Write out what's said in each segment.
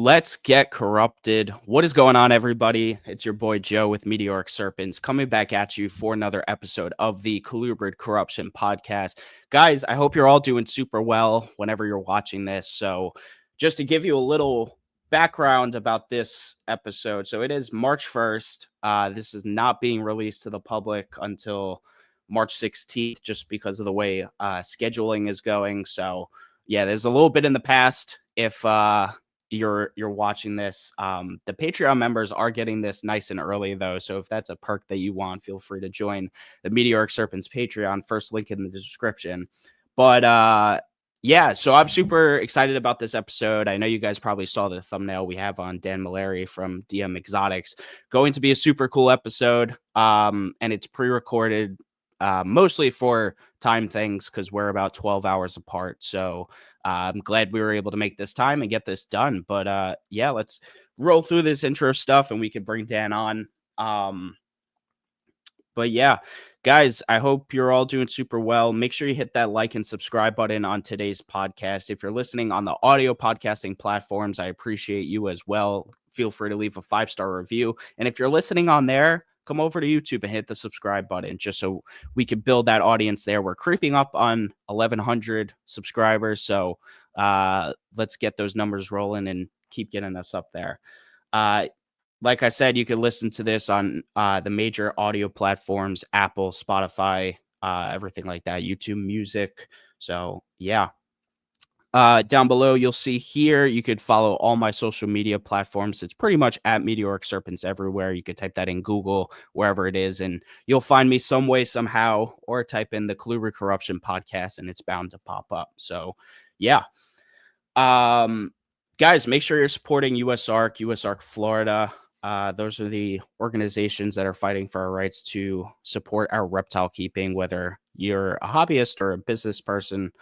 Let's get corrupted. What is going on, everybody? It's your boy Joe with Meteoric Serpents coming back at you for another episode of the Colubrid Corruption Podcast. Guys, I hope you're all doing super well whenever you're watching this. So, just to give you a little background about this episode, so it is March 1st. This is not being released to the public until March 16th, just because of the way scheduling is going. So, yeah, there's a little bit in the past. If you're watching this, the Patreon members are getting this nice and early, though, so if that's a perk that you want, feel free to join the Meteoric Serpents Patreon. First link in the description. But yeah, so I'm super excited about this episode. I know you guys probably saw the thumbnail. We have on Dan Mulleary from DM Exotics. Going to be a super cool episode, and it's pre-recorded mostly for time things because we're about 12 hours apart. So I'm glad we were able to make this time and get this done. But yeah, let's roll through this intro stuff and we could bring Dan on. But yeah, guys, I hope you're all doing super well. Make sure you hit that like and subscribe button on today's podcast. If you're listening on the audio podcasting platforms, I appreciate you as well. Feel free to leave a 5-star review. And if you're listening on there, come over to YouTube and hit the subscribe button just so we can build that audience there. We're creeping up on 1,100 subscribers. So let's get those numbers rolling and keep getting us up there. Like I said, you can listen to this on the major audio platforms, Apple, Spotify, everything like that, YouTube Music. So, yeah. Down below, you'll see here, you could follow all my social media platforms. It's pretty much at Meteoric Serpents everywhere. You could type that in Google, wherever it is, and you'll find me some way, somehow, or type in the Colubrid Corruption Podcast, and it's bound to pop up. So, yeah. Guys, make sure you're supporting USARK Florida. Those are the organizations that are fighting for our rights to support our reptile keeping, whether you're a hobbyist or a business person.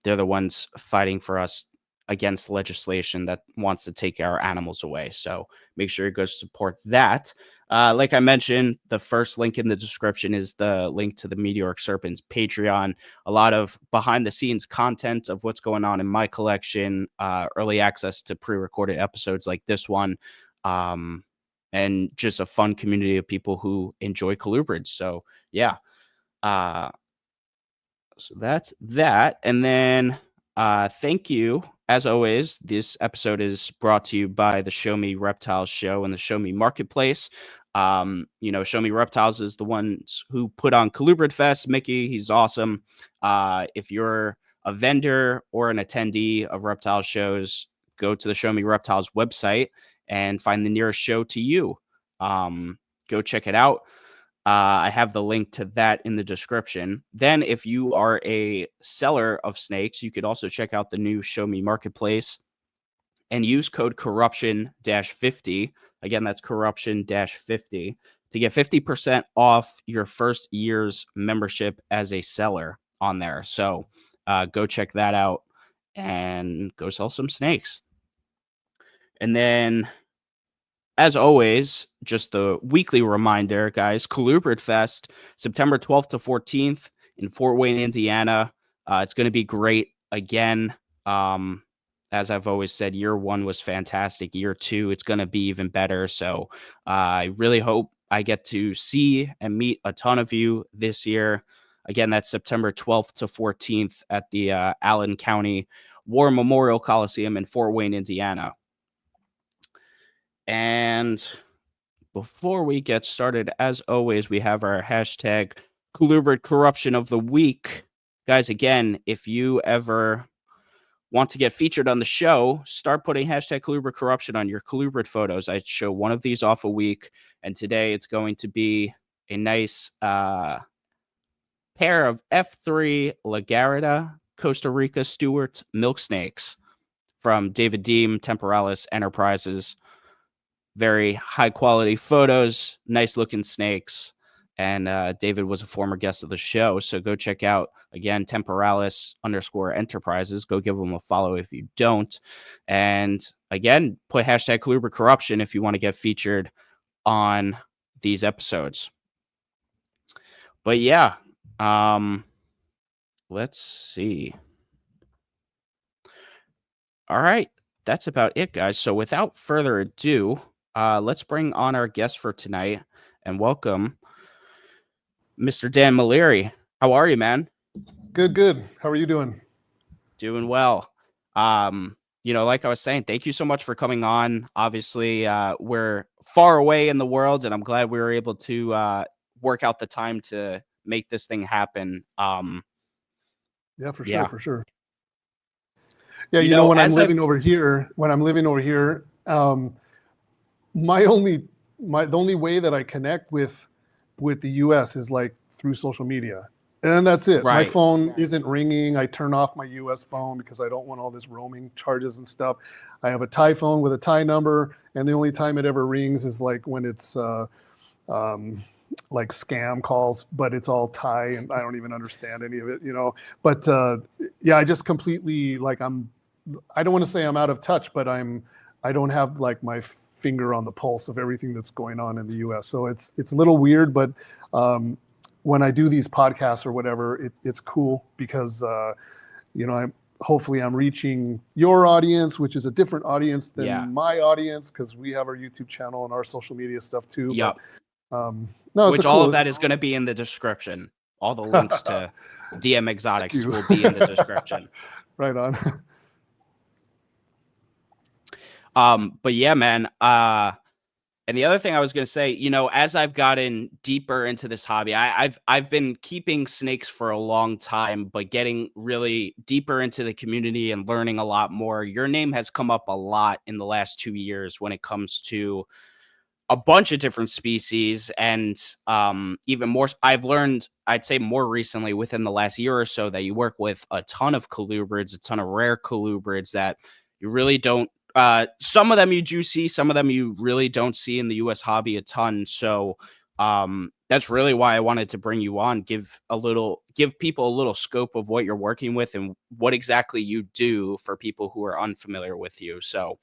They're the ones fighting for us against legislation that wants to take our animals away. So make sure you go support that. Like I mentioned, the first link in the description is the link to the Meteoric Serpents Patreon. A lot of behind the scenes content of what's going on in my collection, early access to pre-recorded episodes like this one, and just a fun community of people who enjoy colubrids. So yeah. So that's that. And then thank you. As always, this episode is brought to you by the Show Me Reptiles show and the Show Me Marketplace. Show Me Reptiles is the ones who put on Colubrid Fest. Mickey, he's awesome. If you're a vendor or an attendee of reptile shows, go to the Show Me Reptiles website and find the nearest show to you. Go check it out. I have the link to that in the description. Then, if you are a seller of snakes, you could also check out the new Show Me Marketplace and use code corruption-50. Again, that's corruption-50 to get 50% off your first year's membership as a seller on there. So go check that out and go sell some snakes. And then, as always, just a weekly reminder, guys, Colubrid Fest, September 12th to 14th in Fort Wayne, Indiana. It's going to be great again. As I've always said, year one was fantastic. Year two, it's going to be even better. So I really hope I get to see and meet a ton of you this year. Again, that's September 12th to 14th at the Allen County War Memorial Coliseum in Fort Wayne, Indiana. And before we get started, as always, we have our hashtag Colubrid Corruption of the Week. Guys, again, if you ever want to get featured on the show, start putting hashtag Colubrid Corruption on your Colubrid photos. I show one of these off a week, and today it's going to be a nice pair of F3 Lagarida Costa Rica Stewart milk snakes from David Deem Temporalis Enterprises. Very high quality photos, nice looking snakes. And David was a former guest of the show. So go check out, again, Temporalis_Enterprises. Go give them a follow if you don't. And again, put hashtag Colubrid Corruption if you want to get featured on these episodes. But yeah, let's see. All right. that's about it, guys. So without further ado, let's bring on our guest for tonight and welcome Mr. Dan Mulleary. How are you, man? Good, good. How are you doing? Doing well. Like I was saying, thank you so much for coming on. Obviously, we're far away in the world, and I'm glad we were able to work out the time to make this thing happen. Yeah, for sure, Yeah. for sure. Yeah, when I'm As I've living over here, my only the only way that I connect with the US is like through social media. And that's it. My right. phone isn't ringing. I turn off my US phone because I don't want all this roaming charges and stuff. I have a Thai phone with a Thai number, and the only time it ever rings is like when it's um, like scam calls, but it's all Thai and I don't even understand any of it. But yeah, I just completely I don't want to say I'm out of touch, but I don't have like my finger on the pulse of everything that's going on in the US. So it's a little weird, but when I do these podcasts or whatever, it's cool because hopefully I'm reaching your audience, which is a different audience than my audience, because we have our YouTube channel and our social media stuff too. Yep. But no, it's Which cool. all of that is going to be in the description. All the links to DM Exotics will be in the description. Right on. But yeah, man. And the other thing I was going to say, as I've gotten deeper into this hobby, I've been keeping snakes for a long time, but getting really deeper into the community and learning a lot more. Your name has come up a lot in the last 2 years when it comes to a bunch of different species, and even more. I've learned, I'd say more recently within the last year or so, that you work with a ton of colubrids, a ton of rare colubrids that you really don't. Some of them you do see, some of them you really don't see in the U.S. hobby a ton. So that's really why I wanted to bring you on, give people a little scope of what you're working with and what exactly you do for people who are unfamiliar with you. So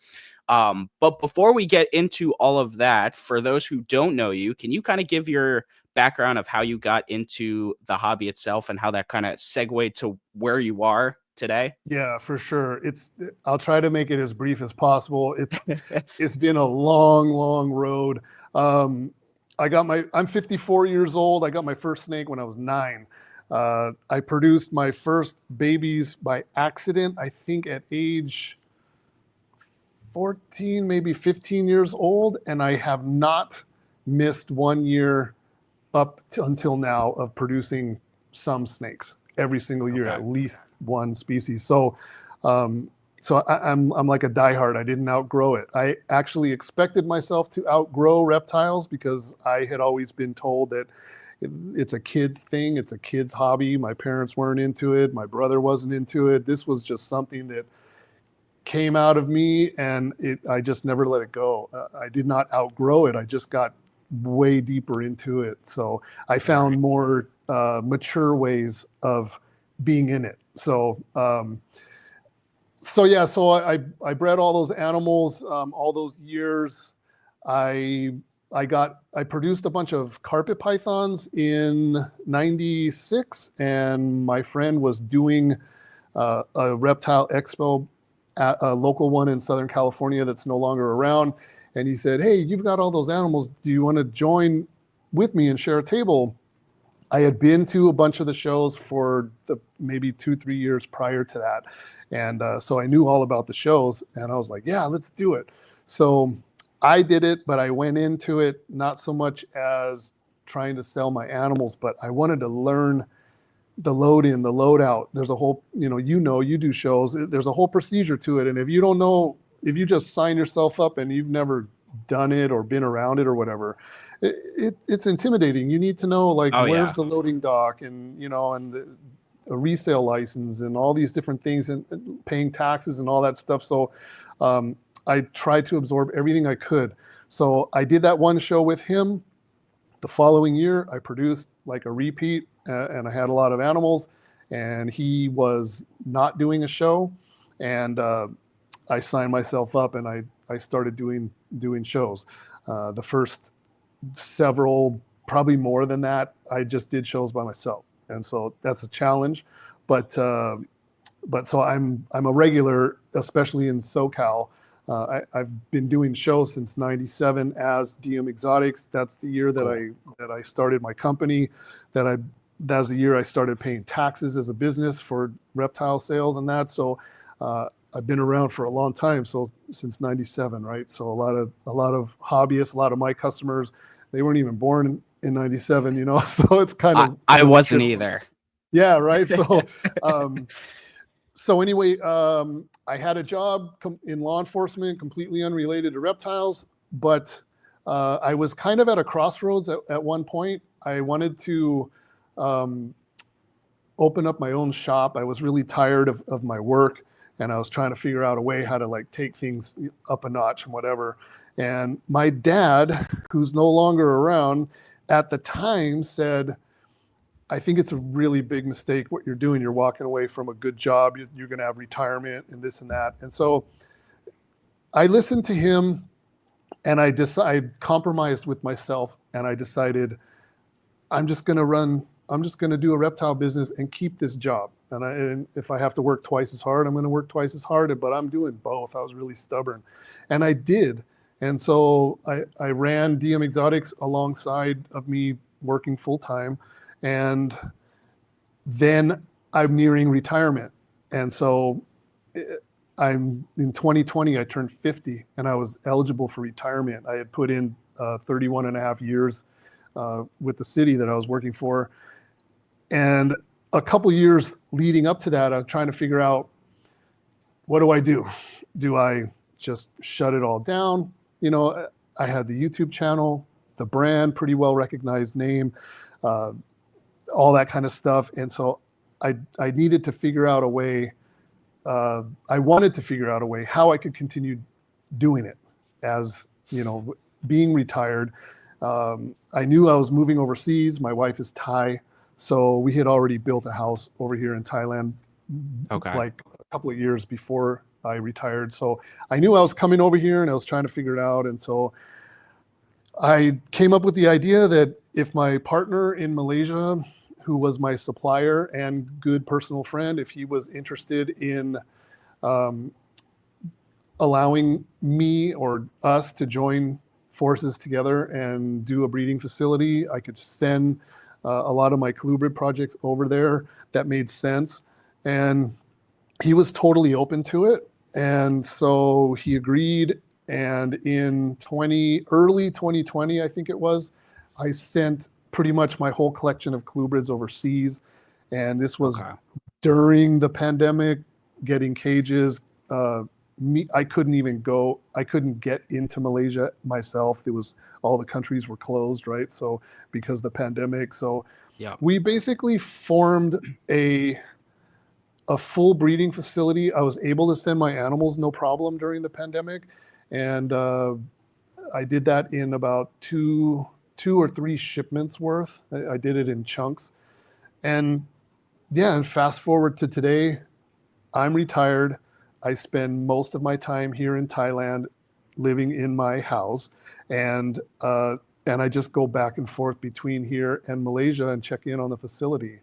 but before we get into all of that, for those who don't know you, can you kind of give your background of how you got into the hobby itself and how that kind of segued to where you are today? Yeah, for sure. I'll try to make it as brief as possible. It's been a long, long road. I'm 54 years old. I got my first snake when I was 9. I produced my first babies by accident, I think at age 14, maybe 15 years old, and I have not missed 1 year until now of producing some snakes every single year, at least one species. So I'm like a diehard. I didn't outgrow it. I actually expected myself to outgrow reptiles because I had always been told that it's a kid's thing. It's a kid's hobby. My parents weren't into it. My brother wasn't into it. This was just something that came out of me, and I just never let it go. I did not outgrow it. I just got way deeper into it. So I found more mature ways of being in it. So I bred all those animals all those years. I produced a bunch of carpet pythons in '96, and my friend was doing a reptile expo at a local one in Southern California that's no longer around. And he said, "Hey, you've got all those animals. Do you want to join with me and share a table?" I had been to a bunch of the shows for maybe 2-3 years prior to that. And so I knew all about the shows, and I was like, yeah, let's do it. So I did it, but I went into it not so much as trying to sell my animals, but I wanted to learn the load in, the load out. There's a whole, you do shows, there's a whole procedure to it. And if you don't know, if you just sign yourself up and you've never done it or been around it or whatever, it's intimidating. You need to know, like, where's the loading dock, and a resale license and all these different things, and paying taxes and all that stuff. So I tried to absorb everything I could. So I did that one show with him. The following year, I produced like a repeat, and I had a lot of animals, and he was not doing a show. And I signed myself up, and I started doing shows. The first several, probably more than that, I just did shows by myself. And so that's a challenge. But but so I'm a regular, especially in SoCal. I've been doing shows since '97 as DM Exotics. That's the year that I started my company. That's the year I started paying taxes as a business for reptile sales and that. So I've been around for a long time. So since '97, right? So a lot of hobbyists, a lot of my customers, they weren't even born in '97, you know. So it's kind of I wasn't either. Yeah, right. So so anyway, I had a job in law enforcement, completely unrelated to reptiles, but I was kind of at a crossroads at one point. I wanted to open up my own shop. I was really tired of my work, and I was trying to figure out a way how to like take things up a notch and whatever. And my dad, who's no longer around, at the time said, I think it's a really big mistake what you're doing. You're walking away from a good job. You're going to have retirement and this and that. And so I listened to him, and I compromised with myself, and I decided I'm just going to do a reptile business and keep this job. And if I have to work twice as hard, I'm going to work twice as hard, but I'm doing both. I was really stubborn, and I did. And so I ran DM Exotics alongside of me working full time. And then I'm nearing retirement. And so I'm in 2020, I turned 50, and I was eligible for retirement. I had put in 31 and a half years with the city that I was working for. And a couple years leading up to that, I was trying to figure out, what do I do? Do I just shut it all down? You know, I had the YouTube channel, the brand, pretty well recognized name, all that kind of stuff. And so I needed to figure out a way, I wanted to figure out a way how I could continue doing it as, you know, being retired. I knew I was moving overseas. My wife is Thai. So we had already built a house over here in Thailand, like a couple of years before I retired. So I knew I was coming over here, and I was trying to figure it out. And so I came up with the idea that if my partner in Malaysia, who was my supplier and good personal friend, if he was interested in allowing me or us to join forces together and do a breeding facility, I could send a lot of my Colubrid projects over there. That made sense. And he was totally open to it. And so he agreed. And in early 2020, I think it was, I sent pretty much my whole collection of Colubrids overseas. And this was during the pandemic, getting cages. I couldn't get into Malaysia myself. All the countries were closed, right? So because of the pandemic. So we basically formed a full breeding facility. I was able to send my animals no problem during the pandemic. And I did that in about two or three shipments worth. I did it in chunks. And fast forward to today, I'm retired. I spend most of my time here in Thailand, living in my house. And I just go back and forth between here and Malaysia and check in on the facility.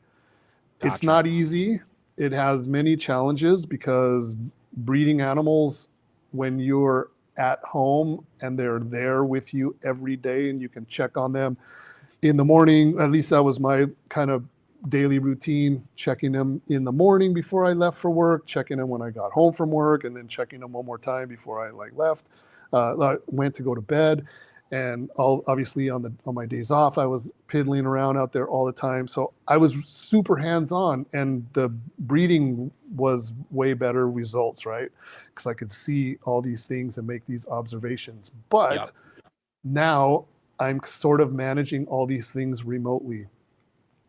It's not easy. It has many challenges because breeding animals, when you're at home and they're there with you every day and you can check on them in the morning, at least that was my kind of daily routine, checking them in the morning before I left for work, checking them when I got home from work, and then checking them one more time before I left, went to go to bed. And obviously on my days off, I was piddling around out there all the time. So I was super hands-on, and the breeding was way better results, right? Because I could see all these things and make these observations. But now I'm sort of managing all these things remotely.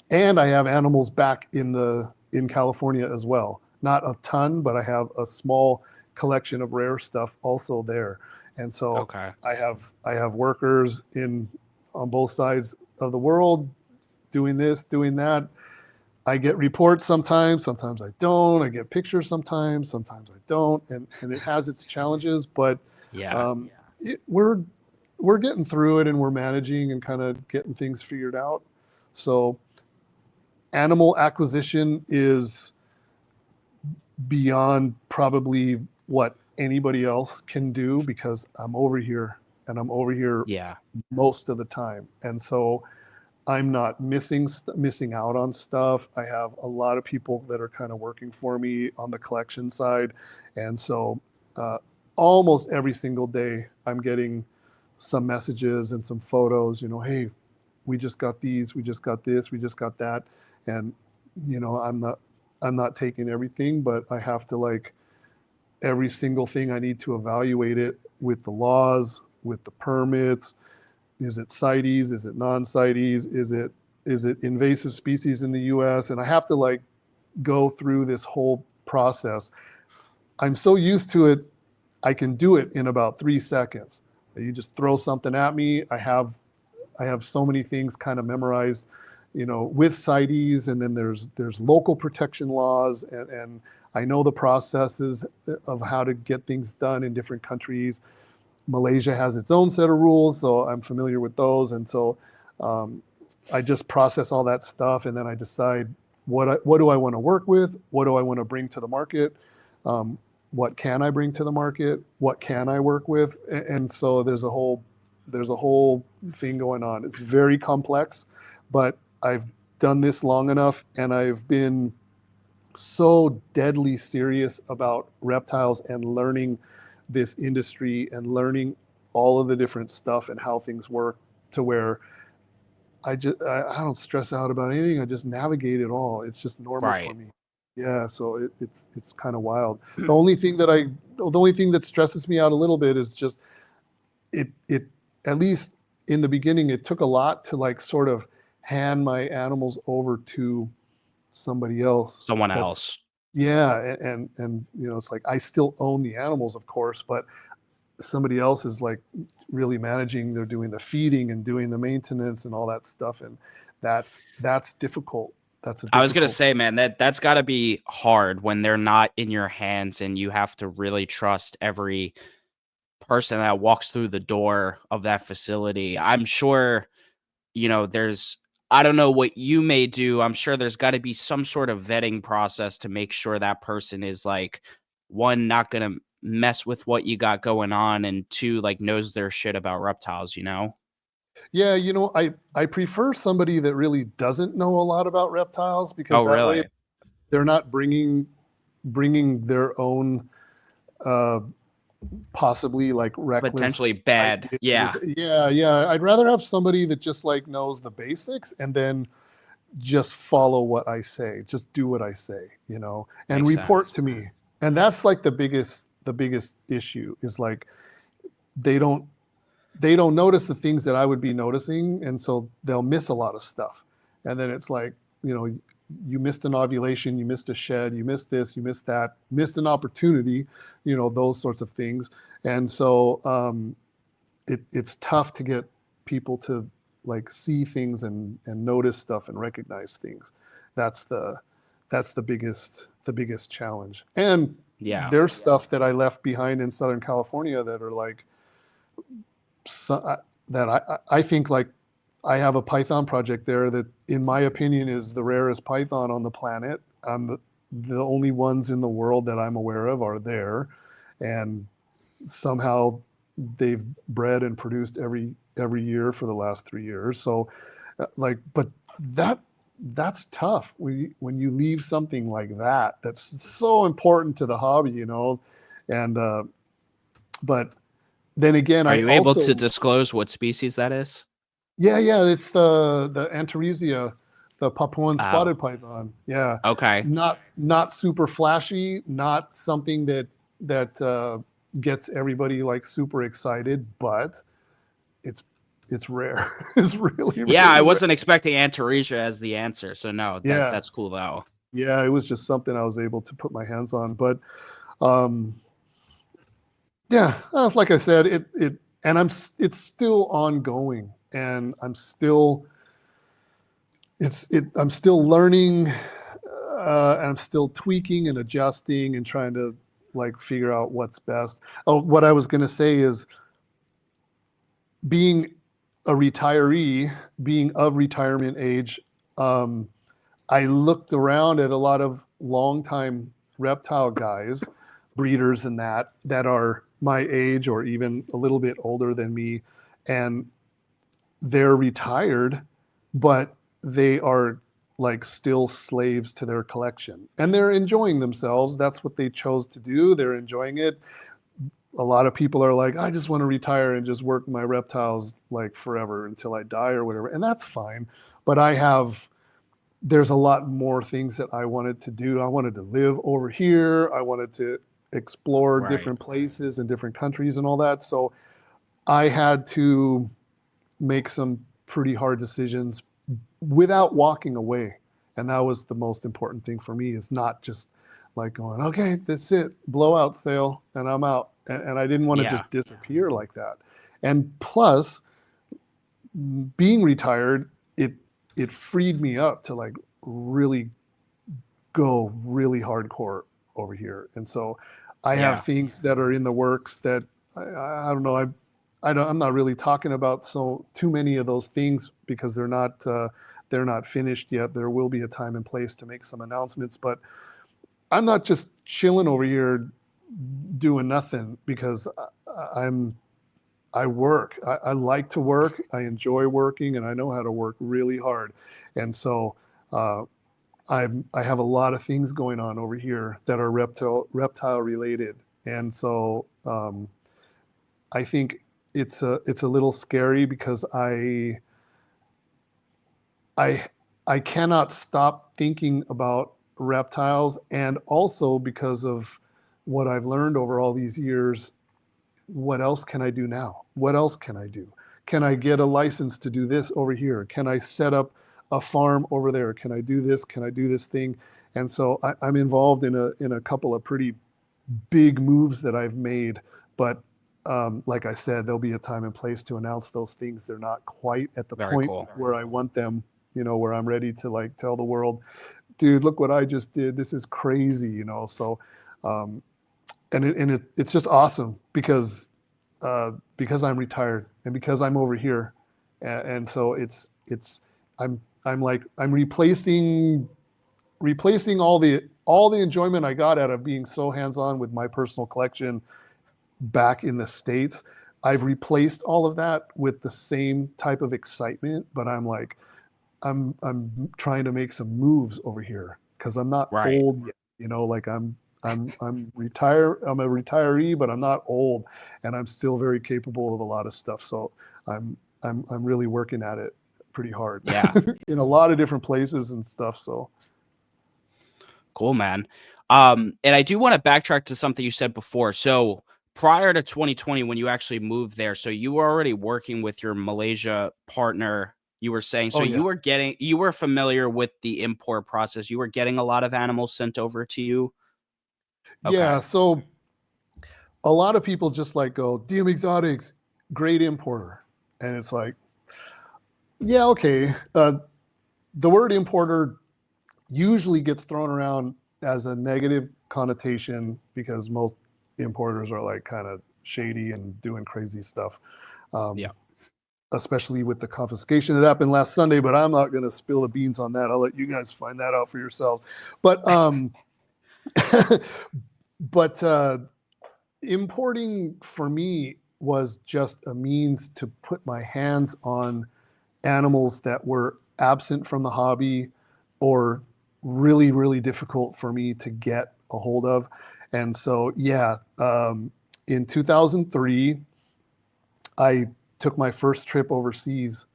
And I have animals back in California as well. Not a ton, but I have a small collection of rare stuff also there. And so I have workers on both sides of the world doing this, doing that. I get reports sometimes I don't. I get pictures sometimes I don't. And it has its challenges, but we're getting through it, and we're managing and kind of getting things figured out. So animal acquisition is beyond probably what anybody else can do, because I'm over here and I'm over here Yeah. most of the time. And so I'm not missing out on stuff. I have a lot of people that are kind of working for me on the collection side. And so uh, almost every single day I'm getting some messages and some photos, hey, we just got these, we just got this, we just got that. And, I'm not taking everything, but I have to, like, every single thing I need to evaluate it with the laws, with the permits. Is it CITES? Is it non-CITES? Is it invasive species in the US? And I have to, like, go through this whole process. I'm so used to it, I can do it in about 3 seconds. You just throw something at me. I have so many things kind of memorized, with CITES, and then there's local protection laws, and I know the processes of how to get things done in different countries. Malaysia has its own set of rules, so I'm familiar with those, and so I just process all that stuff, and then I decide what do I want to work with, what do I want to bring to the market, what can I bring to the market, what can I work with, and so there's a whole thing going on. It's very complex, but I've done this long enough, and I've been so deadly serious about reptiles and learning this industry and learning all of the different stuff and how things work, to where I don't stress out about anything. I just navigate it all. It's just normal for Right. me. Yeah, so it's kind of wild. The only thing that stresses me out a little bit is just it at least in the beginning, it took a lot to, like, sort of hand my animals over to somebody else. Someone That's else. Yeah, and it's like I still own the animals, of course, but somebody else is, like, really managing. They're doing the feeding and doing the maintenance and all that stuff, and that's difficult. That's a I was gonna difficult. say, man, that's got to be hard when they're not in your hands and you have to really trust every person that walks through the door of that facility. I'm sure, there's I don't know what you may do. I'm sure there's got to be some sort of vetting process to make sure that person is, like, one, not gonna mess with what you got going on, and two, like, knows their shit about reptiles. Yeah, I prefer somebody that really doesn't know a lot about reptiles, because Oh, that way really? they're not bringing their own uh, possibly, like, reckless Potentially bad. ideas. Yeah, Yeah. I'd rather have somebody that just, like, knows the basics, and then just follow what I say, just do what I say, and makes report sense. to me. And that's, like, the biggest issue is, like, they don't notice the things that I would be noticing, and so they'll miss a lot of stuff. And then it's like, you missed an ovulation, you missed a shed, you missed this, you missed that, missed an opportunity, those sorts of things. And so it's tough to get people to, like, see things and notice stuff and recognize things. That's the biggest challenge. And Yeah. there's stuff that I left behind in Southern California that are, like, that I think, like, I have a python project there that, in my opinion, is the rarest python on the planet. The only ones in the world that I'm aware of are there, and somehow they've bred and produced every year for the last 3 years. So, like, but that's tough when you leave something like that that's so important to the hobby, and but then again, Are I you able also to disclose what species that is? yeah, it's the Antaresia, the Papuan Oh, spotted python. Yeah, okay. not super flashy, not something that gets everybody, like, super excited, but it's it's rare. It's really, Yeah, I really rare. wasn't expecting Antaresia as the answer, so no, Yeah, that's cool though. yeah, it was just something I was able to put my hands on. But um, yeah, like I said, and it's still ongoing, and I'm still learning, and I'm still tweaking and adjusting and trying to, like, figure out what's best. Oh, what I was going to say is, being a retiree, being of retirement age, I looked around at a lot of longtime reptile guys, breeders and that are my age or even a little bit older than me, and they're retired, but they are like still slaves to their collection, and they're enjoying themselves. That's what they chose to do. They're enjoying it. A lot of people are like, I just want to retire and just work my reptiles like forever until I die or whatever. And that's fine. But there's a lot more things that I wanted to do. I wanted to live over here. I wanted to explore Right. different places and different countries and all that. So I had to make some pretty hard decisions without walking away. And that was the most important thing for me, is not just like going, okay, that's it, blowout sale, and I'm out. And I didn't want to Yeah. just disappear like that. And plus, being retired, it freed me up to like really go really hardcore over here. And so I have Yeah. things that are in the works that I don't know. I'm not really talking about too many of those things because they're not finished yet. There will be a time and place to make some announcements, but I'm not just chilling over here doing nothing because I work. I like to work. I enjoy working, and I know how to work really hard. And so uh, I have a lot of things going on over here that are reptile related. And so I think it's a little scary because I I cannot stop thinking about reptiles, and also because of what I've learned over all these years. What else can I do now? What else can I do? Can I get a license to do this over here? Can I set up a farm over there? Can I do this? Can I do this thing? And so I'm involved in a couple of pretty big moves that I've made. But like I said, there'll be a time and place to announce those things. They're not quite at the Very point cool. where I want them, where I'm ready to like tell the world, dude, look what I just did. This is crazy. So um, it's just awesome because I'm retired and because I'm over here, and so I'm replacing all the enjoyment I got out of being so hands on with my personal collection back in the States. I've replaced all of that with the same type of excitement, but I'm trying to make some moves over here because I'm not Right. old yet. Like I'm retire. I'm a retiree, but I'm not old, and I'm still very capable of a lot of stuff. So I'm really working at it pretty hard Yeah. in a lot of different places and stuff. So Cool, man. And I do want to backtrack to something you said before. So prior to 2020, when you actually moved there, so you were already working with your Malaysia partner. You were saying, so oh yeah, you were familiar with the import process. You were getting a lot of animals sent over to you. yeah. Okay. So a lot of people just like go DM Exotics, great importer, and it's like, yeah, okay. The word importer usually gets thrown around as a negative connotation because most importers are like kind of shady and doing crazy stuff, Yeah. um, especially with the confiscation that happened last Sunday. But I'm not going to spill the beans on that. I'll let you guys find that out for yourselves. But but importing for me was just a means to put my hands on animals that were absent from the hobby or really, really difficult for me to get a hold of. And so, yeah, in 2003, I took my first trip overseas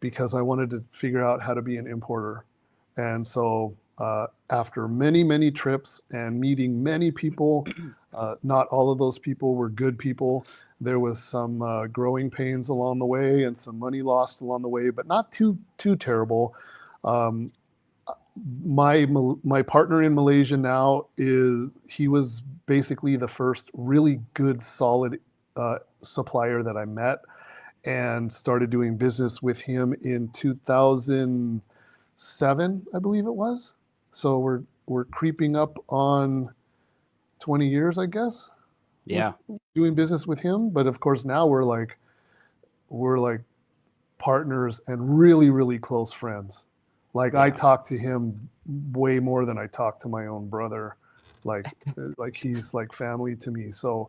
because I wanted to figure out how to be an importer. And so, after many, many trips and meeting many people, not all of those people were good people. There was some growing pains along the way and some money lost along the way, but not too terrible. Um, my partner in Malaysia now he was basically the first really good solid supplier that I met, and started doing business with him in 2007, I believe it was. So we're creeping up on 20 years, I guess, with Yeah. doing business with him. But of course now we're like partners and really, really close friends. Like I Yeah. talk to him way more than I talk to my own brother. like he's like family to me. So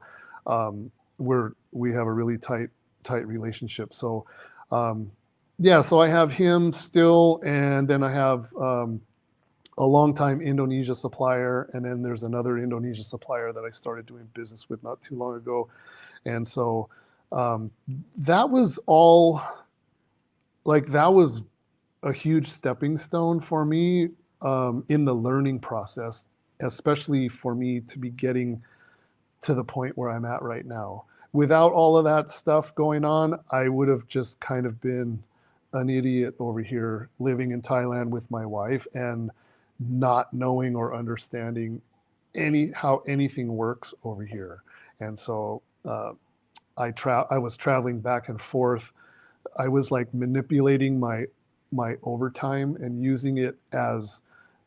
we have a really tight relationship. So yeah, so I have him still, and then I have a longtime Indonesia supplier, and then there's another Indonesia supplier that I started doing business with not too long ago. And so that was all, like, that was a huge stepping stone for me in the learning process, especially for me to be getting to the point where I'm at right now. Without all of that stuff going on, I would have just kind of been an idiot over here living in Thailand with my wife and not knowing or understanding how anything works over here. And so I was traveling back and forth. I was like manipulating my overtime and using it as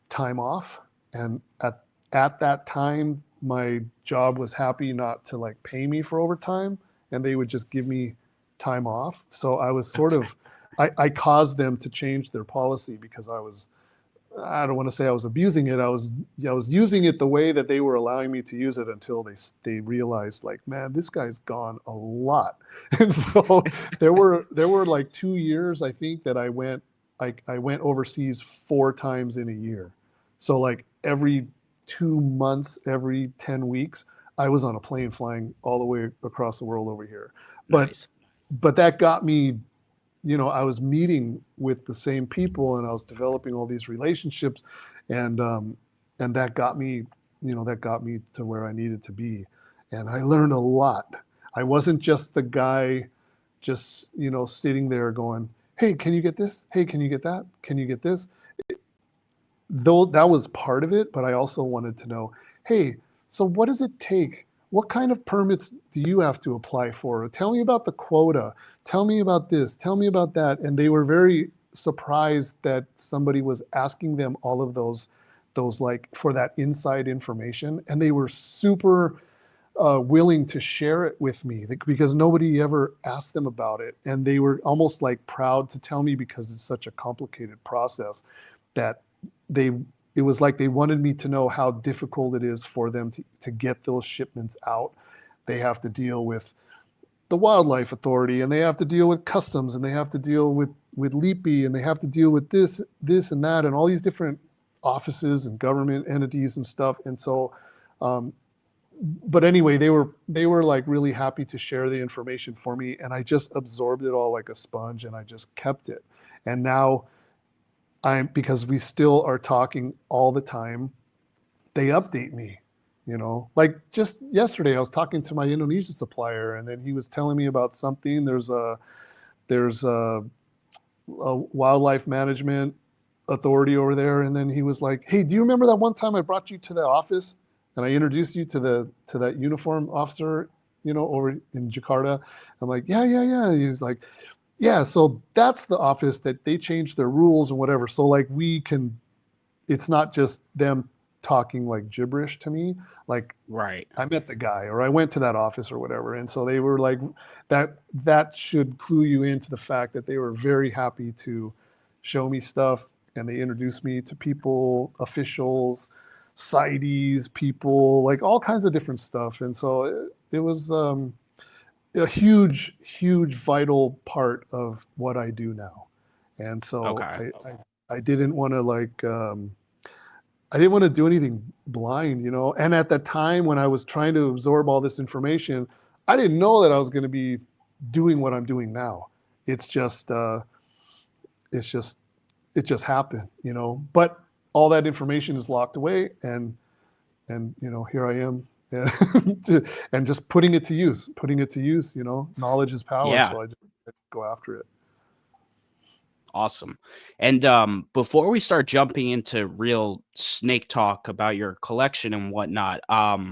time off. And at that time, my job was happy not to like pay me for overtime, and they would just give me time off. So I was sort of, I caused them to change their policy because I don't want to say I was abusing it. I was using it the way that they were allowing me to use it until they realized, like, man, this guy's gone a lot. And so there were like 2 years, I think, that I went overseas 4 times in a year. So like every 2 months, every 10 weeks, I was on a plane flying all the way across the world over here. Nice. But that got me, I was meeting with the same people and I was developing all these relationships, and that got me, to where I needed to be. And I learned a lot. I wasn't just the guy just, sitting there going, hey, can you get this? Hey, can you get that? Can you get this? Though that was part of it, but I also wanted to know, hey, so what does it take? What kind of permits do you have to apply for? Tell me about the quota. Tell me about this. Tell me about that. And they were very surprised that somebody was asking them all of those like for that inside information. And they were super willing to share it with me because nobody ever asked them about it. And they were almost like proud to tell me because it's such a complicated process that it was like they wanted me to know how difficult it is for them to get those shipments out. They have to deal with the wildlife authority, and they have to deal with customs, and they have to deal with LEPI, and they have to deal with this and that, and all these different offices and government entities and stuff. And so, but anyway, they were like really happy to share the information for me, and I just absorbed it all like a sponge, and I just kept it. And now because we still are talking all the time, they update me, like just yesterday I was talking to my Indonesia supplier, and then he was telling me about something. There's a wildlife management authority over there. And then he was like, hey, do you remember that one time I brought you to the office and I introduced you to that uniform officer, over in Jakarta? I'm like, yeah. He's like, yeah, so that's the office that they changed their rules and whatever. So like it's not just them talking like gibberish to me. Like, right, I met the guy or I went to that office or whatever. And so they were like, that should clue you into the fact that they were very happy to show me stuff. And they introduced me to people, officials, CITES people, like all kinds of different stuff. And so it was a huge, vital part of what I do now. And so okay, I didn't want to I didn't want to do anything blind, And at the time when I was trying to absorb all this information, I didn't know that I was going to be doing what I'm doing now. It just happened, But all that information is locked away, and here I am. And just putting it to use, knowledge is power. yeah. So I just go after it. Awesome. And before we start jumping into real snake talk about your collection and whatnot, Yeah.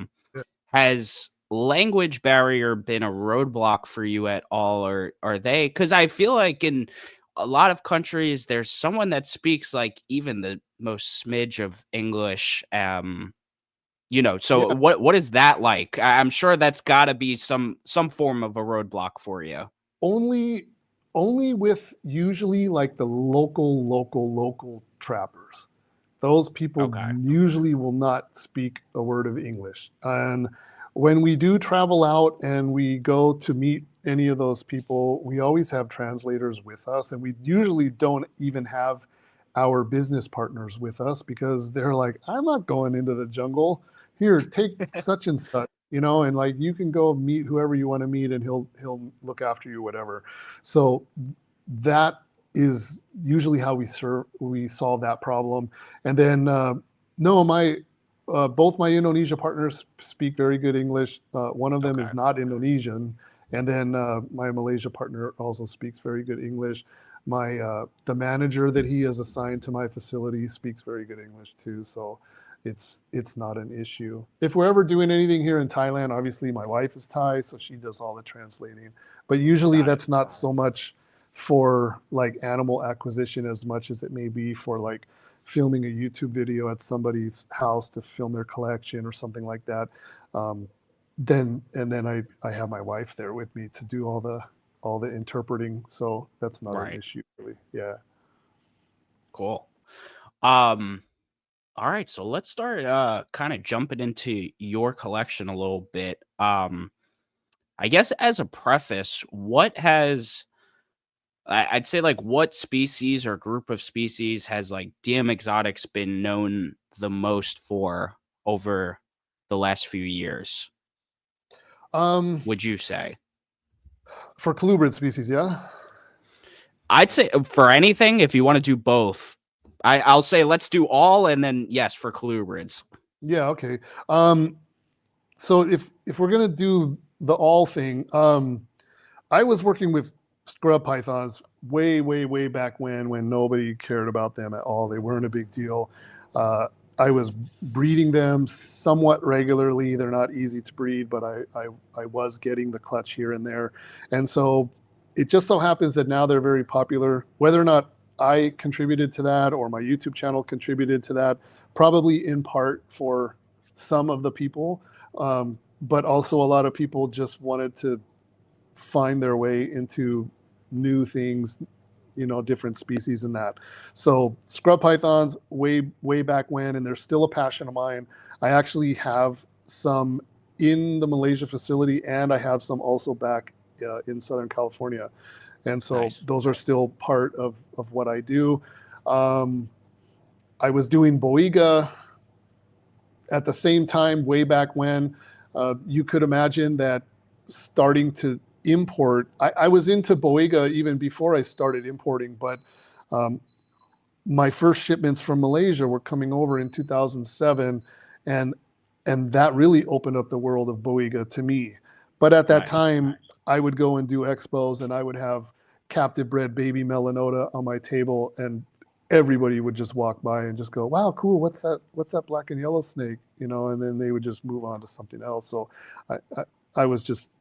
has language barrier been a roadblock for you at all, or are they? Because I feel like in a lot of countries, there's someone that speaks like even the most smidge of English. So Yeah. what is that like? I'm sure that's got to be some form of a roadblock for you. Only with usually like the local trappers. Those people Okay. usually will not speak a word of English. And when we do travel out and we go to meet any of those people, we always have translators with us, and we usually don't even have our business partners with us because they're like, I'm not going into the jungle. Here, take such and such, and like you can go meet whoever you want to meet and he'll look after you, whatever. So that is usually how we solve that problem. And then no, my both my Indonesia partners speak very good English. One of them Okay. is not Indonesian, and then my Malaysia partner also speaks very good English. My the manager that he has assigned to my facility speaks very good English too, so it's not an issue. If we're ever doing anything here in Thailand, obviously my wife is Thai, so she does all the translating. But usually Got it. that's not so much for like animal acquisition as much as it may be for like filming a YouTube video at somebody's house to film their collection or something like that. Then I have my wife there with me to do all the interpreting, so that's not an Right. issue really. Yeah. Cool. All right, so let's start kind of jumping into your collection a little bit. I guess as a preface, I'd say like what species or group of species has like DM Exotics been known the most for over the last few years, Um, would you say? for colubrid species, yeah. I'd say for anything, if you want to do both, I'll say let's do all, and then yes, for colubrids. Yeah, okay. So if we're gonna do the all thing, I was working with scrub pythons way back when nobody cared about them at all. They weren't a big deal. I was breeding them somewhat regularly. They're not easy to breed, but I was getting the clutch here and there. And so it just so happens that now they're very popular. Whether or not I contributed to that or my YouTube channel contributed to that, probably in part for some of the people, but also a lot of people just wanted to find their way into new things, different species and that. So scrub pythons way back when, and they're still a passion of mine. I actually have some in the Malaysia facility, and I have some also back in Southern California. And so Nice. those are still part of what I do. I was doing Boiga at the same time way back when. You could imagine that starting to import, I was into Boiga even before I started importing, but my first shipments from Malaysia were coming over in 2007, and that really opened up the world of Boiga to me. But at that Nice. time, I would go and do expos, and I would have captive bred baby melanota on my table, and everybody would just walk by and just go, "Wow, cool! What's that black and yellow snake?" And then they would just move on to something else. So I was just,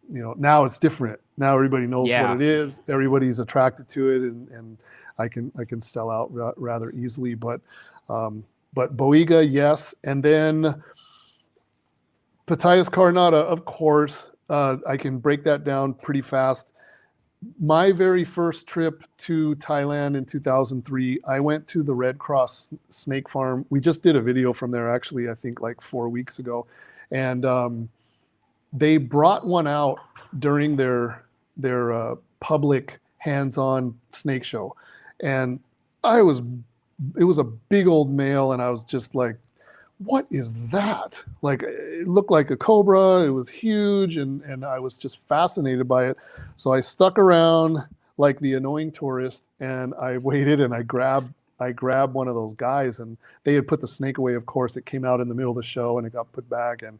now it's different. Now everybody knows what Yeah. it is. Everybody's attracted to it, and I can sell out rather easily. But Boiga, yes, and then Pareas carnata, of course. I can break that down pretty fast. My very first trip to Thailand in 2003, I went to the Red Cross Snake Farm. We just did a video from there, actually, I think like 4 weeks ago. And they brought one out during their public hands-on snake show. And it was a big old male, and I was just like, what is that? Like, it looked like a cobra. It was huge, and I was just fascinated by it. So I stuck around like the annoying tourist, and I waited, and I grabbed one of those guys, and they had put the snake away. Of course, it came out in the middle of the show, and it got put back, and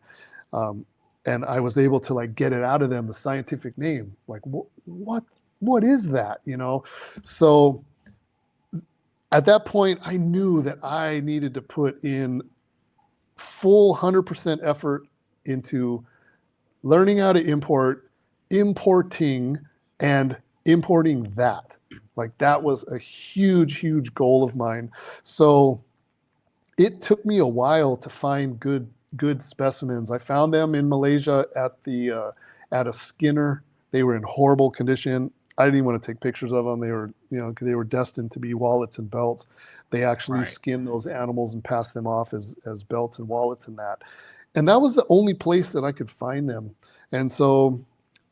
I was able to like get it out of them, the scientific name. Like, what is that? So at that point, I knew that I needed to put in full 100% effort into learning how to importing, and importing that. Like, that was a huge goal of mine. So it took me a while to find good specimens. I found them in Malaysia at a skinner. They were in horrible condition. I didn't even want to take pictures of them. They were, they were destined to be wallets and belts. They actually Right. skin those animals and pass them off as belts and wallets and that. And that was the only place that I could find them. And so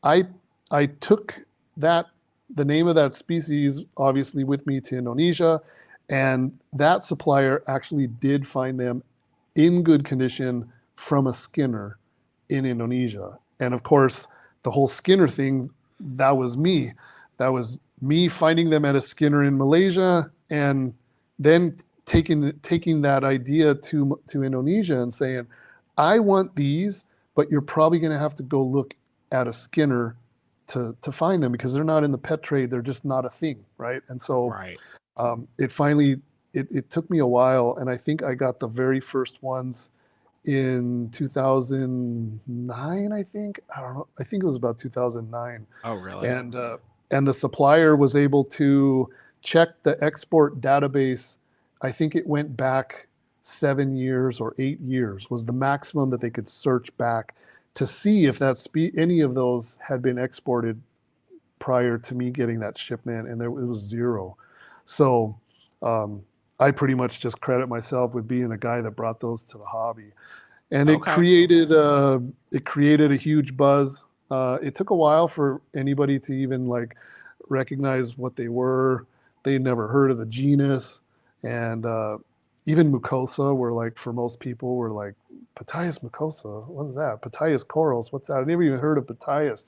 I I took that the name of that species obviously with me to Indonesia, and that supplier actually did find them in good condition from a skinner in Indonesia. And of course, the whole skinner thing, that was me. That was me finding them at a skinner in Malaysia, and then taking that idea to Indonesia and saying, I want these, but you're probably going to have to go look at a skinner to find them because they're not in the pet trade. They're just not a thing, right? And so Right. it finally it took me a while, and I think I got the very first ones in 2009. I think I don't know. I think it was about 2009, Oh, really? and the supplier was able to check the export database. I think it went back 7 years or 8 years was the maximum that they could search back to see if any of those had been exported prior to me getting that shipment, and it was zero. So I pretty much just credit myself with being the guy that brought those to the hobby, and Okay. it created a huge buzz. It took a while for anybody to even like recognize what they were. They'd never heard of the genus, and even mucosa were like, for most people were like, Pareas mucosa, what's that? Pareas corals, what's that? I never even heard of Pareas,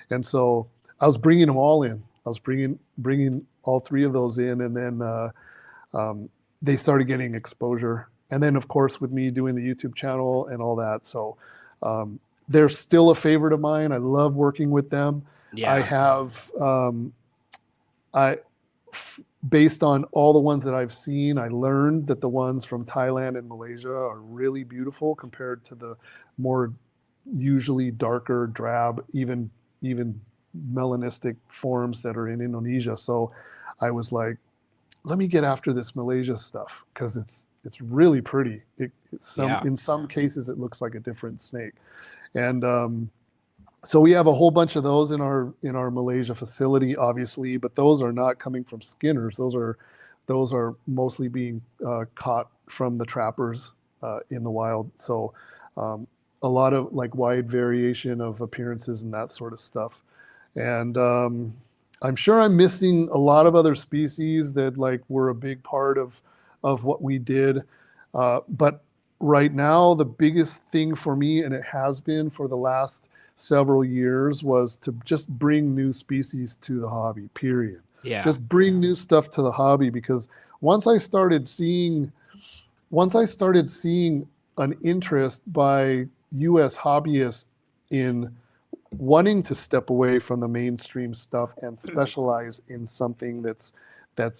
and so I was bringing them all in. I was bringing all three of those in, and then they started getting exposure. And then, of course, with me doing the YouTube channel and all that, so they're still a favorite of mine. I love working with them. I Yeah. have, based on all the ones that I've seen, I learned that the ones from Thailand and Malaysia are really beautiful compared to the more usually darker, drab, even melanistic forms that are in Indonesia. So I was like, let me get after this Malaysia stuff because it's really pretty. Yeah. In some cases it looks like a different snake, and so we have a whole bunch of those in our Malaysia facility, obviously, but those are not coming from skinners. Those are mostly being caught from the trappers in the wild. So a lot of like wide variation of appearances and that sort of stuff. And I'm sure I'm missing a lot of other species that like were a big part of what we did. But right now, the biggest thing for me, and it has been for the last several years, was to just bring new species to the hobby, period. Yeah. Just bring new stuff to the hobby, because once I started seeing an interest by US hobbyists in wanting to step away from the mainstream stuff and specialize in something that's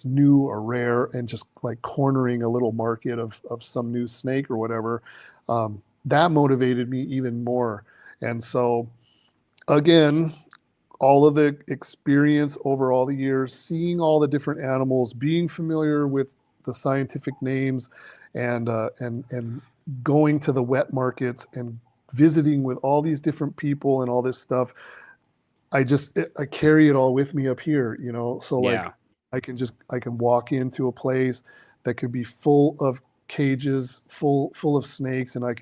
new or rare, and just like cornering a little market of some new snake or whatever, that motivated me even more. And so again, all of the experience over all the years, seeing all the different animals, being familiar with the scientific names, and going to the wet markets and visiting with all these different people and all this stuff, I carry it all with me up here, So like Yeah. I can walk into a place that could be full of cages, full of snakes, and I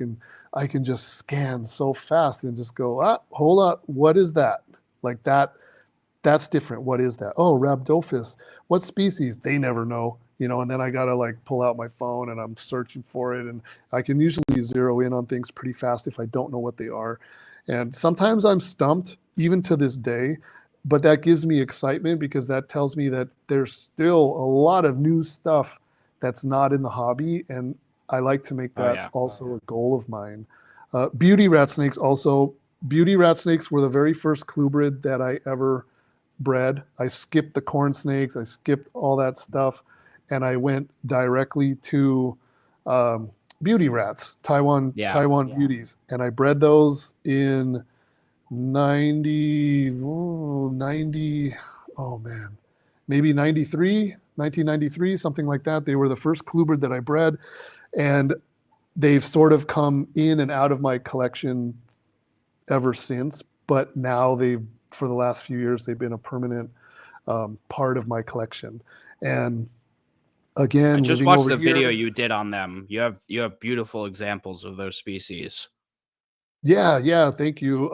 can just scan so fast and just go, hold up, what is that? Like that's different. What is that? Oh, Rhabdophis. What species? They never know, and then I gotta like pull out my phone and I'm searching for it, and I can usually zero in on things pretty fast if I don't know what they are. And sometimes I'm stumped, even to this day, but that gives me excitement because that tells me that there's still a lot of new stuff that's not in the hobby, and I like to make Oh, that yeah. also a goal of mine. Beauty rat snakes also. Beauty rat snakes were the very first Colubrid that I ever bred. I skipped the corn snakes, I skipped all that stuff, and I went directly to beauty rats, Yeah. Taiwan beauties, and I bred those in 90, oh man, maybe 1993, something like that. They were the first Colubrid that I bred, and they've sort of come in and out of my collection ever since. But now for the last few years, they've been a permanent part of my collection. And Again, I just living watched over the video here. you did on them. You have beautiful examples of those species. Yeah, thank you.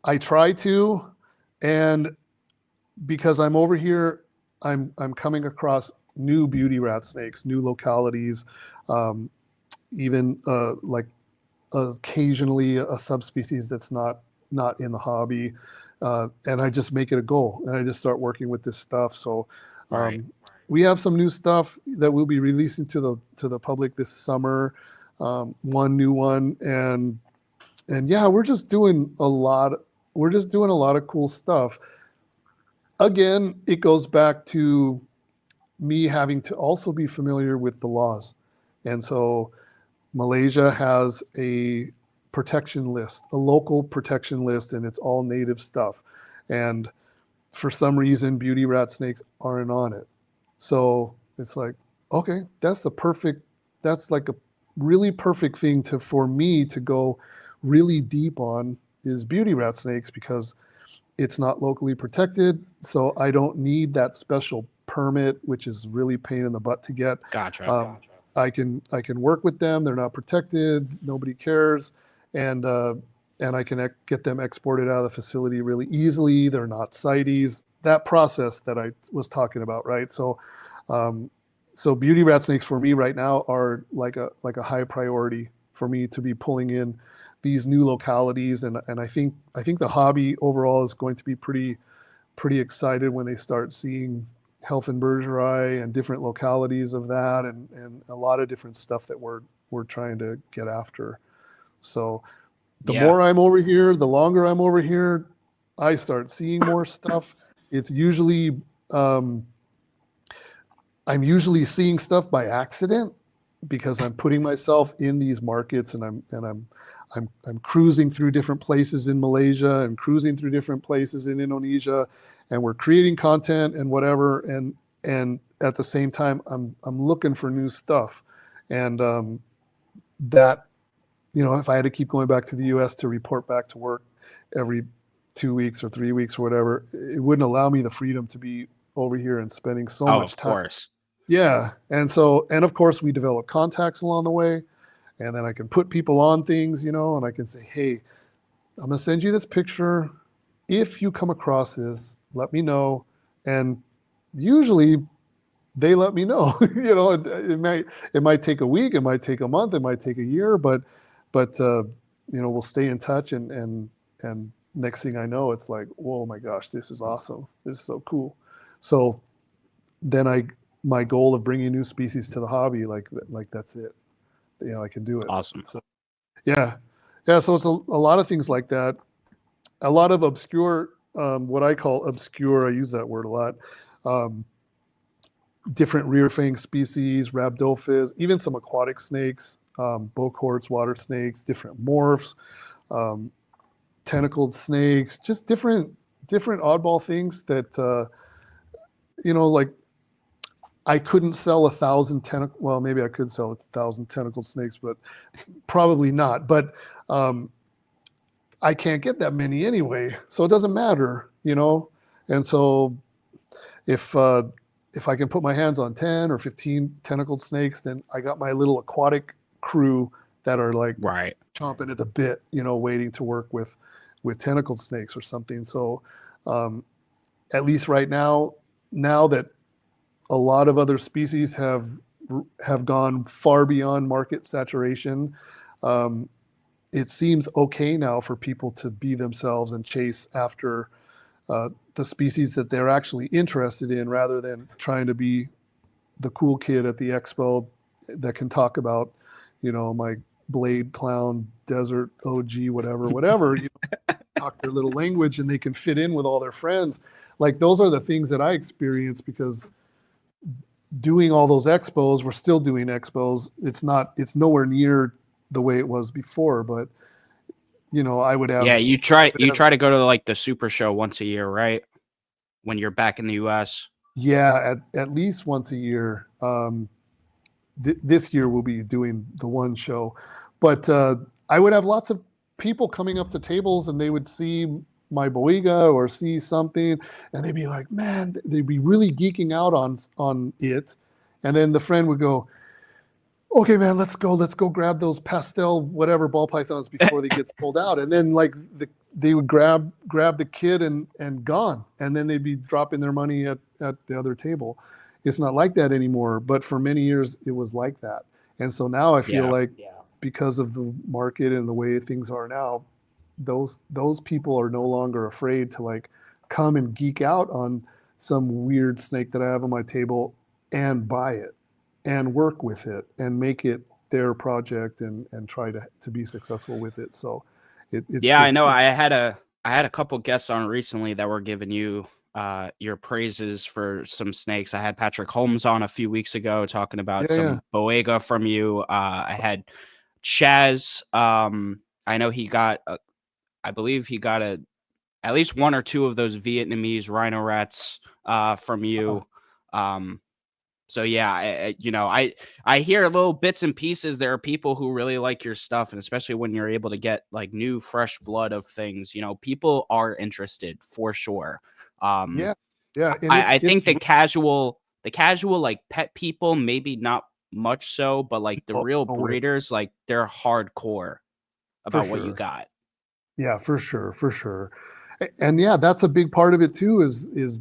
I try to, and because I'm over here, I'm coming across new beauty rat snakes, new localities, um, even like occasionally a subspecies that's not in the hobby, and I just make it a goal, and I just start working with this stuff. So Right. we have some new stuff that we'll be releasing to the public this summer. One new one, and yeah, we're just doing a lot. We're just doing a lot of cool stuff. Again, it goes back to me having to also be familiar with the laws, and so Malaysia has a protection list, a local protection list, and it's all native stuff. And for some reason, beauty rat snakes aren't on it. So it's like, okay, that's like a really perfect thing for me to go really deep on is beauty rat snakes because it's not locally protected. So I don't need that special permit, which is really pain in the butt to get. Gotcha. I can work with them. They're not protected. Nobody cares, and I can get them exported out of the facility really easily. They're not CITES. That process that I was talking about, right? So, so beauty rat snakes for me right now are like a high priority for me to be pulling in these new localities, and I think the hobby overall is going to be pretty excited when they start seeing Husbandry and different localities of that, and a lot of different stuff that we're trying to get after. So the Yeah. more I'm over here, the longer I'm over here, I start seeing more stuff. It's usually I'm usually seeing stuff by accident because I'm putting myself in these markets, and I'm cruising through different places in Malaysia and cruising through different places in Indonesia, and we're creating content and whatever, and at the same time I'm looking for new stuff, and that, you know, if I had to keep going back to the US to report back to work every 2 weeks or 3 weeks or whatever, it wouldn't allow me the freedom to be over here and spending so Oh, much of time. course. Yeah, and of course we develop contacts along the way, and then I can put people on things, you know, and I can say, hey, I'm gonna send you this picture. If you come across this, let me know. And usually they let me know. You know, it might take a week, it might take a month, it might take a year, but you know, we'll stay in touch, and next thing I know, it's like, oh my gosh, this is awesome. This is so cool. So then my goal of bringing new species to the hobby, like that's it. You know, I can do it. Awesome. So yeah. So it's a lot of things like that. A lot of obscure, what I call obscure, I use that word a lot, different rear fang species, rhabdophis, even some aquatic snakes, bocorts, water snakes, different morphs, tentacled snakes, just different oddball things that, you know, like I couldn't sell 1,000 tentacle. Well, maybe I could sell 1,000 tentacled snakes, but probably not. But I can't get that many anyway, so it doesn't matter, you know. And so if I can put my hands on 10 or 15 tentacled snakes, then I got my little aquatic crew that are like Right. chomping at the bit, you know, waiting to work with tentacled snakes or something. So at least right now that a lot of other species have gone far beyond market saturation, it seems okay now for people to be themselves and chase after the species that they're actually interested in, rather than trying to be the cool kid at the expo that can talk about, you know, my blade clown desert OG whatever, you know, talk their little language and they can fit in with all their friends. Like, those are the things that I experience, because doing all those expos, we're still doing expos. It's nowhere near the way it was before, but you know, I would have. Yeah, you try to go to like the super show once a year, right? When you're back in the US. Yeah, at least once a year. This year we'll be doing the one show, but I would have lots of people coming up to tables, and they would see my boiga or see something, and they'd be like, man, they'd be really geeking out on it, And then the friend would go, okay, man, let's go grab those pastel whatever ball pythons before they get sold out. And then like they would grab the kid and gone, and then they'd be dropping their money at the other table. It's not like that anymore, but for many years it was like that. And so now I feel like because of the market and the way things are now, those people are no longer afraid to like come and geek out on some weird snake that I have on my table and buy it and work with it and make it their project and try to be successful with it. So it's Yeah, I just know. I had a couple guests on recently that were giving you your praises for some snakes. I had Patrick Holmes on a few weeks ago talking about yeah. some Boega from you. I had Chaz. I know he got, I believe he got at least one or two of those Vietnamese rhino rats from Uh, you. So yeah, I hear little bits and pieces. There are people who really like your stuff, and especially when you're able to get like new, fresh blood of things. People are interested for sure. Um, yeah, yeah, and I it's think the casual like pet people, maybe not much so, but like the no, real no way. breeders, like they're hardcore For about what you sure. got. Yeah, for sure, for sure. And yeah, that's a big part of it too, is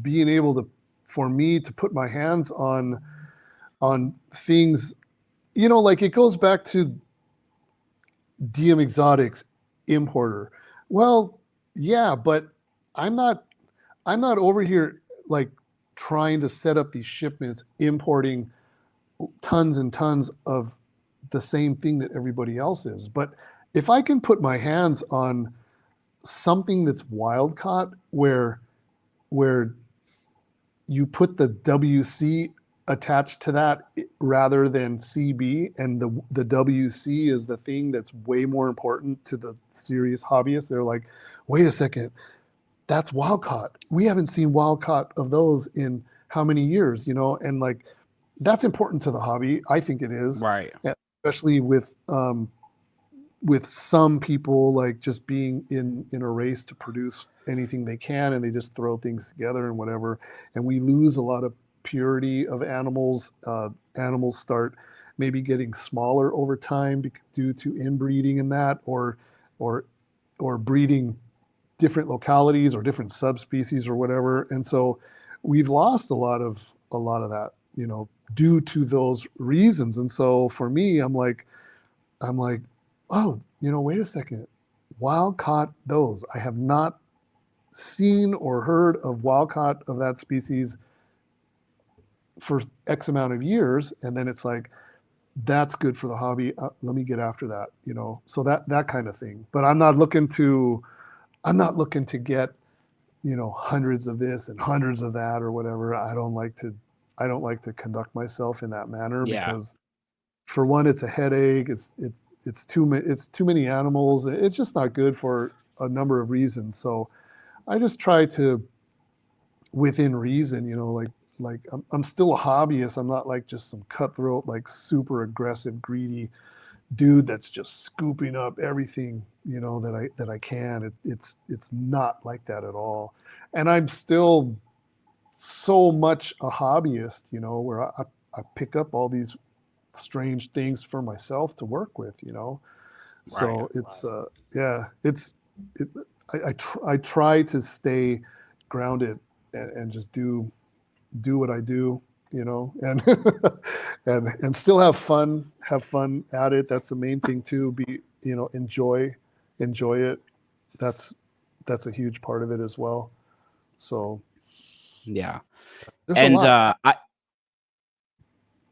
being able to, for me to put my hands on things, like it goes back to DM Exotics importer. Well, yeah, but I'm not I'm not over here like trying to set up these shipments, importing tons and tons of the same thing that everybody else is. But if I can put my hands on something that's wild caught, where you put the WC attached to that rather than CB, and the WC is the thing that's way more important to the serious hobbyists. They're like, wait a second, that's wild caught. We haven't seen wild caught of those in how many years, and like that's important to the hobby. I think it is, Right. especially with some people like just being in a race to produce anything they can, and they just throw things together and whatever, and we lose a lot of purity of animals. Animals start maybe getting smaller over time due to inbreeding and that, or or breeding different localities or different subspecies or whatever. And so we've lost a lot of that, due to those reasons. And so for me, I'm like, oh, wait a second. Wild caught those. I have not seen or heard of wild caught of that species for X amount of years. And then it's like, that's good for the hobby. Let me get after that, so that kind of thing. But I'm not looking to get, hundreds of this and hundreds of that or whatever. I don't like to conduct myself in that manner, Yeah. because for one, it's a headache. It's too many animals. It's just not good for a number of reasons. So I just try to, within reason, like I'm still a hobbyist. I'm not like just some cutthroat, like super aggressive, greedy dude that's just scooping up everything, that I can. It's not like that at all. And I'm still so much a hobbyist, where I pick up all these strange things for myself to work with, Right. so it's yeah, it, I try to stay grounded, and just do what I do, and and still have fun at it. That's the main thing too. Enjoy it. That's that's a huge part of it as well. So Yeah. there's a And lot. I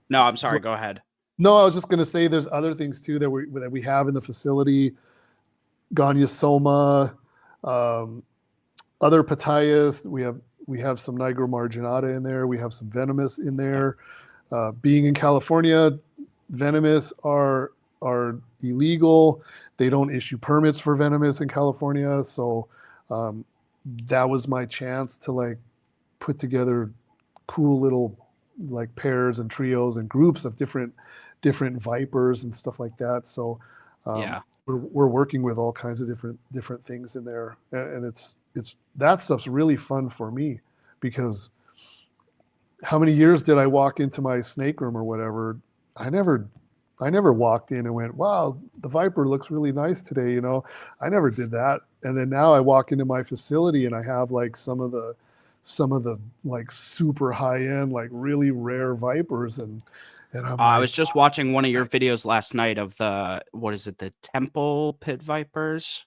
no, I'm sorry. Go ahead. No, I was just going to say there's other things too that we have in the facility. Gonyosoma, um, other Pareas. We have some Nigra marginata in there. We have some venomous in there. Being in California, venomous are illegal. They don't issue permits for venomous in California. So um, that was my chance to like put together cool little like pairs and trios and groups of different vipers and stuff like that. So Yeah. we're working with all kinds of different things in there, and it's that stuff's really fun for me, because how many years did I walk into my snake room or whatever? I never walked in and went, wow, the viper looks really nice today. I never did that. And then now I walk into my facility and I have like some of the like super high end, like really rare vipers. And I'm I like, was just watching one of your videos last night of the temple pit vipers?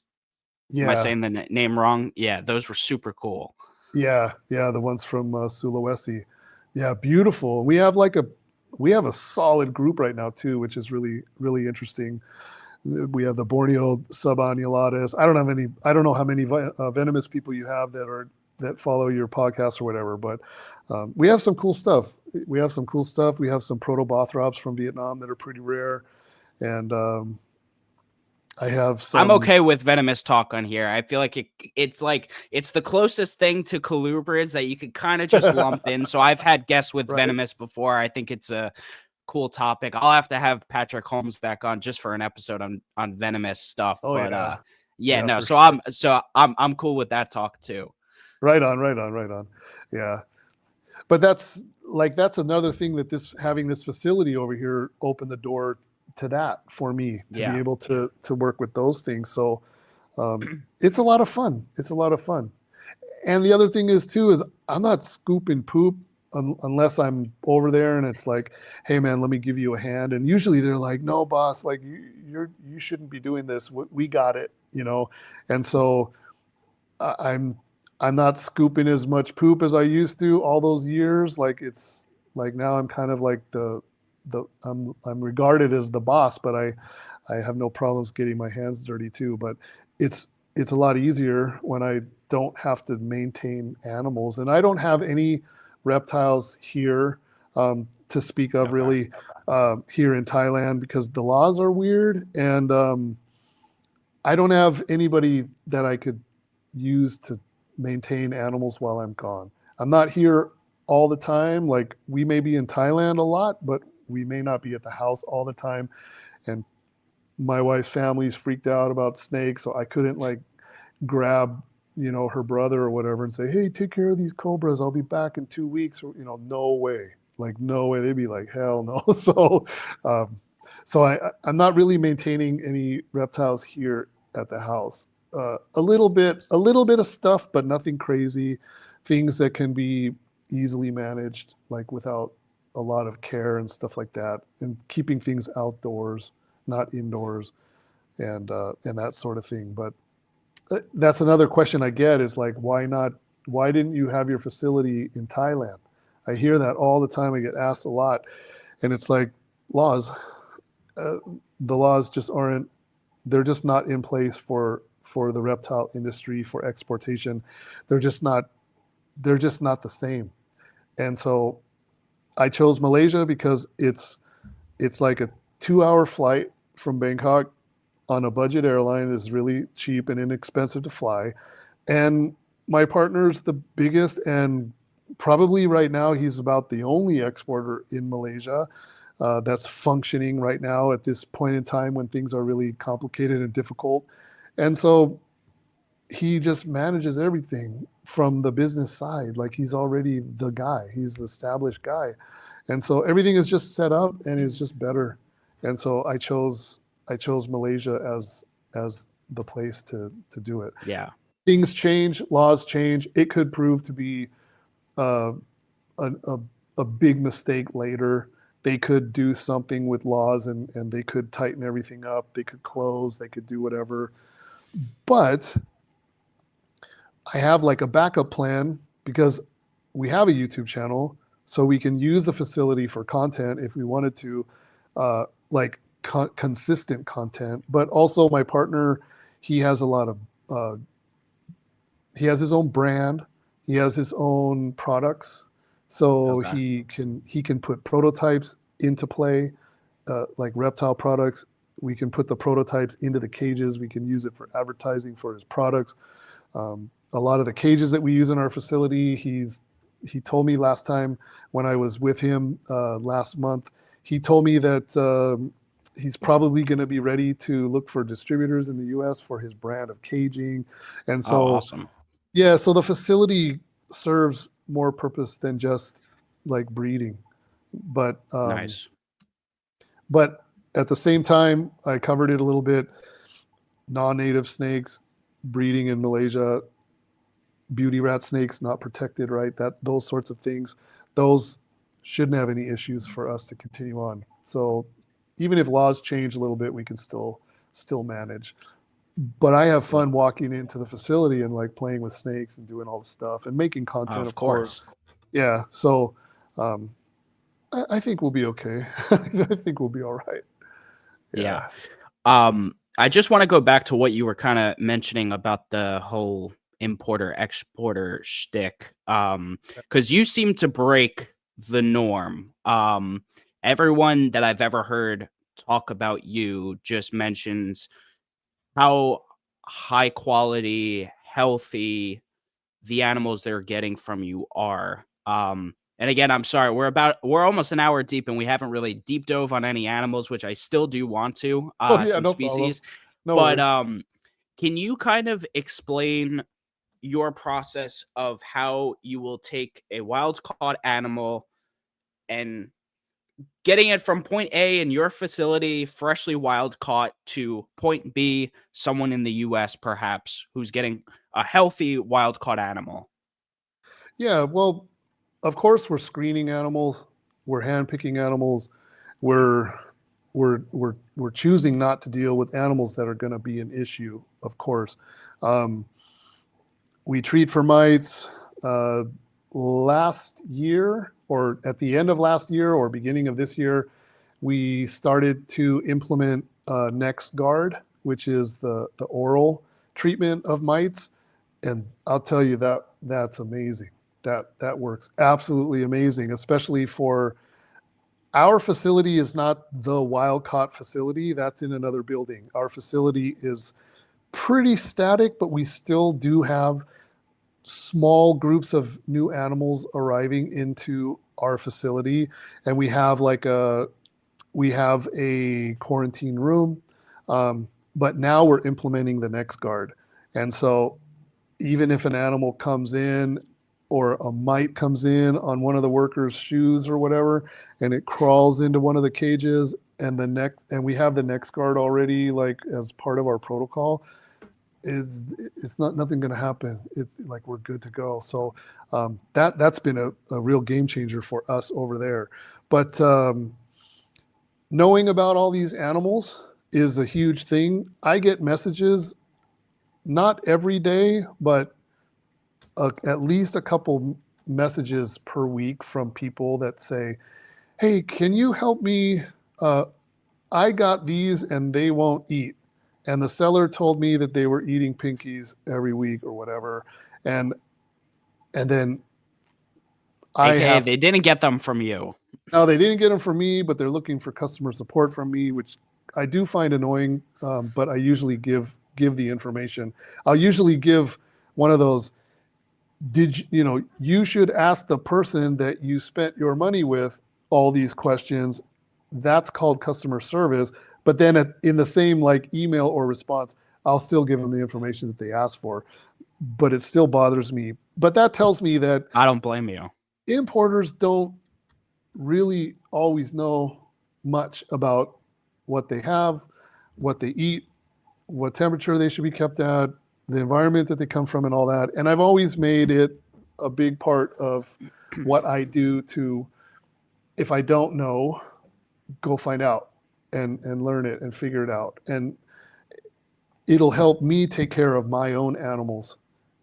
Am I yeah, saying the name wrong? Yeah, those were super cool. yeah, yeah. The ones from Sulawesi. Yeah, beautiful. We have a solid group right now too, which is really, really interesting. We have the Borneo subannulatus. I don't know how many venomous people you have that follow your podcast or whatever, but we have some cool stuff. We have some protobothrops from Vietnam that are pretty rare. And I have I'm some, okay with venomous talk on here. I feel like it's the closest thing to colubrids that you could kind of just lump in. So I've had guests with right? venomous before. I think it's a cool topic. I'll have to have Patrick Holmes back on just for an episode on venomous stuff. Oh But yeah. yeah, Yeah, no. for So sure. I'm cool with that talk too. Right on, right on, right on. Yeah. But that's another thing that having this facility over here opened the door to that for me to be Yeah. able to work with those things. So it's a lot of fun. It's a lot of fun. And the other thing is too is I'm not scooping poop unless I'm over there and it's like, hey man, let me give you a hand. And usually they're like, no, boss, like you shouldn't be doing this. We got it, And so I'm not scooping as much poop as I used to all those years. Like it's like now I'm kind of like I'm regarded as the boss, but I have no problems getting my hands dirty too. But it's a lot easier when I don't have to maintain animals, and I don't have any reptiles here to speak of really here in Thailand because the laws are weird, and I don't have anybody that I could use to maintain animals while I'm gone. I'm not here all the time. Like we may be in Thailand a lot, but we may not be at the house all the time. And my wife's family's freaked out about snakes, so I couldn't like grab her brother or whatever and say, hey, take care of these cobras, I'll be back in 2 weeks. Or no way, like no way. They'd be like, hell no. So I'm not really maintaining any reptiles here at the house. A little bit of stuff, but nothing crazy. Things that can be easily managed, like without a lot of care and stuff like that, and keeping things outdoors, not indoors, and that sort of thing. But that's another question I get is like, why not? Why didn't you have your facility in Thailand? I hear that all the time. I get asked a lot, and it's like laws. The laws just aren't. They're just not in place for the reptile industry for exportation. They're just not. They're just not the same. And so, I chose Malaysia because it's like a 2-hour flight from Bangkok on a budget airline is really cheap and inexpensive to fly. And my partner's the biggest, and probably right now he's about the only exporter in Malaysia that's functioning right now at this point in time when things are really complicated and difficult. And so he just manages everything from the business side. Like he's already the guy, he's the established guy. And so everything is just set up and is just better. And so I chose Malaysia as the place to do it. Yeah. Things change, laws change. It could prove to be a big mistake later. They could do something with laws and they could tighten everything up. They could close, they could do whatever. But I have like a backup plan because we have a YouTube channel, so we can use the facility for content if we wanted to, like consistent content. But also my partner, he has a lot of, he has his own brand, he has his own products, so Okay. he can put prototypes into play, like reptile products. We can put the prototypes into the cages. We can use it for advertising for his products. A lot of the cages that we use in our facility, he told me last time when I was with him last month, he told me that he's probably going to be ready to look for distributors in the U.S. for his brand of caging. And Oh, so, awesome. yeah, so the facility serves more purpose than just like breeding. But Nice. but at the same time, I covered it a little bit. Non-native snakes, breeding in Malaysia, beauty rat snakes not protected, right? That those sorts of things, those shouldn't have any issues for us to continue on. So even if laws change a little bit, we can still manage. But I have fun walking into the facility and like playing with snakes and doing all the stuff and making content, Of of course. course. Yeah. So I think we'll be okay. I think we'll be all right. Yeah. Yeah. I just want to go back to what you were kind of mentioning about the whole importer exporter shtick. Because you seem to break the norm. Everyone that I've ever heard talk about you just mentions how high quality, healthy the animals they're getting from you are. And again, I'm sorry, we're almost an hour deep and we haven't really deep dove on any animals, which I still do want to, Oh yeah, some no problem. species. No But worries. can you kind of explain your process of how you will take a wild caught animal and getting it from point A in your facility, freshly wild caught, to point B, someone in the US perhaps who's getting a healthy wild caught animal? Yeah, well, of course we're screening animals, we're handpicking animals, we're we're choosing not to deal with animals that are going to be an issue, of course. Um, we treat for mites. Last year, or at the end of last year, or beginning of this year, we started to implement Next Guard, which is the oral treatment of mites, and I'll tell you that that's amazing. That works absolutely amazing, especially for our facility is not the wild caught facility. That's in another building. Our facility is pretty static, but we still do have small groups of new animals arriving into our facility, and we have a quarantine room. But now we're implementing the Next Guard, and so even if an animal comes in or a mite comes in on one of the workers' shoes or whatever, and it crawls into one of the cages, and we have the Next Guard already like as part of our protocol, it's not nothing going to happen. It's like we're good to go. So that's been a real game changer for us over there. But knowing about all these animals is a huge thing. I get messages not every day, but at least a couple messages per week from people that say, "Hey, can you help me? I got these and they won't eat. And the seller told me that they were eating pinkies every week or whatever." And then I AKA have they didn't get them from you. now they didn't get them from me, but they're looking for customer support from me, which I do find annoying. But I usually give the information. I'll usually give one of those. You should ask the person that you spent your money with all these questions. That's called customer service. But then in the same like email or response, I'll still give them the information that they asked for. But it still bothers me. But that tells me that I don't blame you. importers don't really always know much about what they have, what they eat, what temperature they should be kept at, the environment that they come from, and all that. And I've always made it a big part of what I do to, if I don't know, go find out and learn it and figure it out. And it'll help me take care of my own animals.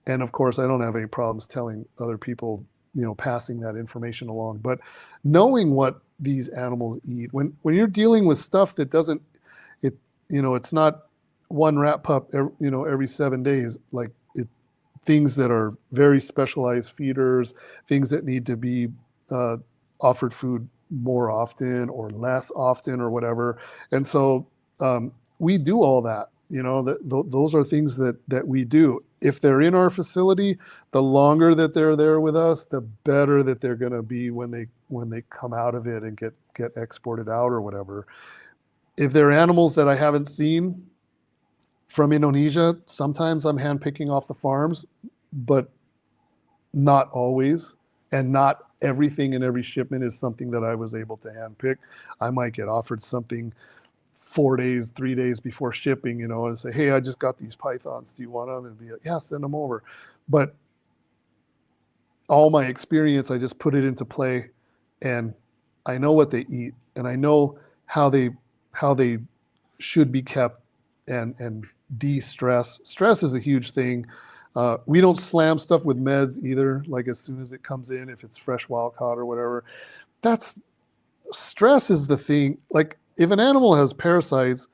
And of course, I don't have any problems telling other people, passing that information along. But knowing what these animals eat, when you're dealing with stuff that doesn't, it's not one rat pup, every 7 days, like things that are very specialized feeders, things that need to be offered food more often or less often or whatever. And so we do all that. Those are things that we do. If they're in our facility, the longer that they're there with us, the better that they're going to be when they come out of it and get exported out or whatever. If they're animals that I haven't seen from Indonesia, sometimes I'm handpicking off the farms, but not always. And not everything in every shipment is something that I was able to handpick. I might get offered something 4 days, 3 days before shipping, and say, hey, I just got these pythons. Do you want them? And be like, yeah, send them over. But all my experience, I just put it into play, and I know what they eat, and I know how they should be kept and de-stress. Stress is a huge thing. We don't slam stuff with meds either. Like as soon as it comes in, if it's fresh wild caught or whatever, stress is the thing. Like if an animal has parasites,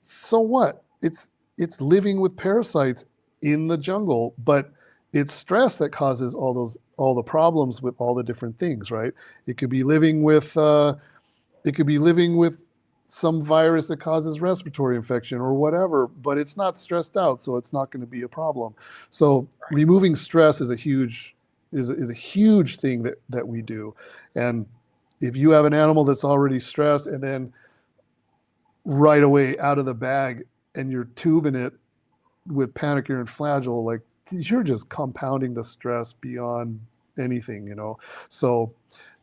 so what? It's living with parasites in the jungle, but it's stress that causes all the problems with all the different things, right? It could be living with some virus that causes respiratory infection or whatever, but it's not stressed out, so it's not going to be a problem. So removing stress is a huge thing that we do. And if you have an animal that's already stressed and then right away out of the bag and you're tubing it with Panicure and Flagyl, like you're just compounding the stress beyond anything, So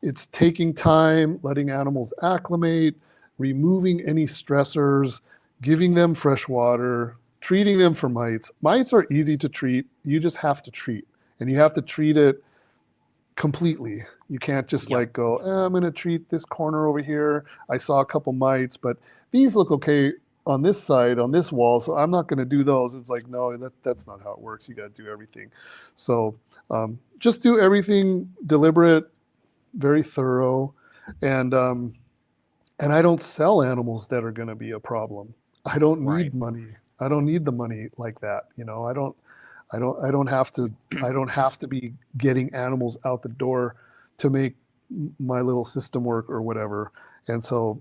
it's taking time, letting animals acclimate, removing any stressors, giving them fresh water, treating them for mites. Mites are easy to treat. You just have to treat, and you have to treat it completely. You can't just like go, I'm going to treat this corner over here. I saw a couple mites, but these look okay on this side, on this wall, so I'm not going to do those. It's like, no, that's not how it works. You got to do everything. So just do everything deliberate, very thorough, and I don't sell animals that are going to be a problem. I don't need money. I don't need the money like that. I don't have to be getting animals out the door to make my little system work or whatever. And so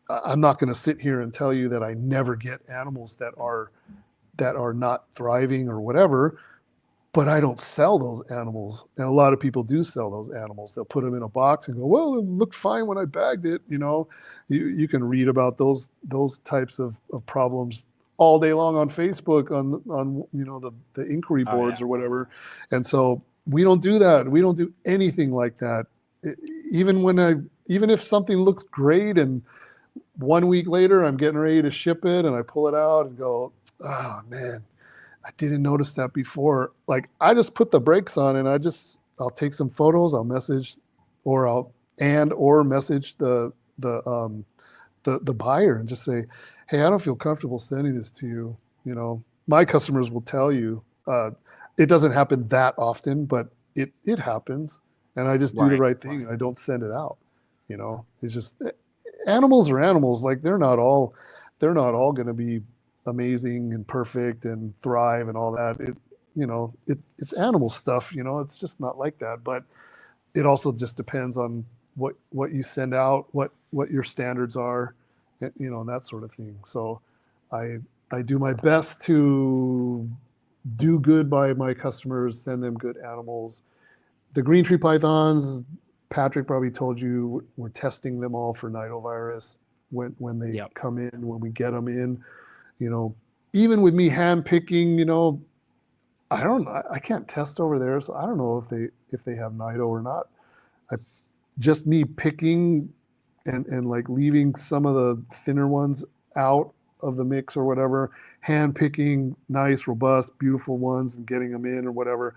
I'm not going to sit here and tell you that I never get animals that are not thriving or whatever, but I don't sell those animals. And a lot of people do sell those animals. They'll put them in a box and go, well, it looked fine when I bagged it. You can read about those types of problems all day long on Facebook, on the inquiry boards or whatever. And so we don't do that. We don't do anything like that. Even if something looks great and 1 week later I'm getting ready to ship it and I pull it out and go, oh man, I didn't notice that before. Like I just put the brakes on and I'll take some photos, I'll message or message the buyer and just say, hey, I don't feel comfortable sending this to you. My customers will tell you, it doesn't happen that often, but it happens. And I just do the right thing. And I don't send it out. It's just, animals are animals. Like they're not all going to be amazing and perfect and thrive and all that. It's animal stuff, it's just not like that. But it also just depends on what you send out, what your standards are, and that sort of thing. So I do my best to do good by my customers, send them good animals. The green tree pythons, Patrick probably told you, we're testing them all for nidovirus when they come in, when we get them in. Even with me hand picking, I can't test over there, so I don't know if they have nido or not. Just me picking and like leaving some of the thinner ones out of the mix or whatever, hand picking nice, robust, beautiful ones and getting them in or whatever.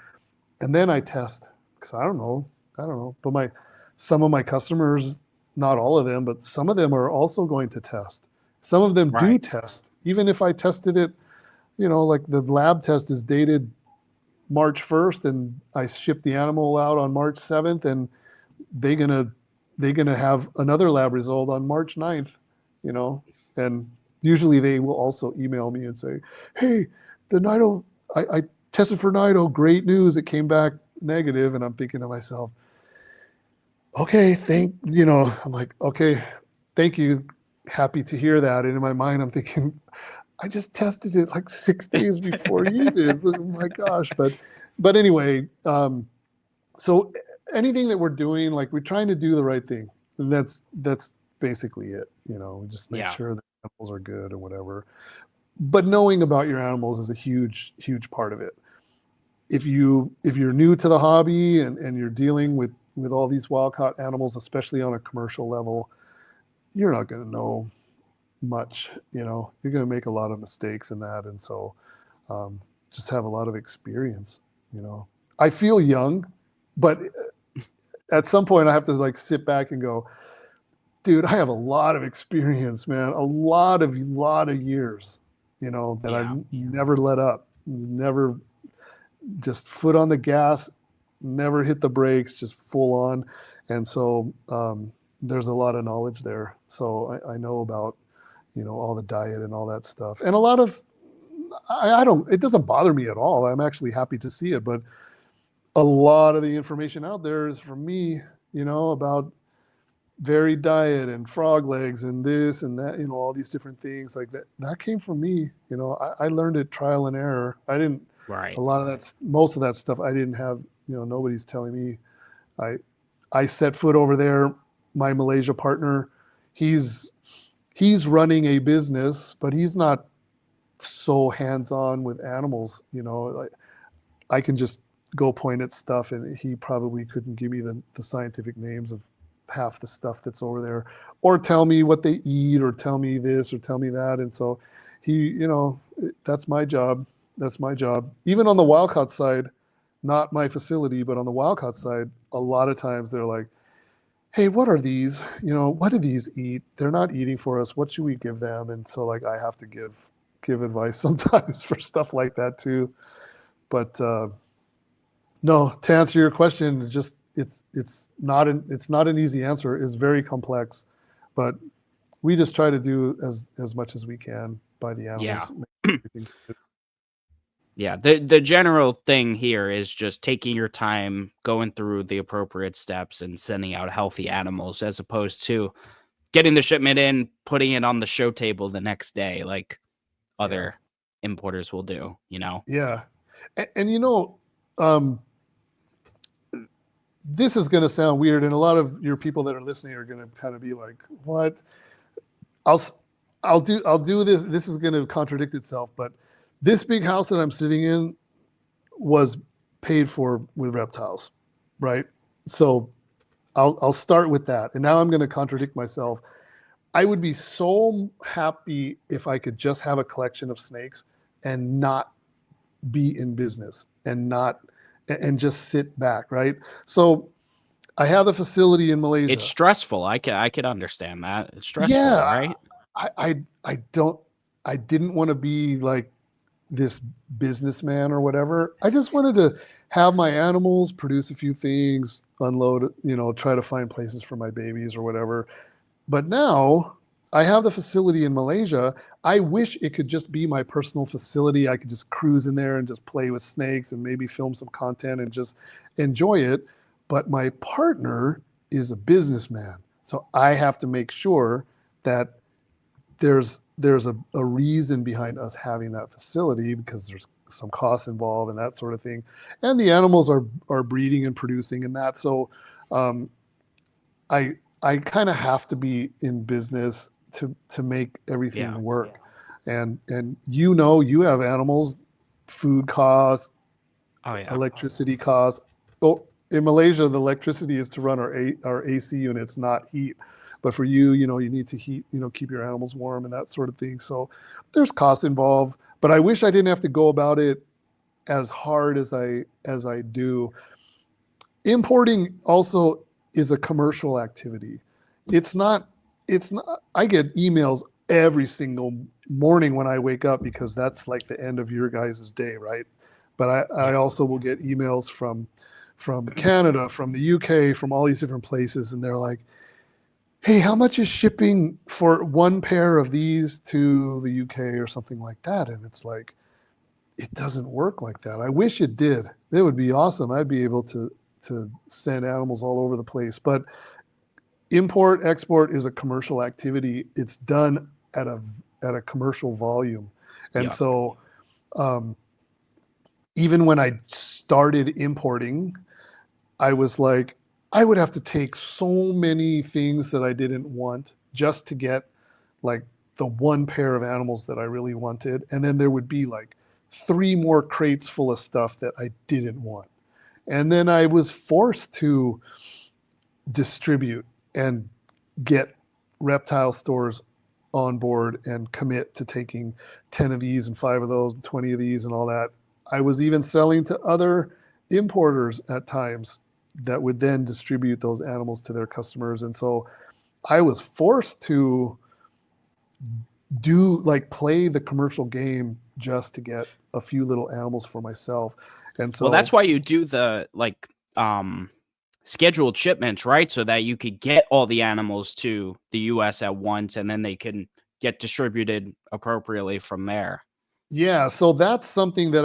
And then I test, because I don't know. But some of my customers, not all of them, but some of them are also going to test. Some of them do test. Even if I tested it, like the lab test is dated March 1st and I shipped the animal out on March 7th, and they're gonna have another lab result on March 9th, and usually they will also email me and say, hey, the nido, I tested for nido, great news, it came back negative. And I'm thinking to myself, okay, I'm like, okay, thank you, happy to hear that. And in my mind I'm thinking, I just tested it like 6 days before you did. Oh my gosh. But anyway, so anything that we're doing, like we're trying to do the right thing. And that's basically it. We just make sure the animals are good or whatever. But knowing about your animals is a huge, huge part of it. if you're new to the hobby and you're dealing with all these wild caught animals, especially on a commercial level, you're not going to know much. You're going to make a lot of mistakes in that, and so just have a lot of experience. I feel young, but at some point I have to like sit back and go, dude, I have a lot of experience, man, a lot of years, that I've never let up, never just foot on the gas, never hit the brakes, just full on. And so there's a lot of knowledge there. So I know about, all the diet and all that stuff. And a lot of, it doesn't bother me at all. I'm actually happy to see it. But a lot of the information out there is from me, about varied diet and frog legs and this and that, all these different things like that. That came from me. I learned it trial and error. I didn't, Right. a lot of that, most of that stuff I didn't have, nobody's telling me. I set foot over there. My Malaysia partner, he's running a business, but he's not so hands-on with animals. I can just go point at stuff, and he probably couldn't give me the scientific names of half the stuff that's over there, or tell me what they eat, or tell me this, or tell me that. And so he, that's my job. That's my job. Even on the wild caught side, not my facility, but on the wild caught side, a lot of times they're like, hey, what are these? What do these eat? They're not eating for us. What should we give them? And so like I have to give advice sometimes for stuff like that too. But no, to answer your question, it's not an easy answer. It's very complex, but we just try to do as much as we can by the animals. Yeah, the general thing here is just taking your time, going through the appropriate steps, and sending out healthy animals, as opposed to getting the shipment in, putting it on the show table the next day, like other importers will do. Yeah, and this is going to sound weird, and a lot of your people that are listening are going to kind of be like, "What?" I'll do this. This is going to contradict itself, but this big house that I'm sitting in was paid for with reptiles, right? So I'll start with that. And now I'm going to contradict myself. I would be so happy if I could just have a collection of snakes and not be in business and just sit back, right? So I have a facility in Malaysia. It's stressful. I could understand that. It's stressful, right? I didn't want to be like this businessman or whatever. I just wanted to have my animals, produce a few things, unload, try to find places for my babies or whatever. But now I have the facility in Malaysia. I wish it could just be my personal facility. I could just cruise in there and just play with snakes and maybe film some content and just enjoy it. But my partner is a businessman. So I have to make sure that there's a reason behind us having that facility, because there's some costs involved and that sort of thing. And the animals are breeding and producing and that. So I kind of have to be in business to make everything work. And you have animals, food costs, electricity costs. Oh, in Malaysia, the electricity is to run our AC units, not heat. But for you, you need to heat, keep your animals warm and that sort of thing. So there's costs involved, but I wish I didn't have to go about it as hard as I do. Importing also is a commercial activity. It's not, I get emails every single morning when I wake up, because that's like the end of your guys' day, right? But I also will get emails from Canada, from the UK, from all these different places, and they're like, hey, how much is shipping for one pair of these to the UK or something like that? And it's like, it doesn't work like that. I wish it did. It would be awesome. I'd be able to send animals all over the place. But import, export is a commercial activity. It's done at a commercial volume. And so even when I started importing, I was like, I would have to take so many things that I didn't want just to get like the one pair of animals that I really wanted. And then there would be like 3 more crates full of stuff that I didn't want. And then I was forced to distribute and get reptile stores on board and commit to taking 10 of these and 5 of those and 20 of these and all that. I was even selling to other importers at times that would then distribute those animals to their customers. And so I was forced to play the commercial game just to get a few little animals for myself. And so Well, that's why you do the scheduled shipments, right? So that you could get all the animals to the US at once, and then they can get distributed appropriately from there. Yeah, so that's something that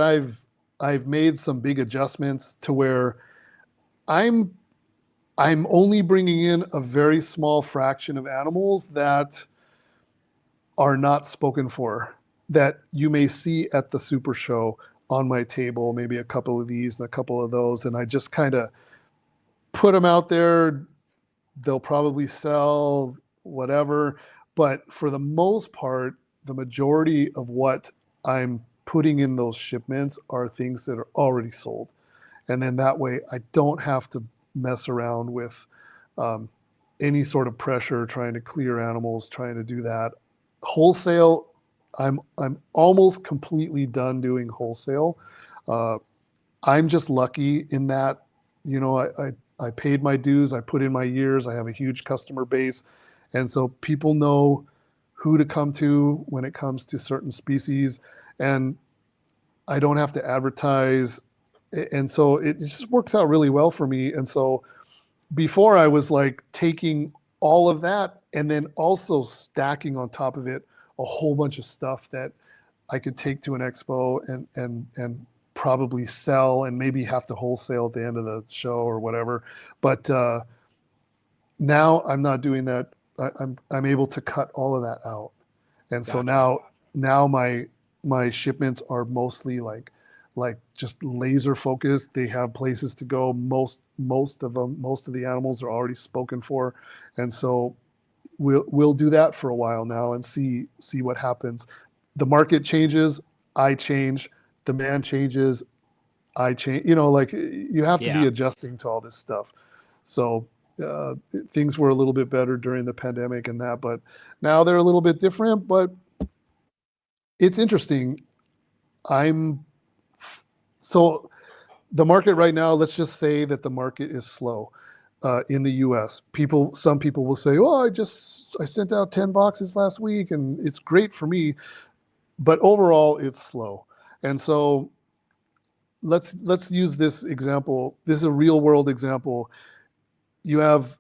I've made some big adjustments to where I'm only bringing in a very small fraction of animals that are not spoken for, that you may see at the super show on my table, maybe a couple of these and a couple of those, and I just kind of put them out there. They'll probably sell, whatever, but for the most part, the majority of what I'm putting in those shipments are things that are already sold. And then that way I don't have to mess around with any sort of pressure trying to clear animals, trying to do that. Wholesale, I'm almost completely done doing wholesale. I'm just lucky in that, you know, I paid my dues, I put in my years, I have a huge customer base. And so people know who to come to when it comes to certain species. And I don't have to advertise. And so it just works out really well for me. And so before I was like taking all of that and then also stacking on top of it a whole bunch of stuff that I could take to an expo and probably sell and maybe have to wholesale at the end of the show or whatever. But now I'm not doing that. I'm able to cut all of that out. And so now my shipments are mostly like just laser focused. They have places to go. Most of the animals are already spoken for. And so we'll do that for a while now and see what happens. The market changes, I change, demand changes, I change, you know, like you have to be adjusting to all this stuff. So things were a little bit better during the pandemic and that, but now they're a little bit different. But it's interesting. So the market right now, let's just say that the market is slow in the US. Some people will say, oh, I sent out 10 boxes last week and it's great for me. But overall, it's slow. And so let's use this example. This is a real world example. You have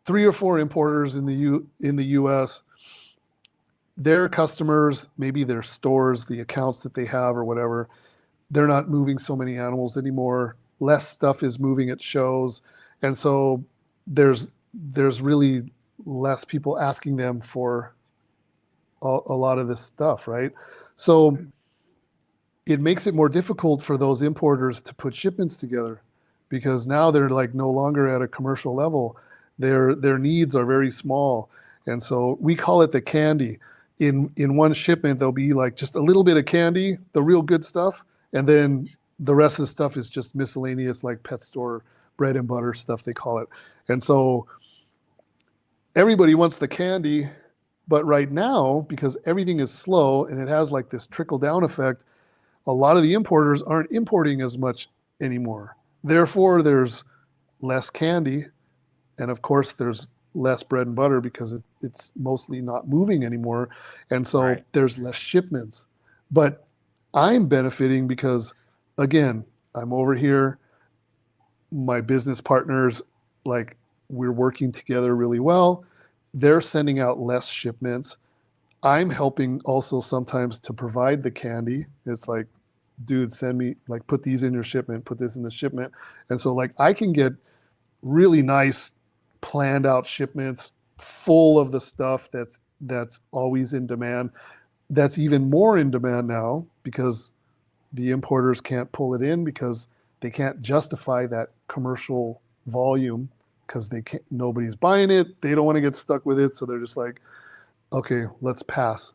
3 or 4 importers in the US. Their customers, maybe their stores, the accounts that they have or whatever, they're not moving so many animals anymore. Less stuff is moving at shows. And so there's really less people asking them for a lot of this stuff, right? So it makes it more difficult for those importers to put shipments together because now they're like no longer at a commercial level. Their needs are very small. And so we call it the candy. In one shipment, there'll be like just a little bit of candy, the real good stuff. And then the rest of the stuff is just miscellaneous, like pet store bread and butter stuff, they call it. And so everybody wants the candy, but right now, because everything is slow and it has like this trickle down effect, a lot of the importers aren't importing as much anymore. Therefore, there's less candy. And of course, there's less bread and butter because it's mostly not moving anymore. And so there's less shipments. But I'm benefiting because, again, I'm over here. My business partners, like, we're working together really well. They're sending out less shipments. I'm helping also sometimes to provide the candy. It's like, dude, send me, like, put these in your shipment, put this in the shipment. And so, like, I can get really nice planned out shipments full of the stuff that's always in demand. That's even more in demand now because the importers can't pull it in because they can't justify that commercial volume because nobody's buying it. They don't want to get stuck with it. So they're just like, okay, let's pass.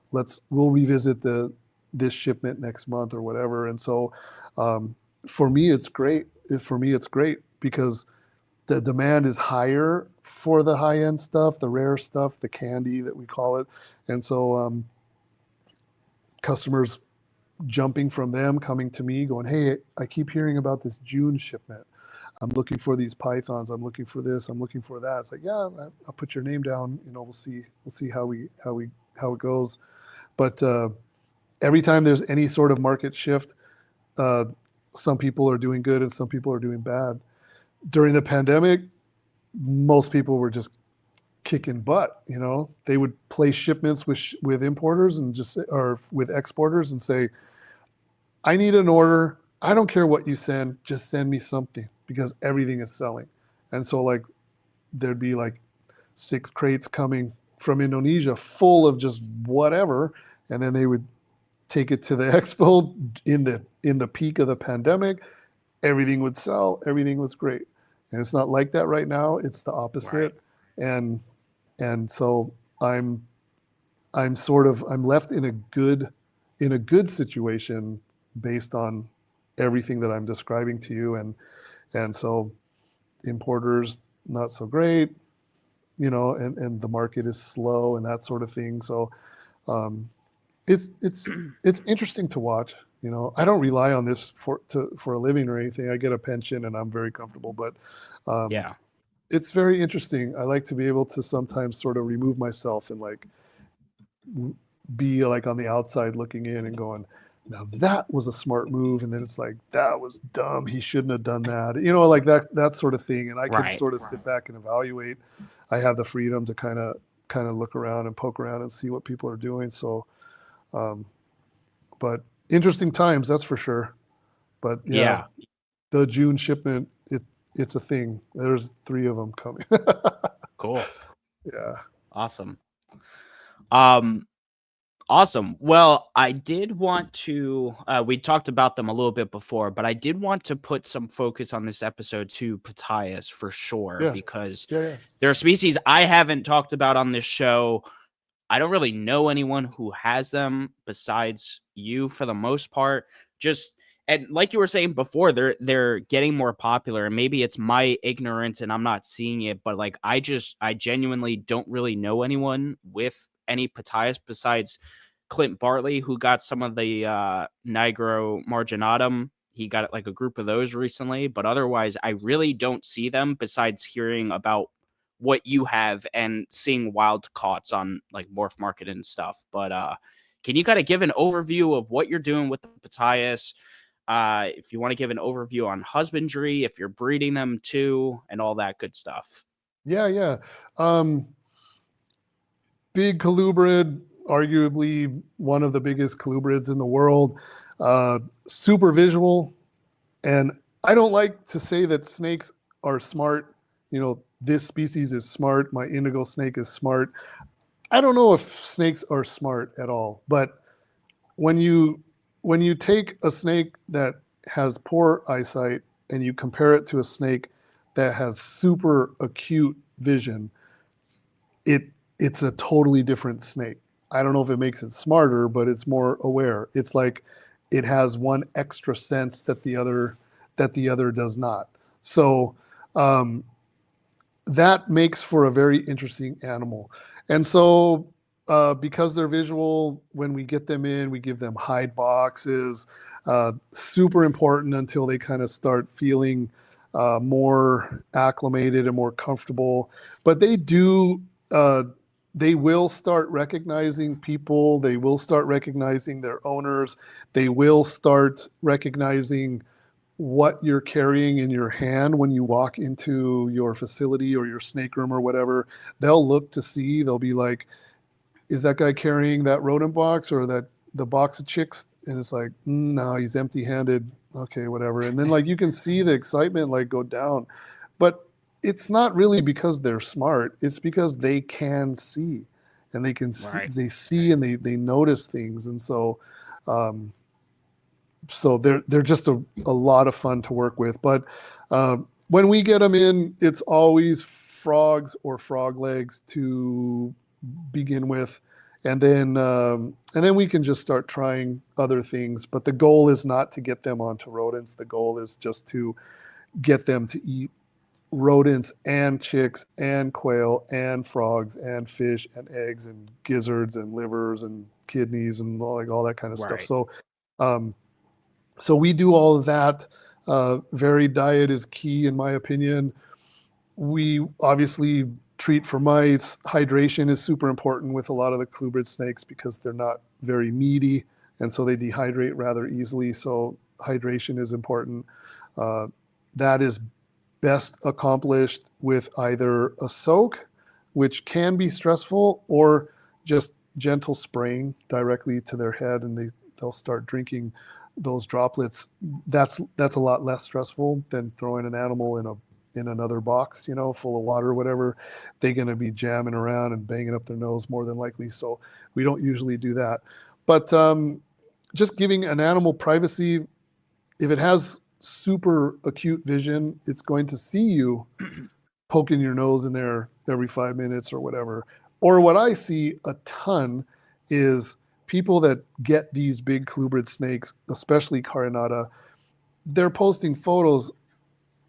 We'll revisit the this shipment next month or whatever. And so for me, it's great. It's great because the demand is higher for the high end stuff, the rare stuff, the candy that we call it. And so customers jumping from them, coming to me going, hey, I keep hearing about this June shipment. I'm looking for these pythons. I'm looking for this. I'm looking for that. It's like, yeah, I'll put your name down. We'll see how it goes. But every time there's any sort of market shift, some people are doing good and some people are doing bad. During the pandemic, most people were just kicking butt. They would place shipments with importers and or with exporters and say, I need an order. I don't care what you send, just send me something because everything is selling. And so like there'd be like 6 crates coming from Indonesia full of just whatever, and then they would take it to the expo in the peak of the pandemic. Everything would sell. Everything was great. And it's not like that right now. It's the opposite. Right. And so I'm left in a good situation based on everything that I'm describing to you. And so importers, not so great, and the market is slow and that sort of thing. So it's interesting to watch. I don't rely on this for a living or anything. I get a pension and I'm very comfortable, but yeah, it's very interesting. I like to be able to sometimes sort of remove myself and like be like on the outside looking in and going, now that was a smart move. And then it's like, that was dumb. He shouldn't have done that. Like that sort of thing. And I can sort of sit back and evaluate. I have the freedom to kind of look around and poke around and see what people are doing. So, but interesting times, that's for sure. But yeah. The June shipment, it's a thing. There's 3 of them coming. Cool. Yeah. Awesome. Awesome. Well, I did want to, we talked about them a little bit before, but I did want to put some focus on this episode to Pareas for sure, because there are species I haven't talked about on this show. I don't really know anyone who has them besides you for the most part. And like you were saying before, they're getting more popular, and maybe it's my ignorance and I'm not seeing it, but like I genuinely don't really know anyone with any Pareas besides Clint Bartley, who got some of the Nigro marginatum. He got like a group of those recently, but otherwise I really don't see them besides hearing about what you have and seeing wild caughts on like Morph Market and stuff. But can you kind of give an overview of what you're doing with the Pareas? If you want to give an overview on husbandry, if you're breeding them too, and all that good stuff. Yeah. Big colubrid, arguably one of the biggest colubrids in the world. Super visual. And I don't like to say that snakes are smart. This species is smart. My indigo snake is smart. I don't know if snakes are smart at all, but when you take a snake that has poor eyesight and you compare it to a snake that has super acute vision, it's a totally different snake. I don't know if it makes it smarter, but it's more aware. It's like it has one extra sense that the other does not. So that makes for a very interesting animal. And so because they're visual, when we get them in, we give them hide boxes. Super important until they kind of start feeling more acclimated and more comfortable. But they will start recognizing people. They will start recognizing their owners. They will start recognizing what you're carrying in your hand when you walk into your facility or your snake room or whatever. They'll look to see, they'll be like, is that guy carrying that rodent box or the box of chicks? And it's like, no, he's empty-handed. Okay, whatever. And then like you can see the excitement like go down. But it's not really because they're smart. It's because they can see, and they can they see and they notice things. And so so they're just a lot of fun to work with. But when we get them in, it's always frogs or frog legs to begin with. And then we can just start trying other things. But the goal is not to get them onto rodents. The goal is just to get them to eat rodents and chicks and quail and frogs and fish and eggs and gizzards and livers and kidneys and all that kind of stuff. Right. So we do all of that. Varied diet is key, in my opinion. We obviously treat for mites. Hydration is super important with a lot of the colubrid snakes because they're not very meaty, and so they dehydrate rather easily. So hydration is important. That is best accomplished with either a soak, which can be stressful, or just gentle spraying directly to their head, and they'll start drinking those droplets. That's a lot less stressful than throwing an animal in another box, full of water or whatever. They're going to be jamming around and banging up their nose more than likely. So we don't usually do that. But just giving an animal privacy, if it has super acute vision, it's going to see you poking your nose in there every 5 minutes or whatever. Or what I see a ton is people that get these big colubrid snakes, especially carinata, they're posting photos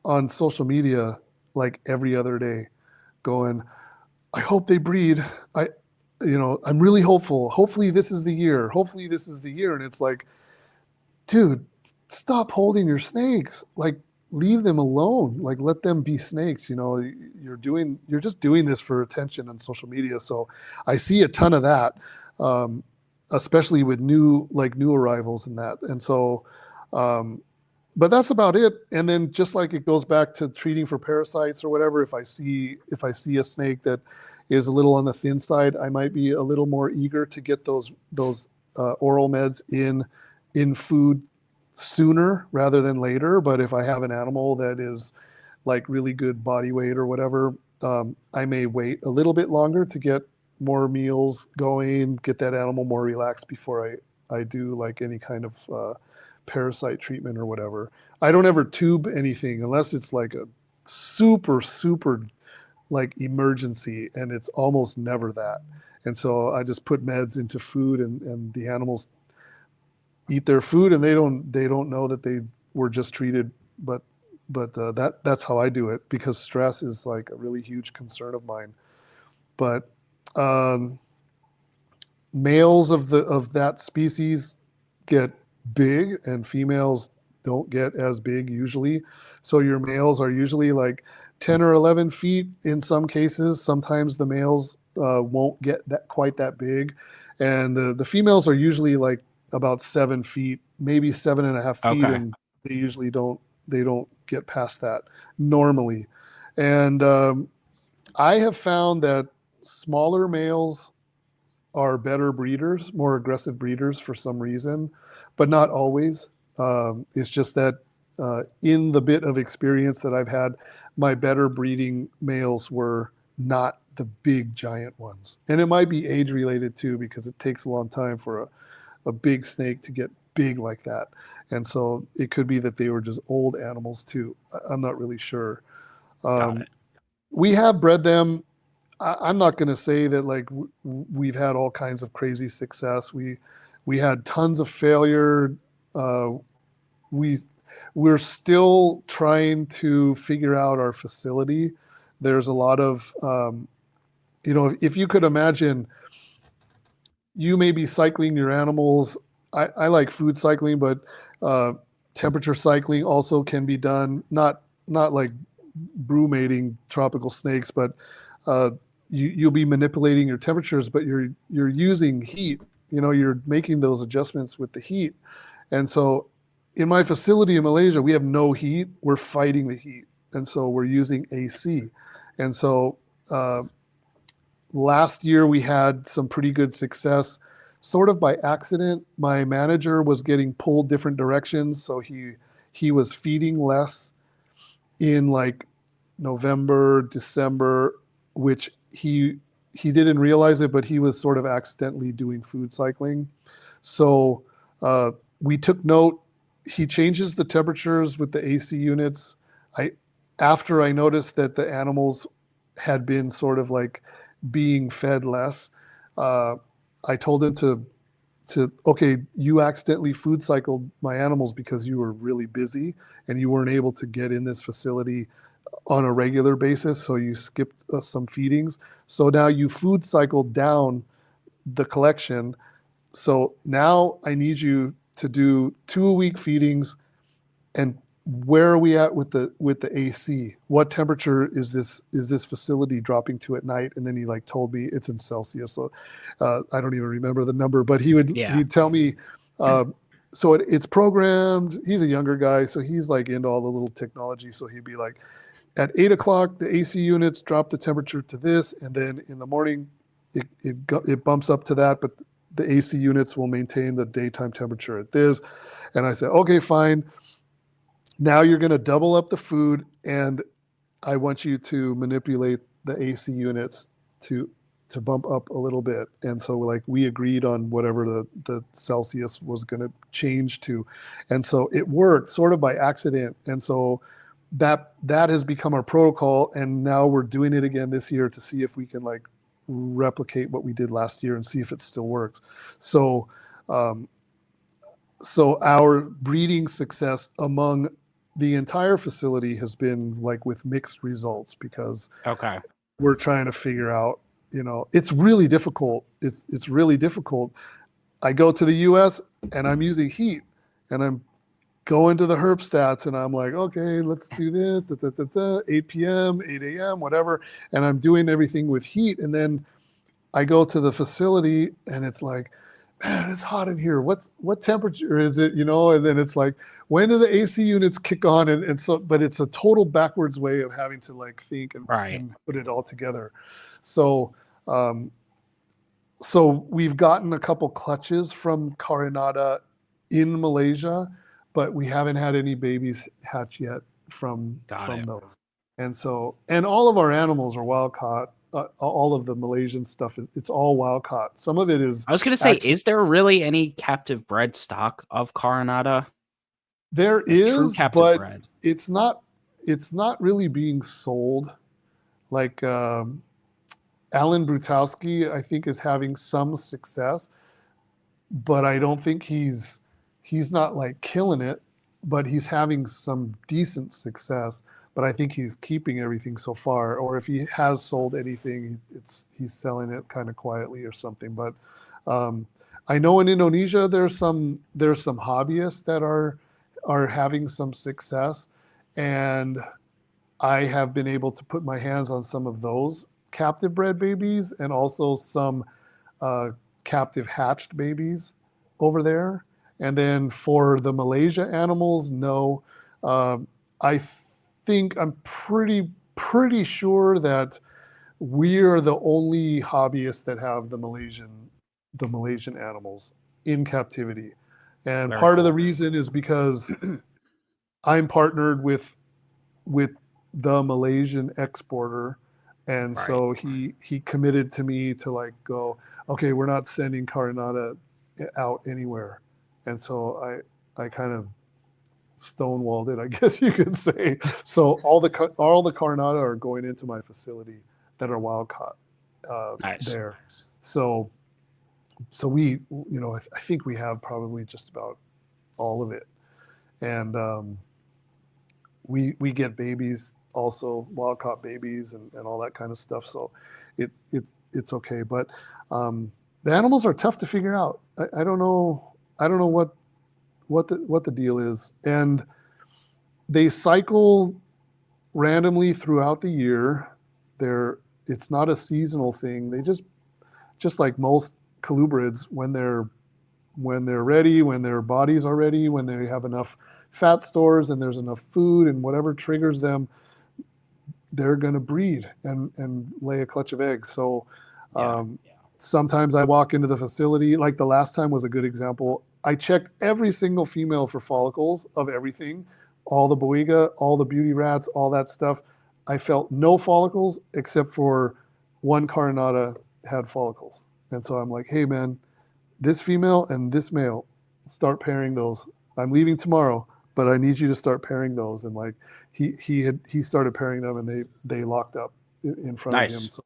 on social media like every other day going, I hope they breed. I'm really hopeful. Hopefully this is the year. Hopefully this is the year. And it's like, dude, stop holding your snakes. Like, leave them alone. Like, let them be snakes. You're just doing this for attention on social media. So I see a ton of that, especially with new arrivals and that. And so, but that's about it. And then just like it goes back to treating for parasites or whatever, if I see a snake that is a little on the thin side, I might be a little more eager to get those oral meds in food sooner rather than later. But if I have an animal that is like really good body weight or whatever, I may wait a little bit longer to get more meals going, get that animal more relaxed before I do like any kind of parasite treatment or whatever. I don't ever tube anything unless it's like a super like emergency, and it's almost never that. And so I just put meds into food, and the animals eat their food, and they don't know that they were just treated. But that's how I do it, because stress is like a really huge concern of mine. But males of that species get big, and females don't get as big usually. So your males are usually like 10 or 11 feet in some cases. Sometimes the males won't get quite that big, and the females are usually like about 7 feet, maybe 7.5 feet, Okay. and they usually don't get past that normally. And I have found that smaller males are better breeders, more aggressive breeders for some reason, but not always. It's just that in the bit of experience that I've had, my better breeding males were not the big giant ones. And it might be age related too, because it takes a long time for a big snake to get big like that. And so it could be that they were just old animals too. I'm not really sure. Got it. We have bred them. I'm not going to say that like we've had all kinds of crazy success. We had tons of failure. We're still trying to figure out our facility. There's a lot of, if you could imagine, you may be cycling your animals. I like food cycling, but temperature cycling also can be done. Not like brumating tropical snakes, but you'll be manipulating your temperatures, but you're using heat. You're making those adjustments with the heat. And so in my facility in Malaysia, we have no heat. We're fighting the heat. And so we're using AC. And so last year we had some pretty good success, sort of by accident. My manager was getting pulled different directions. So he was feeding less in like November, December, which he didn't realize it, but he was sort of accidentally doing food cycling. So we took note. He changes the temperatures with the AC units. After I noticed that the animals had been sort of like being fed less, I told him okay, you accidentally food cycled my animals because you were really busy and you weren't able to get in this facility on a regular basis. So you skipped some feedings. So now you food cycled down the collection. So now I need you to do 2-a-week feedings. And where are we at with the AC? What temperature is this facility dropping to at night? And then he like told me it's in Celsius. So I don't even remember the number, but he'd tell me. So it's programmed. He's a younger guy, so he's like into all the little technology. So he'd be like, at 8 o'clock, the AC units drop the temperature to this, and then in the morning, it bumps up to that, but the AC units will maintain the daytime temperature at this. And I said, okay, fine. Now you're going to double up the food, and I want you to manipulate the AC units to bump up a little bit. And so like we agreed on whatever the Celsius was going to change to. And so it worked sort of by accident. And so that has become our protocol. And now we're doing it again this year to see if we can like replicate what we did last year and see if it still works. So, so our breeding success among the entire facility has been like with mixed results because we're trying to figure out, it's really difficult. It's really difficult. I go to the US and I'm using heat and I'm going to the herp stats and I'm like, okay, let's do this, 8 p.m., 8 a.m., whatever. And I'm doing everything with heat. And then I go to the facility and it's like, man, it's hot in here. What temperature is it? And then it's like, when do the AC units kick on? And so, but it's a total backwards way of having to like think and put it all together. So, so we've gotten a couple clutches from Carinata in Malaysia, but we haven't had any babies hatch yet from those. And so, and all of our animals are wild caught. All of the Malaysian stuff, it's all wild caught. Some of it is. I was going to say, is there really any captive bred stock of Carinata? There is, true captive but bred. It's not really being sold. Like Alan Brutowski, I think, is having some success, but I don't think he's not like killing it, but he's having some decent success. But I think he's keeping everything so far, or if he has sold anything, he's selling it kind of quietly or something. But I know in Indonesia there's some hobbyists that are having some success, and I have been able to put my hands on some of those captive bred babies and also some captive hatched babies over there. And then for the Malaysia animals, no, I think I'm pretty sure that we're the only hobbyists that have the Malaysian animals in captivity. And part of the reason is because I'm partnered with the Malaysian exporter. And so he committed to me to like go, okay, we're not sending Carinata out anywhere. And so I kind of stonewalled it, I guess you could say. So all the Carinata are going into my facility that are wild caught there. So we, I think we have probably just about all of it. And we get babies also, wild caught babies and all that kind of stuff. So it's okay. But the animals are tough to figure out. I don't know what the deal is. And they cycle randomly throughout the year. It's not a seasonal thing. They just like most colubrids, when they're ready, when their bodies are ready, when they have enough fat stores and there's enough food and whatever triggers them, they're going to breed and lay a clutch of eggs. So sometimes I walk into the facility, like the last time was a good example. I checked every single female for follicles of everything, all the Boiga, all the beauty rats, all that stuff. I felt no follicles except for one Carinata had follicles. And so I'm like, hey man, this female and this male, start pairing those. I'm leaving tomorrow, but I need you to start pairing those. And like he started pairing them and they locked up in front of him. So,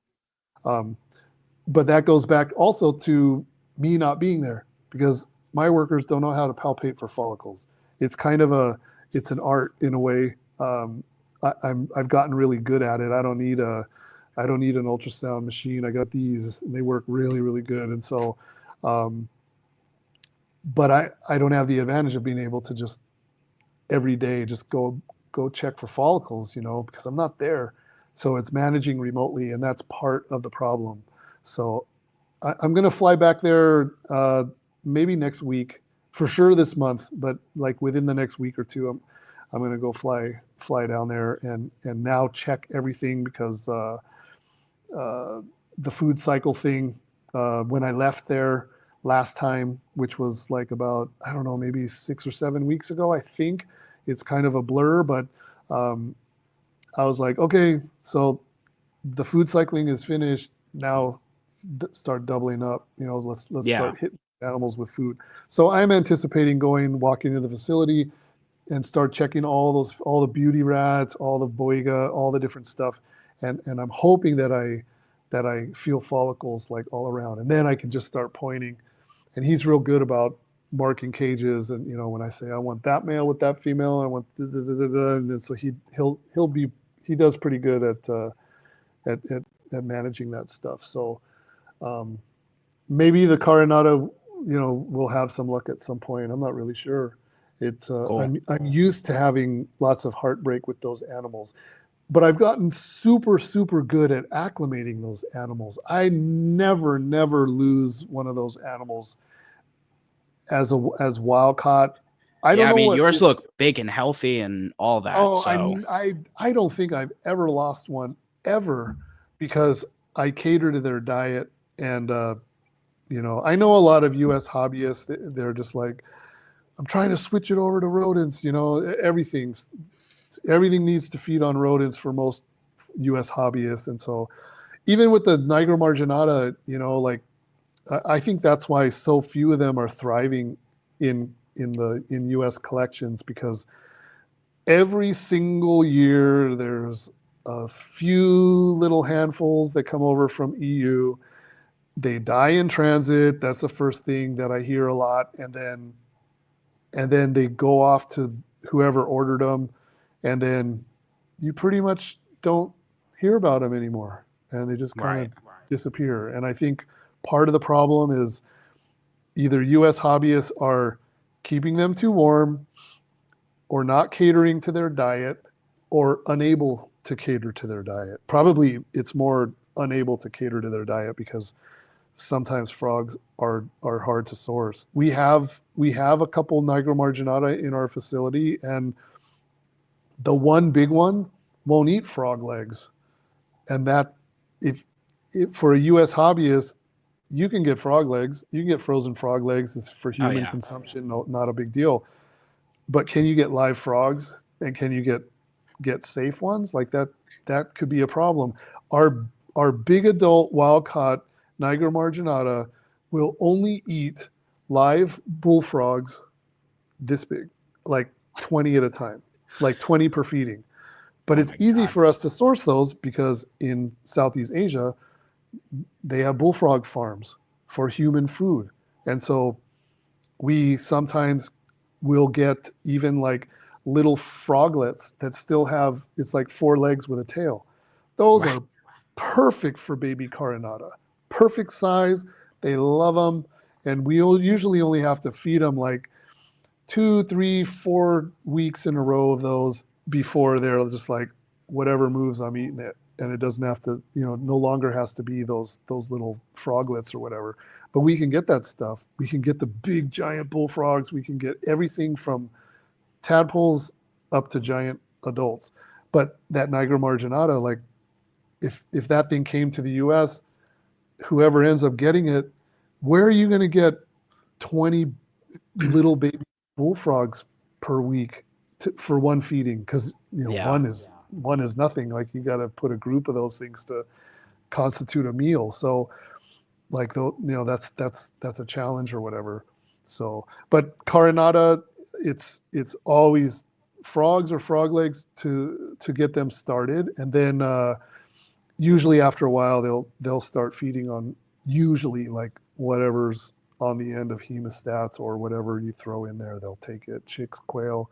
but that goes back also to me not being there because my workers don't know how to palpate for follicles. It's kind of it's an art in a way. I've gotten really good at it. I don't need an ultrasound machine. I got these, and they work really, really good. And so, but I don't have the advantage of being able to just every day just go check for follicles, because I'm not there. So it's managing remotely, and that's part of the problem. So I'm going to fly back there maybe next week, for sure this month, but like within the next week or two, I'm going to go fly down there and now check everything because the food cycle thing, when I left there last time, which was like about, I don't know, maybe 6 or 7 weeks ago, I think. It's kind of a blur, but I was like, okay, so the food cycling is finished. Now start doubling up. Let's start hitting animals with food. So I'm anticipating walking into the facility and start checking all the beauty rats, all the boiga, all the different stuff, and I'm hoping that I feel follicles like all around, and then I can just start pointing. And he's real good about marking cages, and when I say I want that male with that female, I want and then so he does pretty good at managing that stuff. So maybe the Carinata, will have some luck at some point. I'm not really sure. Cool. I'm used to having lots of heartbreak with those animals, but I've gotten super, super good at acclimating those animals. I never lose one of those animals as wild caught. I don't know. Yours look big and healthy and all that. Oh, so. I don't think I've ever lost one ever because I cater to their diet. And, I know a lot of U.S. hobbyists, they're just like, I'm trying to switch it over to rodents. Everything needs to feed on rodents for most U.S. hobbyists. And so even with the Niger marginata, I think that's why so few of them are thriving in U.S. collections, because every single year there's a few little handfuls that come over from EU. They die in transit. That's the first thing that I hear a lot, and then they go off to whoever ordered them, and then you pretty much don't hear about them anymore, and they just kind of disappear. And I think part of the problem is either U.S. hobbyists are keeping them too warm, or not catering to their diet, or unable to cater to their diet. Probably it's more unable to cater to their diet, because sometimes frogs are hard to source. We have a couple Niger marginata in our facility, and the one big one won't eat frog legs. And that, if for a U.S. hobbyist, you can get frog legs, you can get frozen frog legs. It's for human consumption, not a big deal. But can you get live frogs, and can you get safe ones like that? That could be a problem. Our big adult wild caught Niger marginata will only eat live bullfrogs this big, like 20 at a time, like 20 per feeding. But it's easy for us to source those because in Southeast Asia, they have bullfrog farms for human food. And so we sometimes will get even like little froglets that still have, it's like 4 legs with a tail. Those are perfect for baby carinata. Perfect size. They love them. And we'll usually only have to feed them like 2, 3, 4 weeks in a row of those before they're just like, whatever moves, I'm eating it. And it doesn't have to, no longer has to be those little froglets or whatever. But we can get that stuff. We can get the big giant bullfrogs. We can get everything from tadpoles up to giant adults. But that Niger marginata, like if that thing came to the US, whoever ends up getting it, where are you going to get 20 little baby bullfrogs per week for one feeding? Because one is nothing. Like you got to put a group of those things to constitute a meal. So like that's a challenge or whatever. So, but carinata, it's always frogs or frog legs to get them started, and then usually after a while they'll start feeding on usually like whatever's on the end of hemostats or whatever you throw in there. They'll take it. Chicks, quail,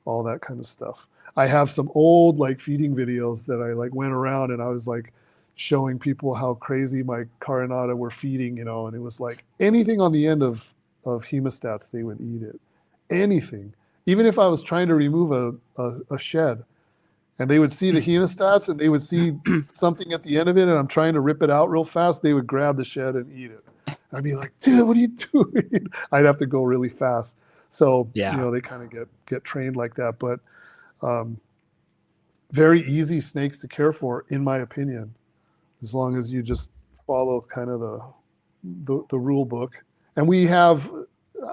all that kind of stuff. I have some old like feeding videos that I like went around and I was like showing people how crazy my carinata were feeding, and it was like anything on the end of hemostats, they would eat it. Anything. Even if I was trying to remove a shed and they would see the hemostats and they would see something at the end of it and I'm trying to rip it out real fast, they would grab the shed and eat it. I'd be like, dude, what are you doing? I'd have to go really fast. So, Yeah. they kind of get trained like that. But very easy snakes to care for, in my opinion, as long as you just follow kind of the rule book. And we have,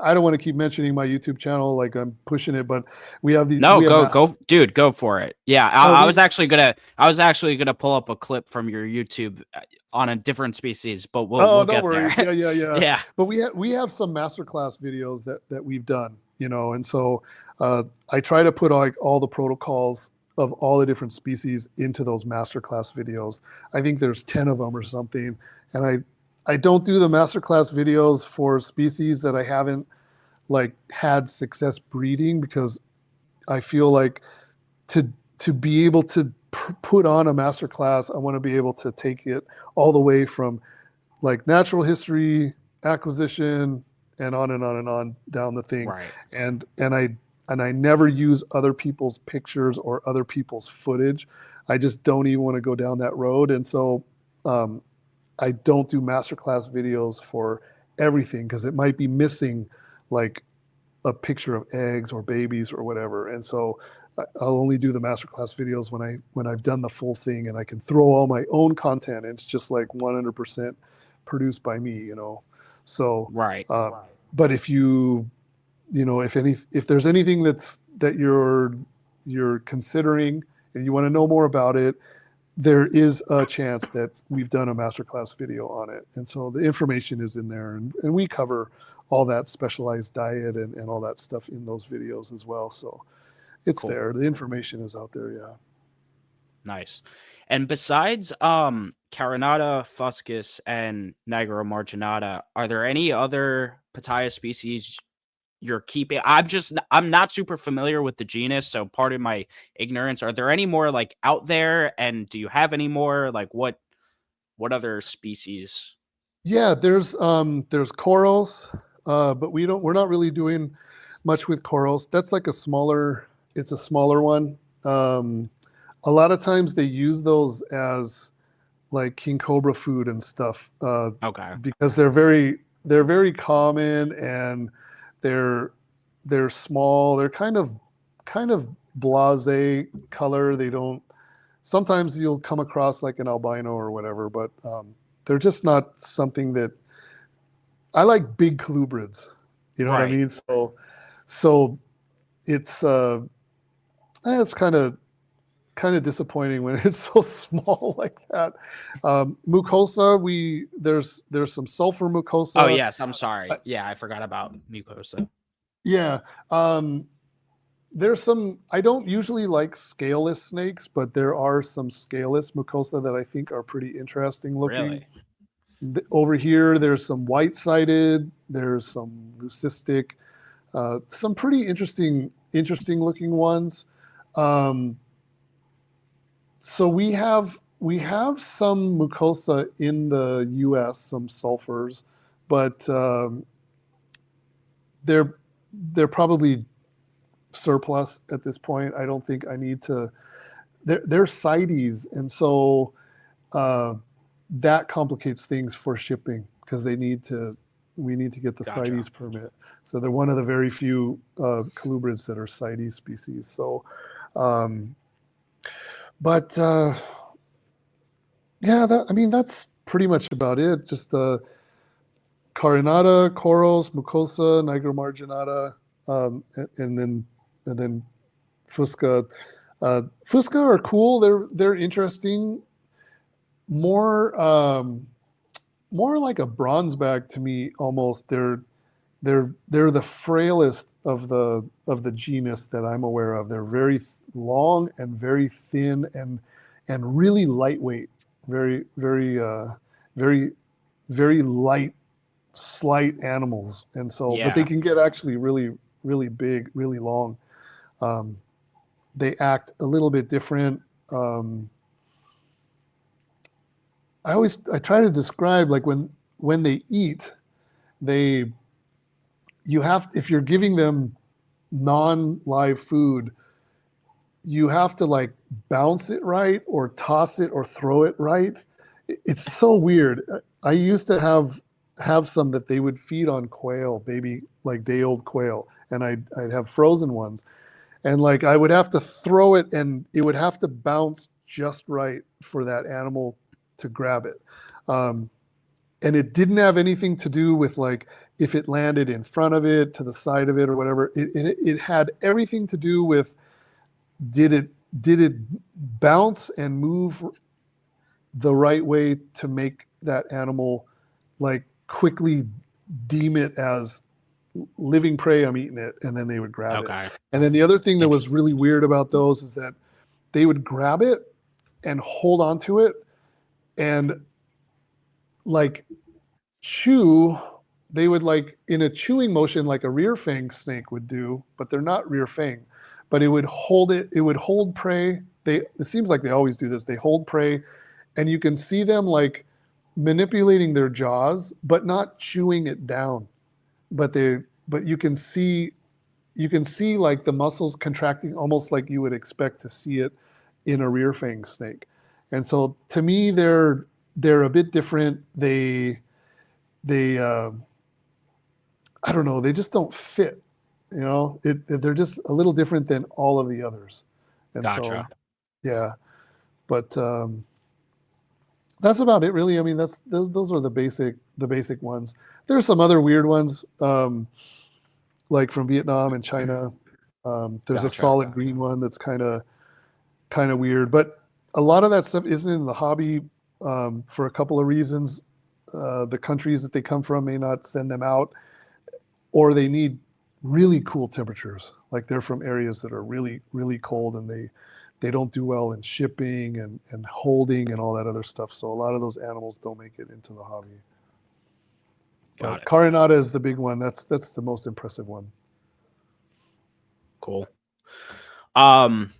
I don't want to keep mentioning my YouTube channel like I'm pushing it, but we have No, we have go, dude, go for it. Yeah, I was actually gonna pull up a clip from your YouTube on a different species, but we'll no get worries. there. Yeah. Yeah. But we have some masterclass videos that we've done, and so I try to put like all the protocols of all the different species into those masterclass videos. I think there's 10 of them or something, and I don't do the masterclass videos for species that I haven't like had success breeding, because I feel like to be able to put on a masterclass, I want to be able to take it all the way from like natural history, acquisition, and on and on and on down the thing. Right. And I never use other people's pictures or other people's footage. I just don't even want to go down that road. And so I don't do masterclass videos for everything, because it might be missing like a picture of eggs or babies or whatever. And so I'll only do the masterclass videos when I've done the full thing and I can throw all my own content. And it's just like 100% produced by me, So, Right. but if if there's anything that you're considering and you want to know more about it, there is a chance that we've done a masterclass video on it. And so the information is in there, and we cover all that specialized diet and all that stuff in those videos as well. So it's Cool. there. The information is out there. Yeah. Nice. And besides Carinata, Fuscus, and Nigra marginata, are there any other Pattaya species you're keeping? I'm not super familiar with the genus, so pardon my ignorance. Are there any more like out there, and do you have any more? Like what other species? Yeah, there's corals, but we're not really doing much with corals. That's like it's a smaller one. A lot of times they use those as like king cobra food and stuff, Okay. because they're very common, and they're small. They're kind of blasé color. They don't. Sometimes you'll come across like an albino or whatever, but they're just not something that I like. Big colubrids, you know what I Right. mean? So it's kind of disappointing when it's so small like that. Mucosa, there's some sulfur Oh mucosa. yes, I'm sorry. Yeah, I forgot about mucosa. Yeah. There's some, I don't usually like scaleless snakes, but there are some scaleless mucosa that I think are pretty interesting looking. Really? Over here, there's some white-sided, there's some leucistic, some pretty interesting looking ones. So we have some mucosa in the U.S., some sulfurs, but they're probably surplus at this point. I don't think I need to. They're CITES, and so that complicates things for shipping, because we need to get the Gotcha. CITES permit. So they're one of the very few colubrids that are CITES species. So, but yeah, that's pretty much about it. Just carinata, corals, mucosa, nigra marginata, and then fusca. Fusca are cool. They're interesting. More like a bronze bag to me almost. They're the frailest of the genus that I'm aware of. They're very long and very thin and really lightweight. Very very very very light slight animals, and so but they Yeah. can get actually really really big, really long. Um, they act a little bit different. Um, I try to describe like when they eat, they you have if you're giving them non-live food, you have to like bounce it right or toss it or throw it right. It's so weird. I used to have some that they would feed on quail, baby like day old quail, and I'd have frozen ones, and like I would have to throw it and it would have to bounce just right for that animal to grab it. Um, and it didn't have anything to do with like if it landed in front of it, to the side of it, or whatever. It had everything to do with did it did it bounce and move the right way to make that animal like quickly deem it as living prey, I'm eating it, and then they would grab it. Okay. And then the other thing that was Interesting. really weird about those is that they would grab it and hold on to it and like chew. They would like in a chewing motion like a rear fang snake would do, but they're not rear fang. But it would hold prey. It seems like they always do this. They hold prey, and you can see them like manipulating their jaws, but not chewing it down. But you can see like the muscles contracting almost like you would expect to see it in a rear fang snake. And so to me, they're a bit different. They I don't know, they just don't fit. They're just a little different than all of the others. And so Gotcha. yeah, but that's about it really. I mean, those are the basic ones. There's some other weird ones, like from Vietnam and China. There's a Gotcha. solid green one that's kind of weird, but a lot of that stuff isn't in the hobby, for a couple of reasons. The countries that they come from may not send them out, or they need really cool temperatures. Like they're from areas that are really, really cold, and they don't do well in shipping and holding and all that other stuff. So a lot of those animals don't make it into the hobby. Got But it. Carinata is the big one. That's the most impressive one. Cool. Um,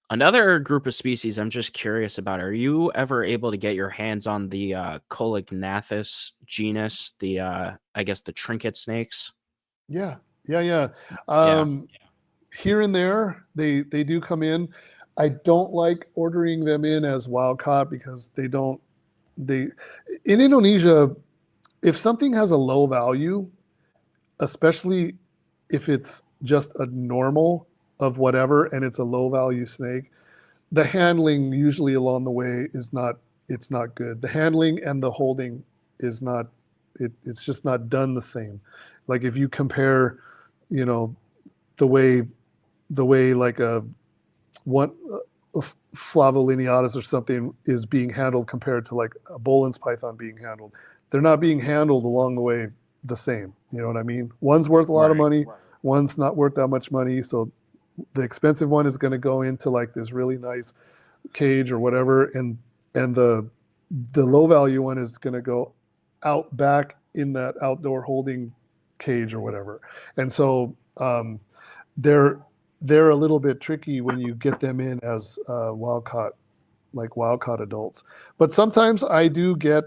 Another group of species I'm just curious about. Are you ever able to get your hands on the Colugnathus genus, the I guess the trinket snakes? Yeah, yeah, yeah. Yeah. Here and there, they do come in. I don't like ordering them in as wild caught because they in Indonesia, if something has a low value, especially if it's just a normal of whatever and it's a low value snake, the handling usually along the way is not it's not good. The handling and the holding is not it's just not done the same. Like if you compare, you know, the way like a one a flavolineatus or something is being handled compared to like a Bolin's python being handled. They're not being handled along the way the same. You know what I mean? One's worth a lot of Right. money, one's not worth that much money. So the expensive one is going to go into like this really nice cage or whatever, and the low value one is going to go out back in that outdoor holding cage or whatever. And so they're they're a little bit tricky when you get them in as wild caught, like wild caught adults. But sometimes I do get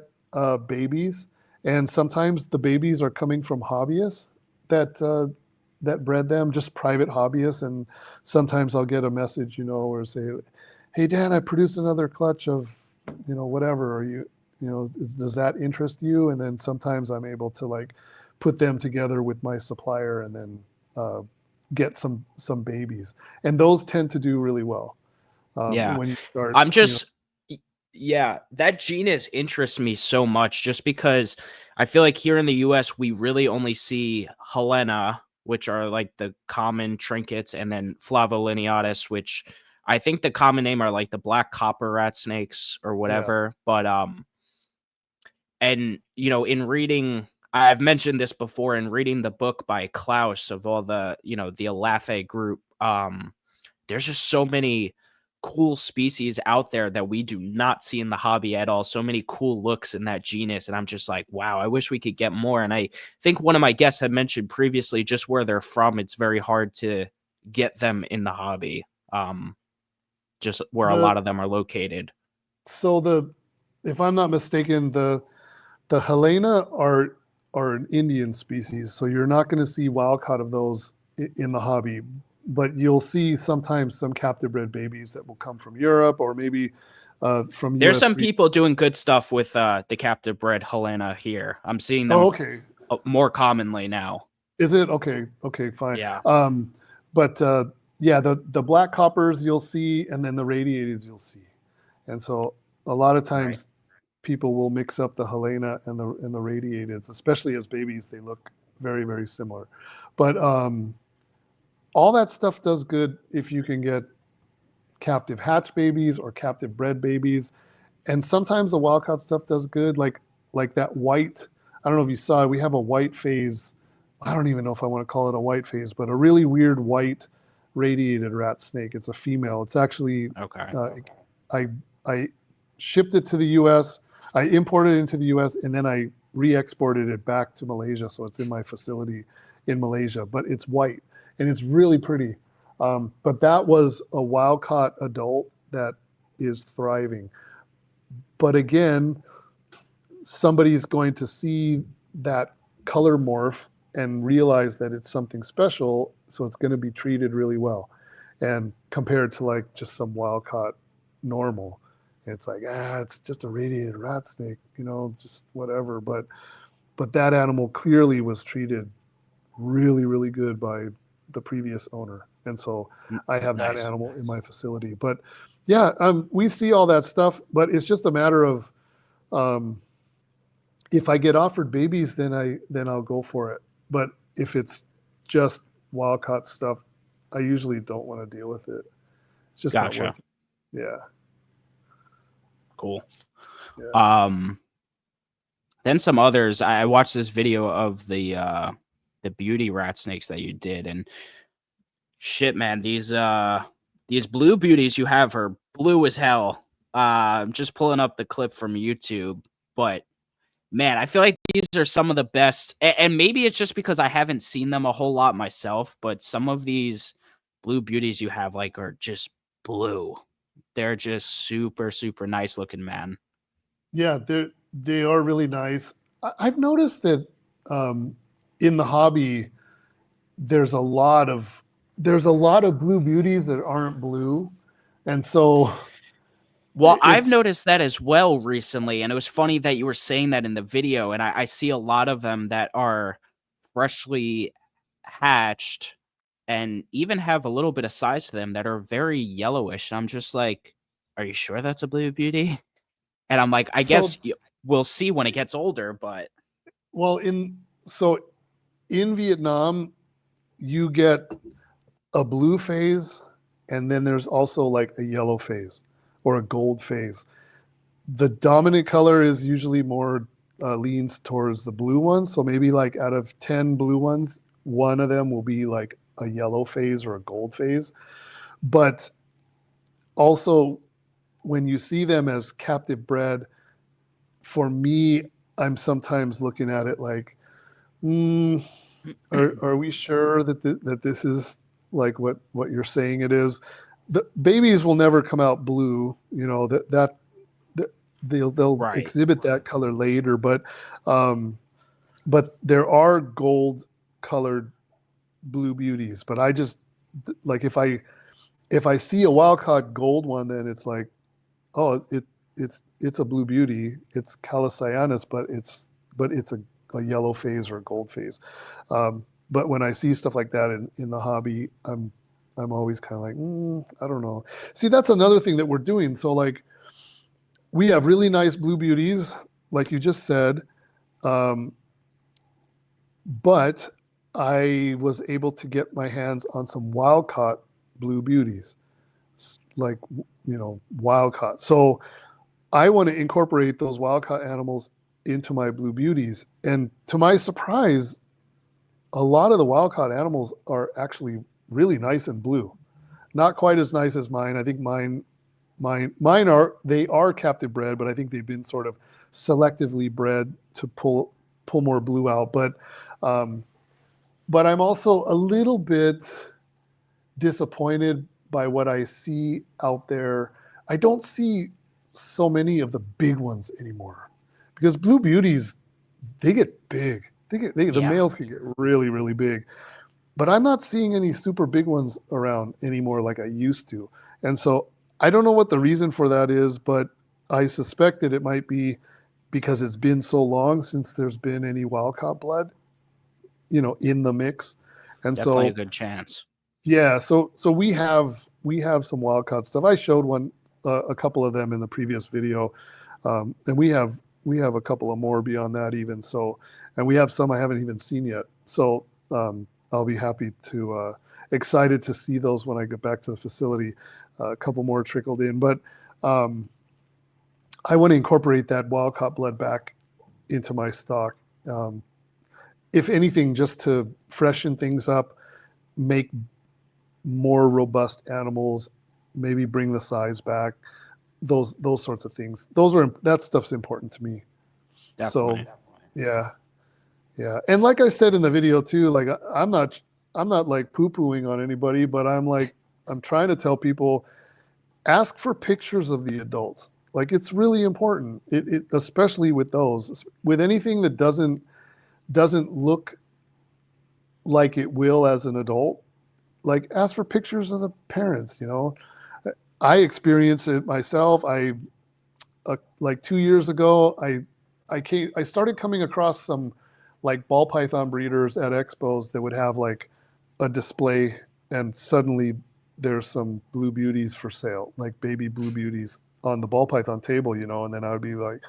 babies, and sometimes the babies are coming from hobbyists that bred them, just private hobbyists. And sometimes I'll get a message, or say, "Hey Dan, I produced another clutch of, whatever. Are does that interest you?" And then sometimes I'm able to like put them together with my supplier and then get some babies, and those tend to do really well Yeah. when you start. I'm just yeah, that genus interests me so much just because I feel like here in the US we really only see Helena, which are like the common trinkets, and then Flavolineatus, which I think the common name are like the black copper rat snakes or Yeah, whatever. But and in reading, I've mentioned this before, in reading the book by Klaus of all the, the Alafe group, there's just so many cool species out there that we do not see in the hobby at all. So many cool looks in that genus. And I'm just like, wow, I wish we could get more. And I think one of my guests had mentioned previously just where they're from, it's very hard to get them in the hobby. Just where a lot The of them are located. so the if I'm not mistaken, the Helena are an Indian species, so you're not going to see wild caught of those in the hobby. But you'll see sometimes some captive bred babies that will come from Europe or maybe from There's U.S. some people doing good stuff with the captive bred Helena here. I'm seeing Oh, them okay. more commonly now. Is it okay? Okay, fine. Yeah. But yeah, the black coppers you'll see, and then the radiated you'll see, and so a lot of Right. times people will mix up the Helena and the radiateds, especially as babies. They look very very similar, but all that stuff does good if you can get captive hatch babies or captive bred babies, and sometimes the wild caught stuff does good, like that white. I don't know if you saw it. We have a white phase. I don't even know if I want to call it a white phase, but a really weird white radiated rat snake. It's a female. It's actually Okay. I shipped it to the U.S. I imported it into the U.S. and then I re-exported it back to Malaysia, so it's in my facility in Malaysia. But it's white and it's really pretty. But that was a wild caught adult that is thriving. But again, somebody's going to see that color morph and realize that it's something special, so it's going to be treated really well. And compared to like just some wild caught normal, it's like, it's just a radiated rat snake, just whatever. But that animal clearly was treated really, really good by the previous owner. And so I have that Nice. animal in my facility. But yeah, we see all that stuff, but it's just a matter of if I get offered babies, then I'll go for it. But if it's just wild caught stuff, I usually don't want to deal with it. It's just not Gotcha. worth it. Yeah. Cool. Yeah. Then some others. I watched this video of the beauty rat snakes that you did, and shit, man, these blue beauties you have are blue as hell. I'm just pulling up the clip from YouTube, but man, I feel like these are some of the best, and maybe it's just because I haven't seen them a whole lot myself, but some of these blue beauties you have like are just blue. They're just super, super nice looking, man. Yeah, they are really nice. I've noticed that in the hobby, there's a lot of blue beauties that aren't blue, and so Well, I've it's noticed that as well recently, and it was funny that you were saying that in the video, and I see a lot of them that are freshly hatched and even have a little bit of size to them that are very yellowish. And I'm just like, are you sure that's a blue beauty? And I'm like, I so guess we'll see when it gets older, but well in Vietnam, you get a blue phase, and then there's also like a yellow phase or a gold phase. The dominant color is usually more leans towards the blue one. So maybe like out of 10 blue ones, one of them will be like a yellow phase or a gold phase. But also, when you see them as captive bred, for me, I'm sometimes looking at it like, are we sure that this is like what you're saying it is? The babies will never come out blue, that they'll right. exhibit that color later, but there are gold colored blue beauties. But I just like if I see a wild caught gold one, then it's like, oh, it's a blue beauty. It's Calocyanus, but it's a yellow phase or a gold phase. But when I see stuff like that in the hobby, I'm always kind of like, I don't know. See, that's another thing that we're doing. So like, we have really nice blue beauties, like you just said, but I was able to get my hands on some wild caught blue beauties, like wild caught. So I want to incorporate those wild caught animals into my blue beauties, and to my surprise, a lot of the wild caught animals are actually really nice and blue. Not quite as nice as mine. I think mine Mine are captive bred, but I think they've been sort of selectively bred to pull more blue out. But I'm also a little bit disappointed by what I see out there. I don't see so many of the big ones anymore, because blue beauties, they get big. The Yeah, males can get really, really big. But I'm not seeing any super big ones around anymore like I used to. And so I don't know what the reason for that is, but I suspect that it might be because it's been so long since there's been any wild caught blood, in the mix. And definitely a so, good chance. yeah, so we have some wild caught stuff. I showed a couple of them in the previous video. And we have a couple of more beyond that even. So, and we have some I haven't even seen yet. So, I'll be happy to, excited to see those when I get back to the facility. A couple more trickled in, but I want to incorporate that wild caught blood back into my stock. If anything, just to freshen things up, make more robust animals, maybe bring the size back, those sorts of things. That stuff's important to me. Definitely. So, yeah. Yeah, and like I said in the video too, like I'm not like poo-pooing on anybody, but I'm trying to tell people, ask for pictures of the adults. Like, it's really important. It especially with those, with anything that doesn't look like it will as an adult. Like, ask for pictures of the parents. I experienced it myself. Like 2 years ago, I started coming across some like ball python breeders at expos that would have like a display, and suddenly there's some blue beauties for sale, like baby blue beauties on the ball python table, and then I would be like,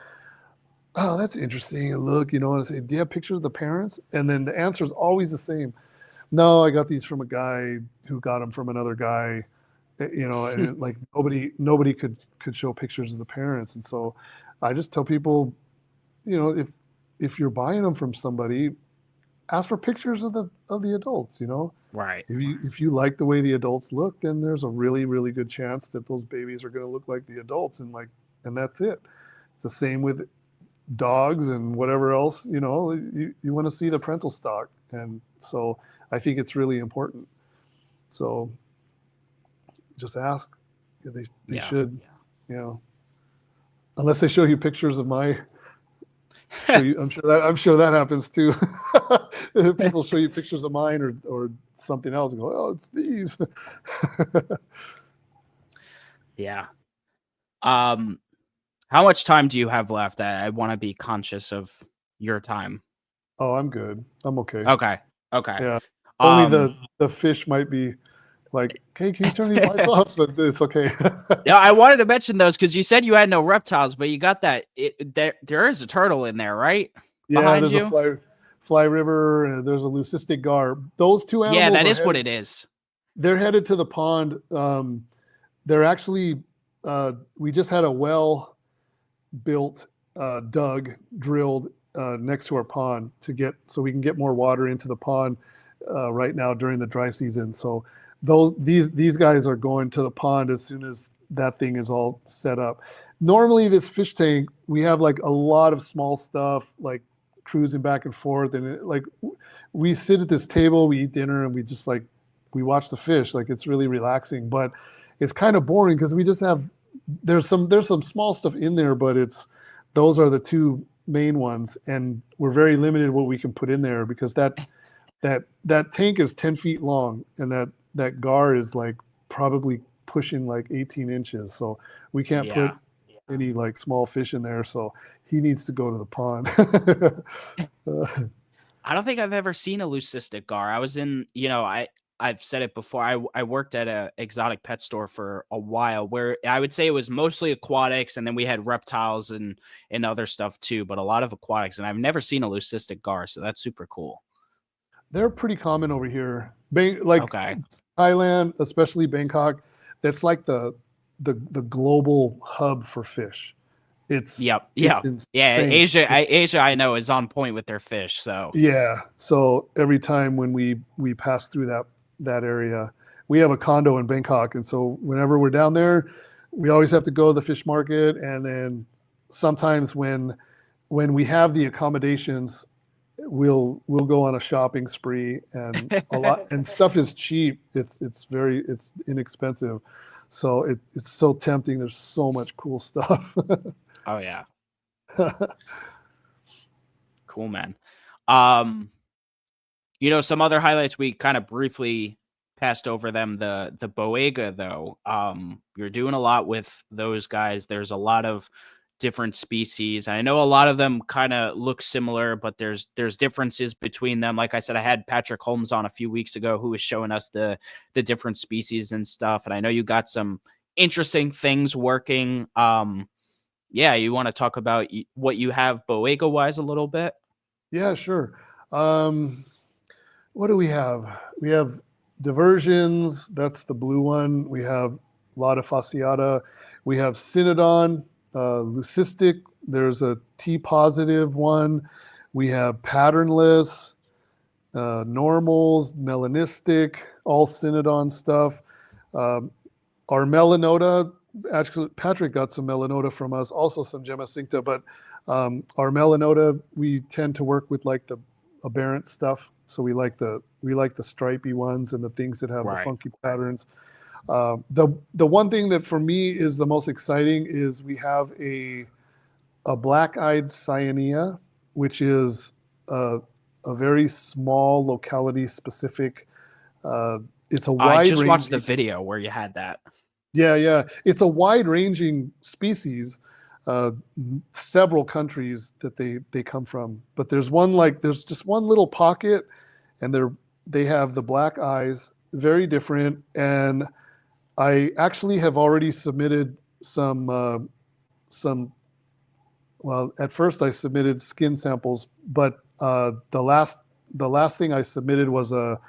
oh, that's interesting. And look, and I say, do you have pictures of the parents? And then the answer is always the same. No, I got these from a guy who got them from another guy, and like nobody could show pictures of the parents. And so I just tell people, if you're buying them from somebody, ask for pictures of the adults. Right. If you like the way the adults look, then there's a really, really good chance that those babies are going to look like the adults, and that's it. It's the same with dogs and whatever else. You want to see the parental stock, and so I think it's really important. So just ask. They should, unless they show you pictures of my. I'm sure that happens too. People show you pictures of mine or something else and go, oh, it's these. Yeah. How much time do you have left? I want to be conscious of your time. Oh, I'm good. I'm okay. Okay. Yeah. Only the fish might be like, hey, can you turn these lights off? But it's okay. Yeah, I wanted to mention those because you said you had no reptiles, but you got that. There is a turtle in there, right? Yeah, Behind there's you? a fly river, and there's a leucistic gar. Those two animals. Yeah, that is what it is. They're headed to the pond. They're actually, we just had a well built, dug, drilled next to our pond so we can get more water into the pond right now during the dry season. So these guys are going to the pond as soon as that thing is all set up. Normally this fish tank, we have like a lot of small stuff, like cruising back and forth, and we sit at this table, we eat dinner, and we watch the fish. Like, it's really relaxing, but it's kind of boring because we just have, there's some small stuff in there, but those are the two main ones, and we're very limited what we can put in there because that tank is 10 feet long, and that gar is like probably pushing like 18 inches. So we can't put any like small fish in there. So he needs to go to the pond. I don't think I've ever seen a leucistic gar. I was in, I've said it before. I worked at a exotic pet store for a while where I would say it was mostly aquatics, and then we had reptiles and other stuff too, but a lot of aquatics. And I've never seen a leucistic gar, so that's super cool. They're pretty common over here. Okay. Thailand, especially Bangkok, that's like the global hub for fish. Yep. Asia, I know, is on point with their fish. So yeah. So every time when we pass through that area, we have a condo in Bangkok, and so whenever we're down there, we always have to go to the fish market, and then sometimes when we have the accommodations, we'll go on a shopping spree, and a lot and stuff is cheap. It's inexpensive, so it's so tempting. There's so much cool stuff. Oh yeah, cool, man. Um, some other highlights we kind of briefly passed over them. The Boega though, you're doing a lot with those guys. There's a lot of different species. I know a lot of them kind of look similar, but there's differences between them. Like I said, I had Patrick Holmes on a few weeks ago who was showing us the different species and stuff. And I know you got some interesting things working. Yeah, you want to talk about what you have Boega wise a little bit? Yeah, sure. What do we have? We have diversions. That's the blue one. We have a lot of fasciata. We have Synodon, leucistic. There's a T positive one. We have patternless, normals, melanistic, all Synodon stuff. Our melanota, actually, Patrick got some melanota from us, also some Gemma-cincta, but our melanota, we tend to work with like the aberrant stuff. So we like the stripy ones and the things that have the funky patterns. The one thing that for me is the most exciting is we have a black-eyed cyanea, which is a very small locality specific. It's a wide. I just watched the video where you had that. Yeah. It's a wide-ranging species. Several countries that they come from, but there's just one little pocket, and they have the black eyes, very different. And I actually have already submitted some. Well, at first I submitted skin samples, but the last thing I submitted was a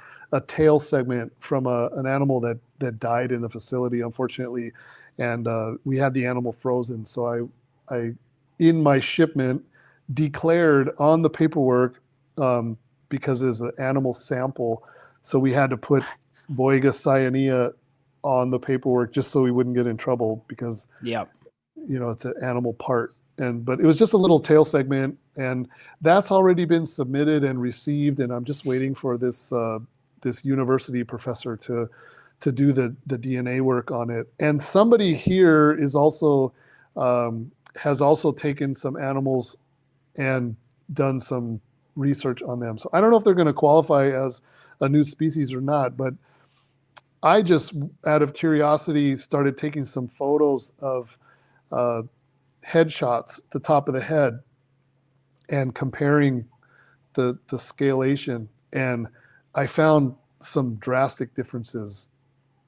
tail segment from an animal that died in the facility, unfortunately, and we had the animal frozen. So I in my shipment declared on the paperwork, because it's an animal sample, so we had to put Boega cyanea on the paperwork just so we wouldn't get in trouble, because it's an animal part. But it was just a little tail segment, and that's already been submitted and received, and I'm just waiting for this university professor to do the DNA work on it. And somebody here is also has also taken some animals and done some research on them. So I don't know if they're going to qualify as a new species or not, but I just, out of curiosity, started taking some photos of headshots, the top of the head, and comparing the scalation. And I found some drastic differences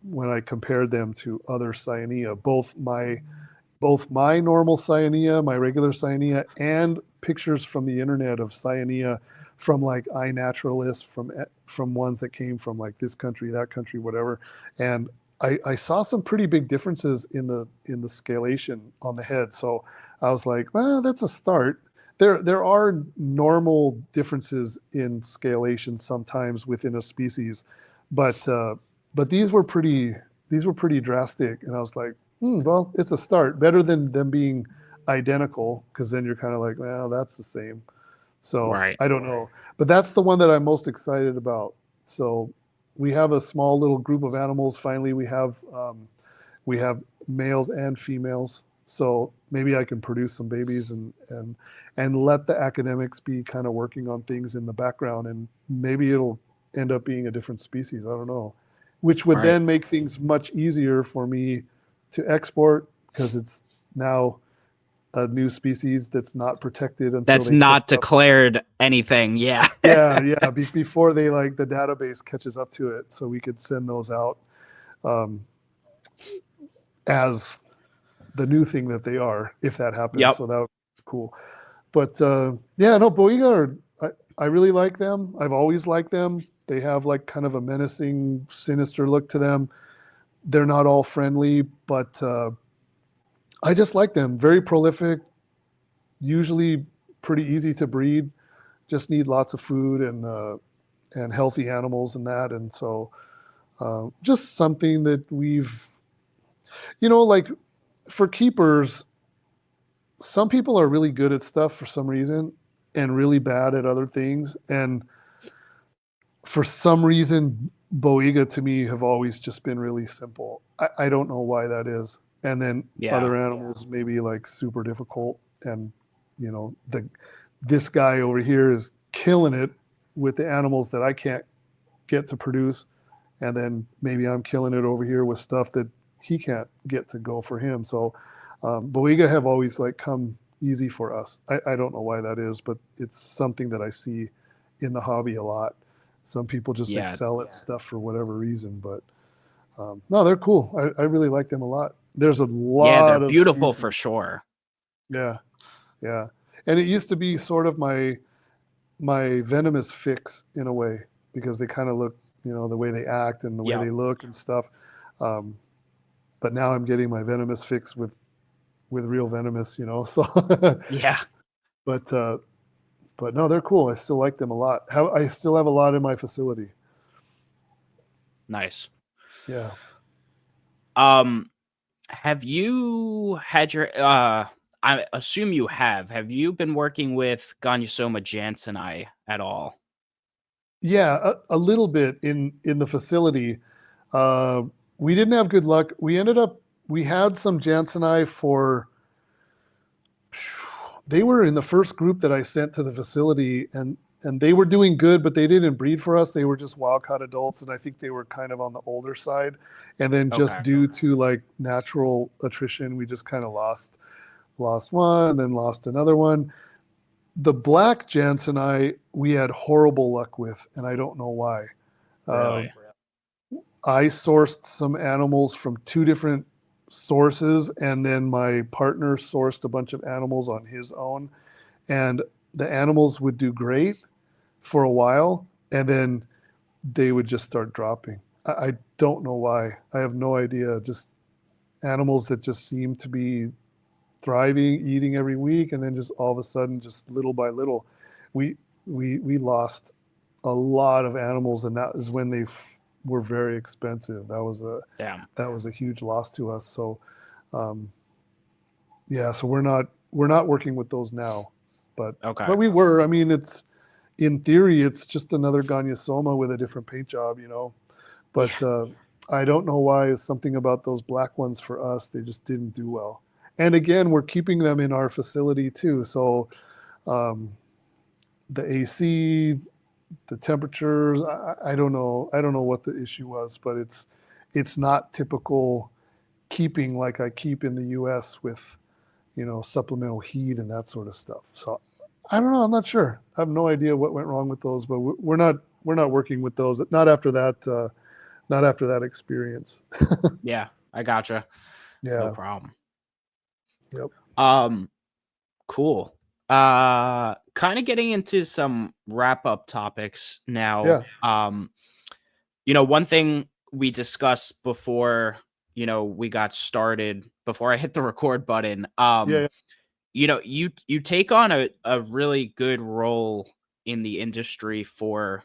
when I compared them to other cyanea, both my normal cyanea, my regular cyanea, and pictures from the internet of cyanea from like iNaturalist, from ones that came from like this country, that country, whatever. And I saw some pretty big differences in the scalation on the head. So I was like, well, that's a start. There are normal differences in scalation sometimes within a species, but these were pretty drastic. And I was like, well, it's a start. Better than them being identical, because then you're kind of like, well, that's the same. So I don't know, but that's the one that I'm most excited about. So we have a small little group of animals. Finally, we have males and females. So maybe I can produce some babies and let the academics be kind of working on things in the background, and maybe it'll end up being a different species. I don't know, which would then make things much easier for me to export, because it's now a new species that's not protected until that's not declared anything. Yeah. Before they the database catches up to it, so we could send those out as the new thing that they are, if that happens. So that would be cool. But Boega I really like them. I've always liked them. They have like kind of a menacing, sinister look to them. They're not all friendly, but I just like them. Very prolific, usually pretty easy to breed. Just need lots of food and healthy animals and that. And so just something that we've, for keepers, some people are really good at stuff for some reason and really bad at other things. And for some reason, Boiga to me have always just been really simple. I don't know why that is. And then Yeah. other animals maybe like super difficult. And this guy over here is killing it with the animals that I can't get to produce. And then maybe I'm killing it over here with stuff that he can't get to go for him. So Boiga have always like come easy for us. I don't know why that is, but it's something that I see in the hobby a lot. Some people just Yeah. excel at stuff for whatever reason, but no, they're cool. I really like them a lot. There's a Yeah, they're lot of beautiful for species. sure. Yeah, yeah. And it used to be sort of my venomous fix in a way because they kind of look, the way they act and the way Yeah. they look and stuff. Um, but now I'm getting my venomous fix with real venomous, So, Yeah. but but no, they're cool. I still like them a lot. I still have a lot in my facility. Nice. Yeah. Um, have you had your I assume you have. Have you been working with Gonyosoma jansenii at all? Yeah, a little bit in the facility. Uh, we didn't have good luck. We had some Jansenii for. They were in the first group that I sent to the facility, and they were doing good, but they didn't breed for us. They were just wild caught adults, and I think they were kind of on the older side. And then just Okay. due to like natural attrition, we just kind of lost one, and then lost another one. The black Jansenii we had horrible luck with, and I don't know why. Uh, Really? I sourced some animals from two different sources, and then my partner sourced a bunch of animals on his own. And the animals would do great for a while, and then they would just start dropping. I don't know why. I have no idea. Just animals that just seem to be thriving, eating every week, and then just all of a sudden, just little by little, we we lost a lot of animals, and that is when they were very expensive. Damn. That was a huge loss to us. So, um, yeah, so we're not working with those now, but Okay. we were. I mean, it's in theory, it's just another Gonyosoma with a different paint job. Yeah. But I don't know why. It's something about those black ones for us. They just didn't do well. And again, we're keeping them in our facility too. So um, the AC, the temperatures, I don't know. I don't know what the issue was, but it's not typical keeping like I keep in the U.S. with supplemental heat and that sort of stuff. So I don't know. I'm not sure. I have no idea what went wrong with those, but we're not working with those. Not after that. Not after that experience. Yeah. I gotcha. No Yeah. problem. Yep. Um, cool. Kind of getting into some wrap up topics now. Yeah. One thing we discussed before, we got started, before I hit the record button, Yeah. you take on a really good role in the industry for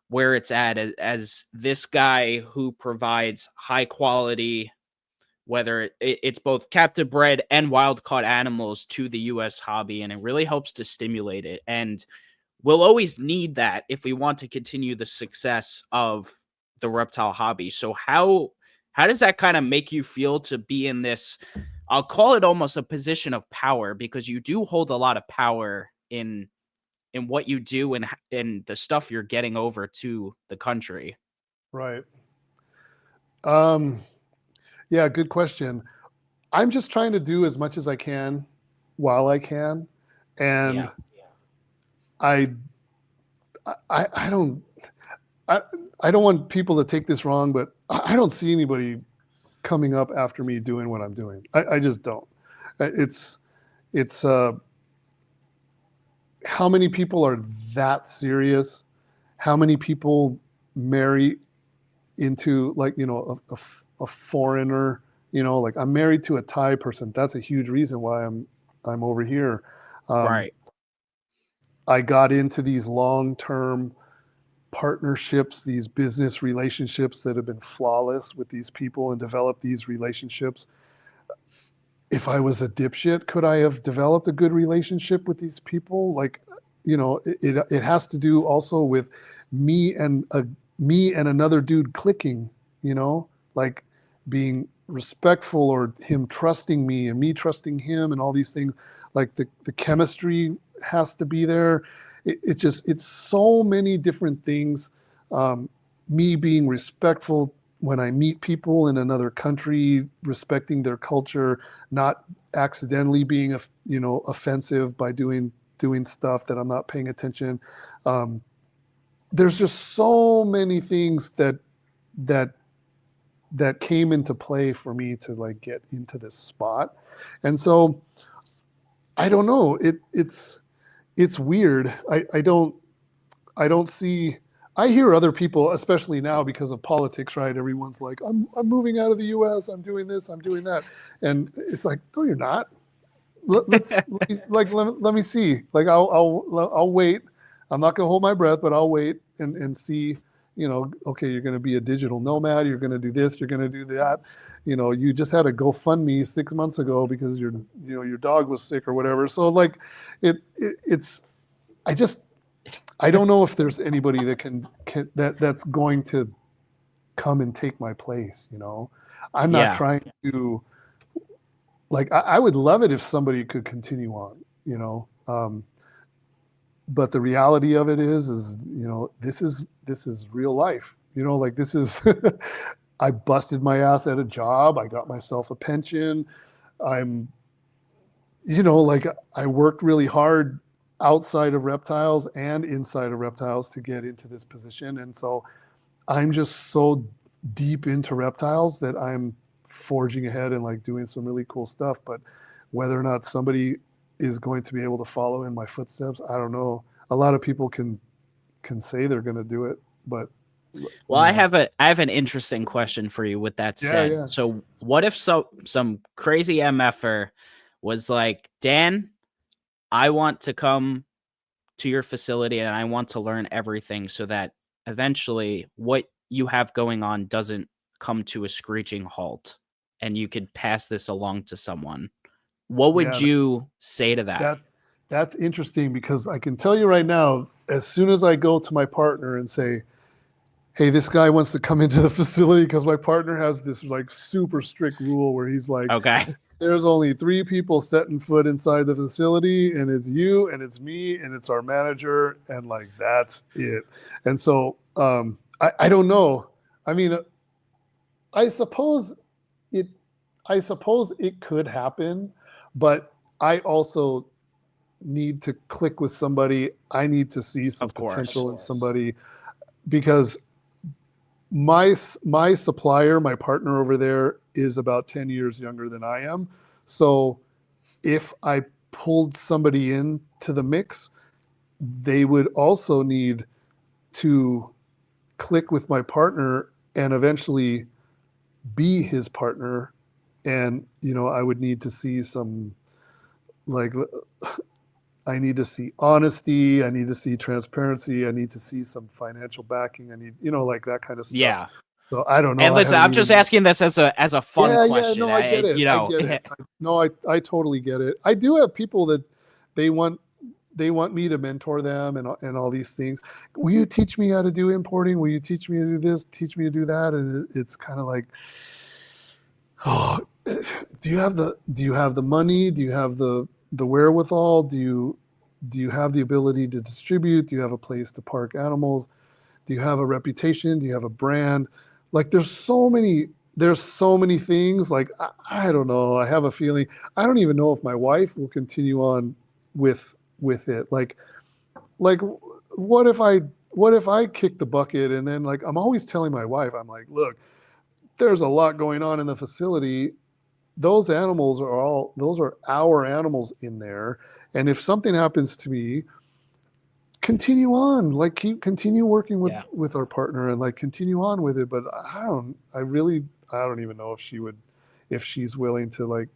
where it's at as this guy who provides high quality, whether it's both captive bred and wild caught animals to the US hobby, and it really helps to stimulate it. And we'll always need that if we want to continue the success of the reptile hobby. So how does that kind of make you feel to be in this, I'll call it almost a position of power, because you do hold a lot of power in what you do and the stuff you're getting over to the country. Right. Um, yeah. Good question. I'm just trying to do as much as I can while I can, and Yeah. I I don't I, I don't want people to take this wrong, but I don't see anybody coming up after me doing what I'm doing. I just don't. It's how many people are that serious? How many people marry into like a foreigner? Like I'm married to a Thai person. That's a huge reason why I'm over here. Um, Right. I got into these long-term partnerships, these business relationships that have been flawless with these people, and develop these relationships if I was a dipshit, could I have developed a good relationship with these people? Like, it has to do also with me and another dude clicking, like being respectful, or him trusting me and me trusting him, and all these things. Like the chemistry has to be there. It's so many different things. Me being respectful when I meet people in another country, respecting their culture, not accidentally being offensive by doing stuff that I'm not paying attention. There's just so many things that came into play for me to like get into this spot. And so I don't know. It's weird. I don't see. I hear other people, especially now because of politics, right? Everyone's like, I'm moving out of the U.S. I'm doing this. I'm doing that, and it's like, no, you're not. Let me see. Like I'll wait. I'm not gonna hold my breath, but I'll wait and see. Okay, you're gonna be a digital nomad. You're gonna do this. You're gonna do that. You just had a GoFundMe 6 months ago because your dog was sick or whatever. So like, it's. I don't know if there's anybody that that's going to come and take my place. I'm not trying to. Like, I would love it if somebody could continue on. But the reality of it is this is real life. Like this is. I busted my ass at a job. I got myself a pension. I'm. Like I worked really hard outside of reptiles and inside of reptiles to get into this position. And so I'm just so deep into reptiles that I'm forging ahead and like doing some really cool stuff. But whether or not somebody is going to be able to follow in my footsteps, I don't know. A lot of people can say they're going to do it, but well, I have an interesting question for you with that said. Yeah. So what if some crazy MFer was like, Dan, I want to come to your facility and I want to learn everything so that eventually what you have going on doesn't come to a screeching halt and you could pass this along to someone. What would you say to that? That's interesting, because I can tell you right now, as soon as I go to my partner and say, hey, this guy wants to come into the facility, because my partner has this like super strict rule where he's like, okay, there's only 3 people setting foot inside the facility, and it's you and it's me and it's our manager, and like that's it. And so I don't know. I mean, I suppose it could happen, but I also need to click with somebody. I need to see some potential in somebody, because my supplier, my partner over there, is about 10 years younger than I am. So if I pulled somebody into the mix, they would also need to click with my partner and eventually be his partner. And, I would need to see some, like, I need to see honesty. I need to see transparency. I need to see some financial backing. I need, like that kind of stuff. Yeah. So I don't know. And listen, I'm just asking this as a fun question. Yeah, no, I get it. I get it. I totally get it. I do have people that they want me to mentor them and all these things. Will you teach me how to do importing? Will you teach me to do this? Teach me to do that? And it's kind of like, oh, do you have the money? Do you have the wherewithal? Do you have the ability to distribute? Do you have a place to park animals? Do you have a reputation? Do you have a brand? Like there's so many things. Like I don't know. I have a feeling. I don't even know if my wife will continue on with it. Like what if I kick the bucket, and then like I'm always telling my wife, I'm like, look, there's a lot going on in the facility. Those animals are our animals in there. And if something happens to me, continue on, like continue working with our partner and like continue on with it. But I don't even know if she's willing to like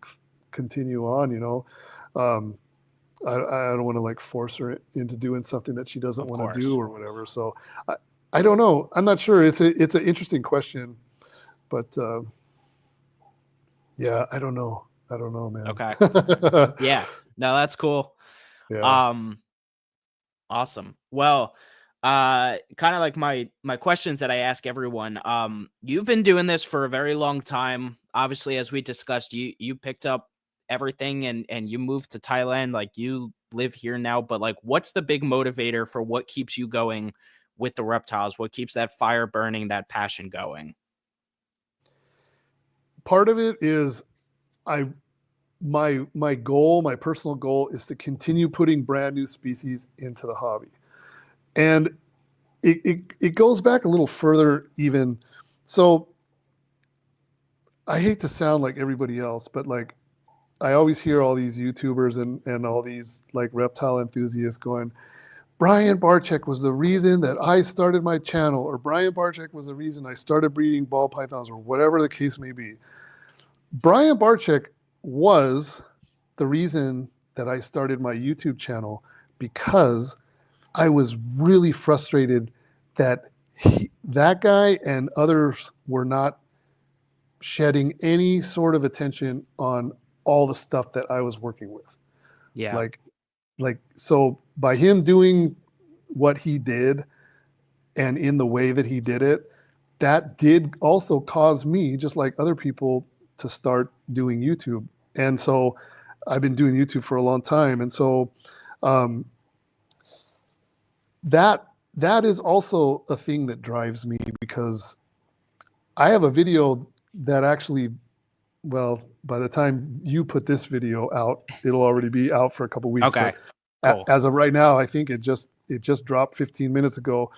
continue on, I don't want to like force her into doing something that she doesn't want to do or whatever. So I don't know. I'm not sure. It's an interesting question, but yeah, I don't know. I don't know, Okay. man. Yeah. No, that's cool. Yeah. Um, Awesome. Well, kind of like my questions that I ask everyone. You've been doing this for a very long time. Obviously, as we discussed, you picked up everything and you moved to Thailand. Like, you live here now, but like, what's the big motivator for what keeps you going with the reptiles? What keeps that fire burning, that passion going? Part of it is I my goal, my personal goal is to continue putting brand new species into the hobby. And it goes back a little further even. So I hate to sound like everybody else, but like I always hear all these YouTubers and all these like reptile enthusiasts going, Brian Barczyk was the reason that I started my channel, or Brian Barczyk was the reason I started breeding ball pythons, or whatever the case may be. Brian Barczyk was the reason that I started my YouTube channel because I was really frustrated that that guy and others were not shedding any sort of attention on all the stuff that I was working with. Yeah. Like so by him doing what he did and in the way that he did it, that did also cause me, just like other people, to start doing YouTube. And so I've been doing YouTube for a long time. And so um, that is also a thing that drives me, because I have a video that actually, well, by the time you put this video out, it'll already be out for a couple weeks. Okay. But Cool. as of right now, I think it just dropped 15 minutes ago,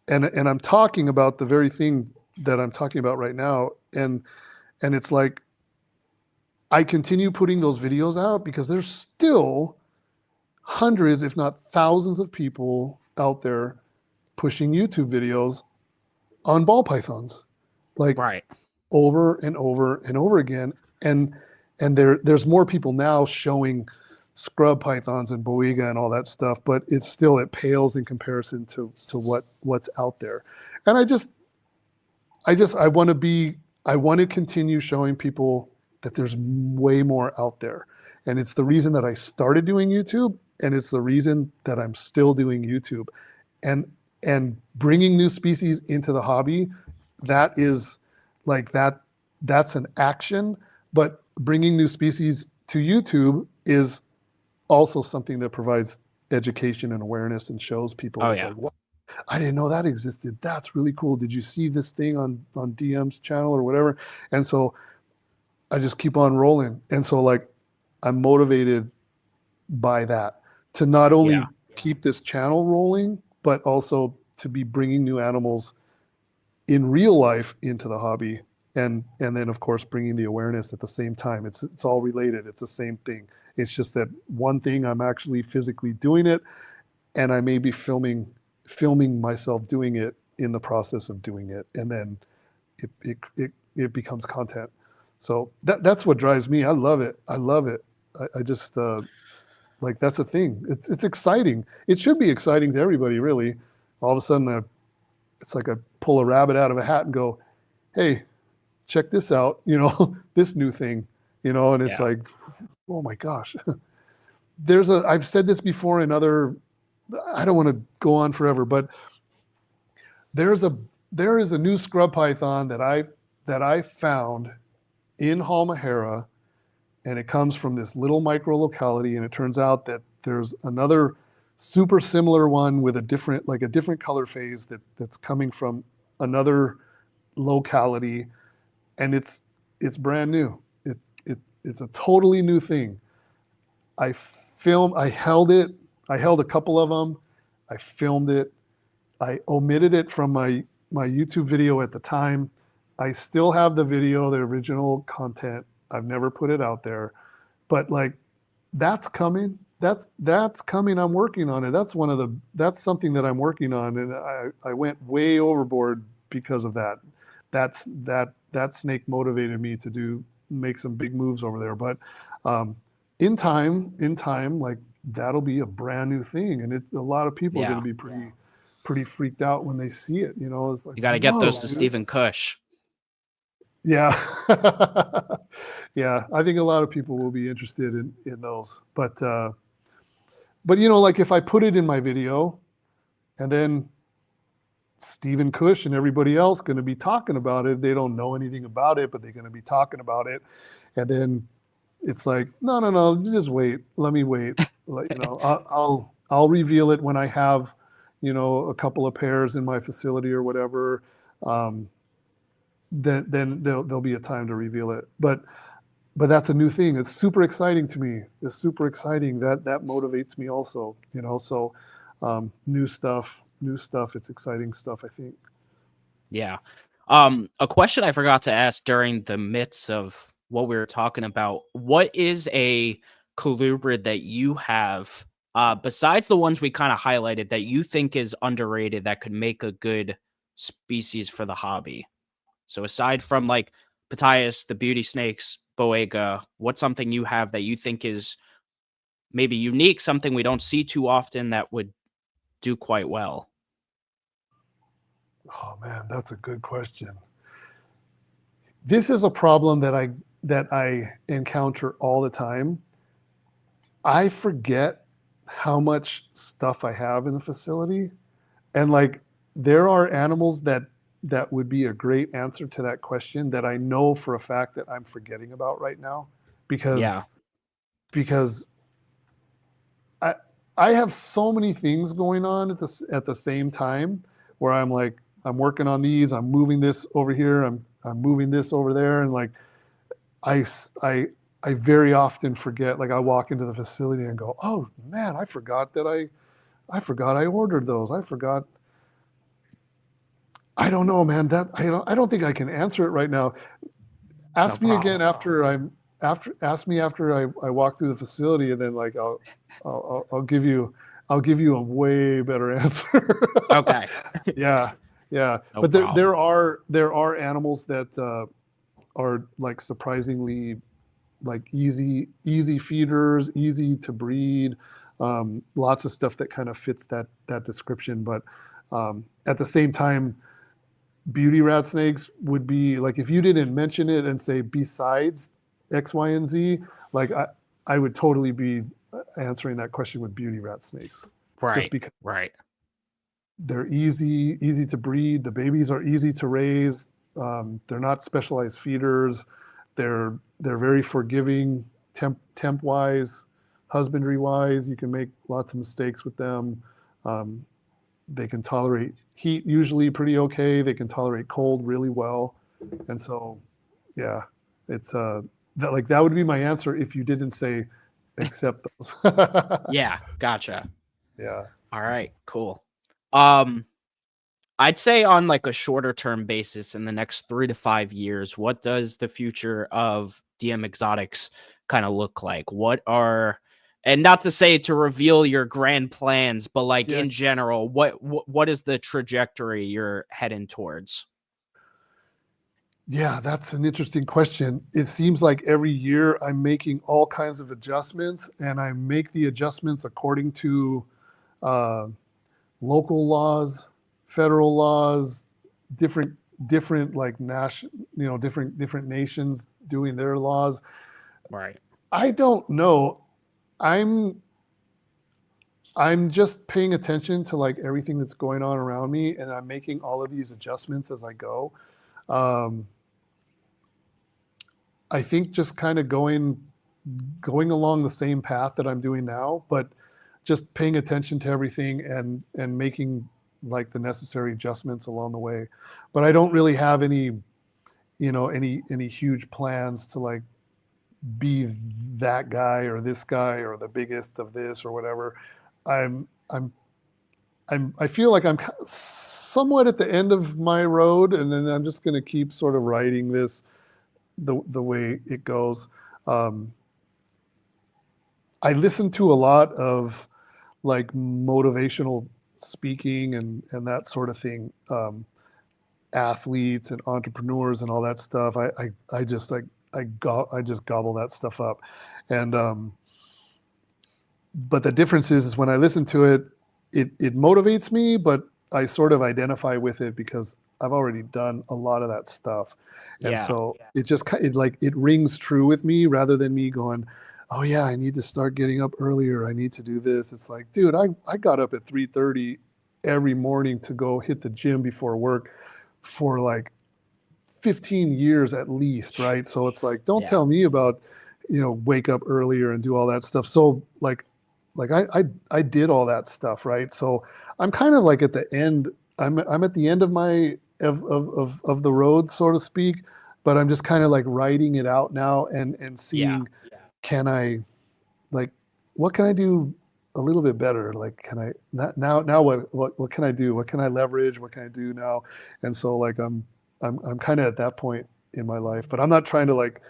and I'm talking about the very thing that I'm talking about right now, and it's like I continue putting those videos out because there's still hundreds, if not thousands, of people out there pushing YouTube videos on ball pythons, like Right. over and over and over again. And there's more people now showing scrub pythons and boiga and all that stuff, but it pales in comparison to what's out there. And I want to continue showing people that there's way more out there. And it's the reason that I started doing YouTube, and it's the reason that I'm still doing YouTube. And bringing new species into the hobby, that is like that's an action, but bringing new species to YouTube is also something that provides education and awareness and shows people. Oh, It's yeah. like, what? I didn't know that existed. That's really cool. Did you see this thing on DM's channel or whatever? And so I just keep on rolling. And so like I'm motivated by that to not only Yeah. keep this channel rolling, but also to be bringing new animals in real life into the hobby. And then of course bringing the awareness at the same time. It's all related. It's the same thing. It's just that one thing I'm actually physically doing it, and I may be filming myself doing it in the process of doing it, and then it becomes content. So that's what drives me. I love it. I just like, that's a thing. It's exciting. It should be exciting to everybody, really. All of a sudden, it's like I pull a rabbit out of a hat and go, "Hey, check this out!" This new thing, and it's Yeah. like, oh my gosh. I've said this before in other. I don't want to go on forever, but there is a new scrub python that I found in Halmahera, and it comes from this little micro locality, and it turns out that there's another super similar one with a different color phase that's coming from another locality, and it's brand new. It's a totally new thing. I held a couple of them. I filmed it. I omitted it from my YouTube video at the time. I still have the video, the original content. I've never put it out there, but like, that's coming. That's coming. I'm working on it. That's something that I'm working on, and I went way overboard because of that. That snake motivated me to make some big moves over there. But in time, like, that'll be a brand new thing, and a lot of people are going to be pretty freaked out when they see it. It's like, You got to get whoa, those to dude. Stephen Cush. Yeah. Yeah. I think a lot of people will be interested in those. But like if I put it in my video and then Stephen Cush and everybody else going to be talking about it, they don't know anything about it, but they're going to be talking about it. And then it's like, no, just wait. Let me wait. I'll reveal it when I have, a couple of pairs in my facility or whatever. Then there'll be a time to reveal it. But that's a new thing. It's super exciting to me. It's super exciting. That motivates me also. So new stuff. It's exciting stuff, I think. Yeah. A question I forgot to ask during the midst of what we were talking about, what is a colubrid that you have, besides the ones we kind of highlighted, that you think is underrated that could make a good species for the hobby? So aside from like Pareas, the beauty snakes, Boega, what's something you have that you think is maybe unique, something we don't see too often that would do quite well? Oh man, that's a good question. This is a problem that I encounter all the time. I forget how much stuff I have in the facility, and like there are animals that would be a great answer to that question that I know for a fact that I'm forgetting about right now Yeah. because I have so many things going on at the same time where I'm like, I'm working on these, I'm moving this over here, I'm moving this over there, and like I very often forget. Like I walk into the facility and go, oh man, I forgot I ordered those. I don't know, man. That I don't think I can answer it right now. No Ask me problem. again ask me after I walk through the facility, and then like I'll give you a way better answer. Okay. Yeah, yeah. No But problem. there are animals that are like surprisingly like easy feeders, easy to breed. Lots of stuff that kind of fits that description. But at the same time, beauty rat snakes would be like, if you didn't mention it and say besides X, Y, and Z, like I would totally be answering that question with beauty rat snakes. Just Right. because Right. they're easy to breed. The babies are easy to raise. They're not specialized feeders. They're very forgiving temp wise, husbandry wise. You can make lots of mistakes with them. They can tolerate heat usually pretty okay. They can tolerate cold really well. And so, yeah, it's that would be my answer if you didn't say except those. Yeah. Gotcha. Yeah. All right. Cool. Um, I'd say on like a shorter term basis in the next 3 to 5 years, what does the future of DM exotics kind of look like? And not to say to reveal your grand plans, but like Yeah. in general, what is the trajectory you're heading towards? Yeah, that's an interesting question. It seems like every year I'm making all kinds of adjustments, and I make the adjustments according to uh, local laws, federal laws, different like different nations doing their laws. Right. I don't know. I'm I'm just paying attention to like everything that's going on around me, and I'm making all of these adjustments as I go. Um, I think just kind of going along the same path that I'm doing now, but just paying attention to everything and making like the necessary adjustments along the way. But I don't really have any huge plans to like be that guy or this guy or the biggest of this or whatever. I'm I'm I feel like I'm somewhat at the end of my road, and then I'm just going to keep sort of riding this the way it goes. Um, I listen to a lot of like motivational speaking and that sort of thing. Athletes and entrepreneurs and all that stuff. I just like I just gobble that stuff up, and but the difference is when I listen to it, it motivates me, but I sort of identify with it because already done a lot of that stuff. And Yeah. so it just it rings true with me rather than me going, oh yeah, I need to start getting up earlier. I need to do this. It's like, dude, I got up at 3:30 every morning to go hit the gym before work for like 15 years at least, right? So it's like, don't Yeah. tell me about, wake up earlier and do all that stuff. So I did all that stuff, right? So I'm kind of like at the end. I'm at the end of my of the road, so to speak. But I'm just kind of like writing it out now and Yeah. seeing, can I, like, what can I do a little bit better? Like, can I now what can I do? What can I leverage? What can I do now? And so like I'm kind of at that point in my life, but I'm not trying to like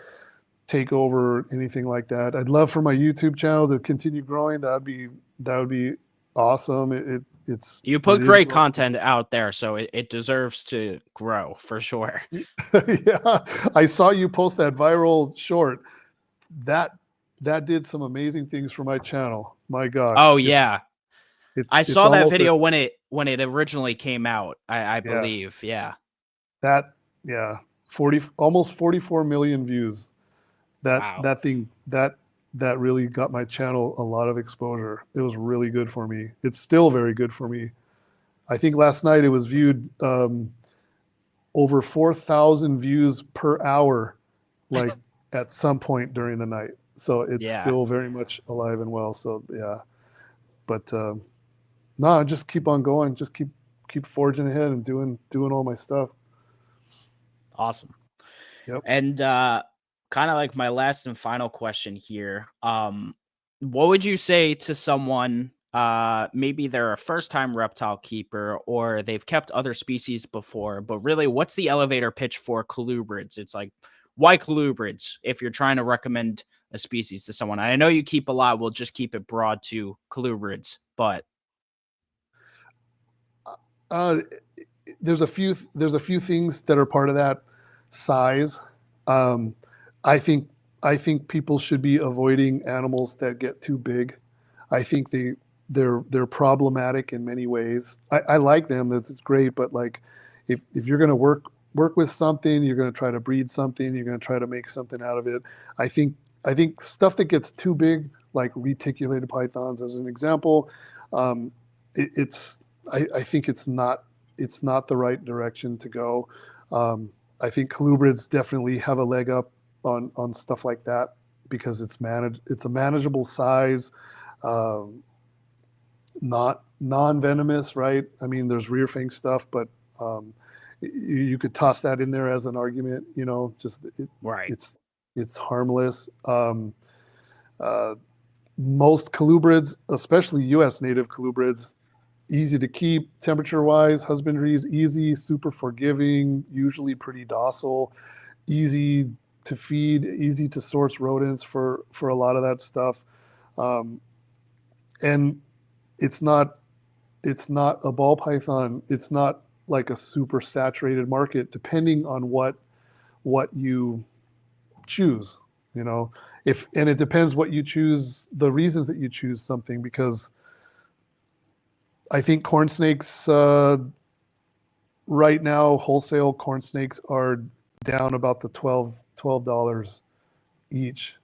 take over anything like that. I'd love for my YouTube channel to continue growing. That would be awesome. You it put is great growing. content out there, so it deserves to grow for sure. Yeah, I saw you post that viral short. That that did some amazing things for my channel. My gosh, Oh yeah. I it's saw that almost a video when it originally came out, I yeah believe. Yeah. that yeah 40 almost 44 million views. Wow. That thing that really got my channel a lot of exposure. It was really good for me. It's still very good for me. I think last night it was viewed over 4,000 views per hour, like at some point during the night. So it's Yeah. still very much alive and well. So yeah, but no, just keep on going. Just keep forging ahead and doing all my stuff. Awesome. Yep. And kind of like my last and final question here. What would you say to someone, maybe they're a first-time reptile keeper or they've kept other species before, but really what's the elevator pitch for colubrids? It's like, why colubrids if you're trying to recommend a species to someone? I know you keep a lot, we'll just keep it broad to colubrids, but Uh, there's a few things that are part of that. Size. Um, I think people should be avoiding animals that get too big. I think they're problematic in many ways. I like them. That's great, but like if you're going to work with something, you're going to try to breed something, you're going to try to make something out of it. I think stuff that gets too big, like reticulated pythons, as an example, um, it's I think it's not the right direction to go. I think colubrids definitely have a leg up on stuff like that because it's a manageable size, um, not non-venomous, right? I mean, there's rear fang stuff, but you could toss that in there as an argument, just right. it's harmless. Uh, Most colubrids, especially U.S. native colubrids, easy to keep temperature-wise. Husbandry is easy, super forgiving, usually pretty docile, easy to feed, easy to source rodents for a lot of that stuff. Um, and it's not a ball python. It's not like a super saturated market, depending on what you choose. And it depends what you choose, the reasons that you choose something, because I think corn snakes, right now, wholesale corn snakes are down about the $12 each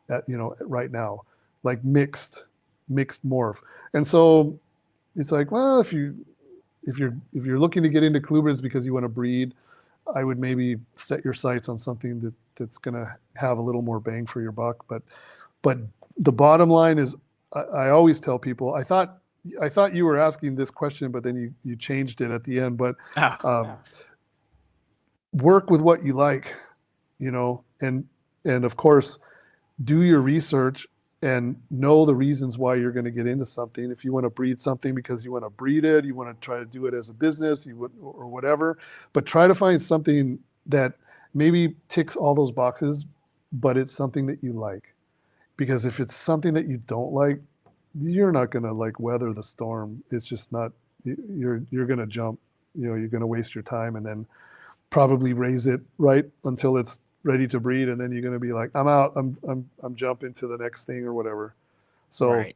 right now, like mixed morph. And so it's like, well, if you're looking to get into colubrids because you want to breed, I would maybe set your sights on something that's going to have a little more bang for your buck. But the bottom line is, I always tell people, I thought you were asking this question, but then you changed it at the end. But Oh, work with what you like, and of course, do your research and know the reasons why you're going to get into something. If you want to breed something because you want to breed it, you want to try to do it as a business, or whatever, but try to find something that maybe ticks all those boxes, but it's something that you like. Because if it's something that you don't like, you're not going to like weather the storm. It's just not, you're going to jump, you're going to waste your time and then probably raise it right until it's ready to breed, and then you're going to be like, I'm out, I'm jumping to the next thing or whatever. So right.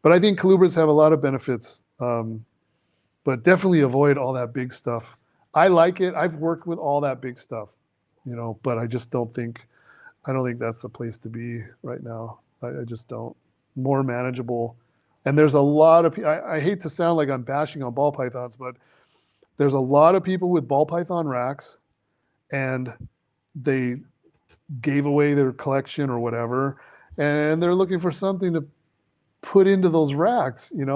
but I think colubrids have a lot of benefits, but definitely avoid all that big stuff. I like it. I've worked with all that big stuff, but I just don't think that's the place to be right now. I just don't. More manageable. And there's a lot of I hate to sound like I'm bashing on ball pythons, but there's a lot of people with ball python racks, and they gave away their collection or whatever, and they're looking for something to put into those racks, and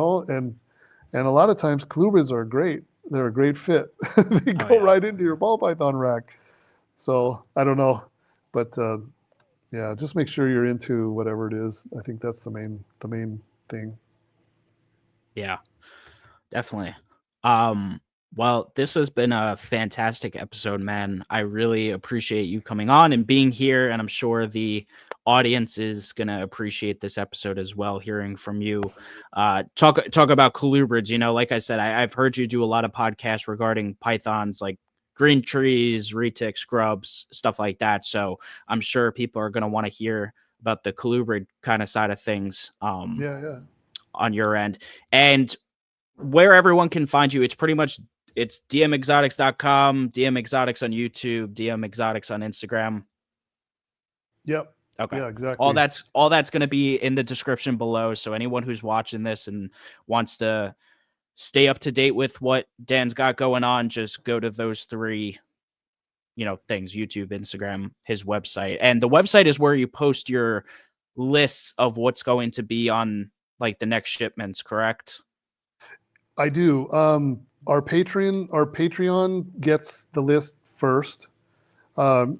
a lot of times colubrids are great. They're a great fit. They go right into your ball python rack. So I don't know, but yeah, just make sure you're into whatever it is. I think that's the main thing. Yeah, definitely. Well, this has been a fantastic episode, man. I really appreciate you coming on and being here, and I'm sure the audience is gonna appreciate this episode as well, hearing from you. Talk about colubrids. Like I said, I've heard you do a lot of podcasts regarding pythons, like green trees, retic scrubs, stuff like that. So I'm sure people are gonna want to hear about the colubrid kind of side of things. Yeah. On your end, and where everyone can find you, it's dmexotics.com, DM Exotics on YouTube, DM Exotics on Instagram. Yep. Okay. Yeah, exactly. All that's going to be in the description below. So anyone who's watching this and wants to stay up to date with what Dan's got going on, just go to those three, things: YouTube, Instagram, his website. And the website is where you post your lists of what's going to be on like the next shipments, correct? I do. Our Patreon gets the list first,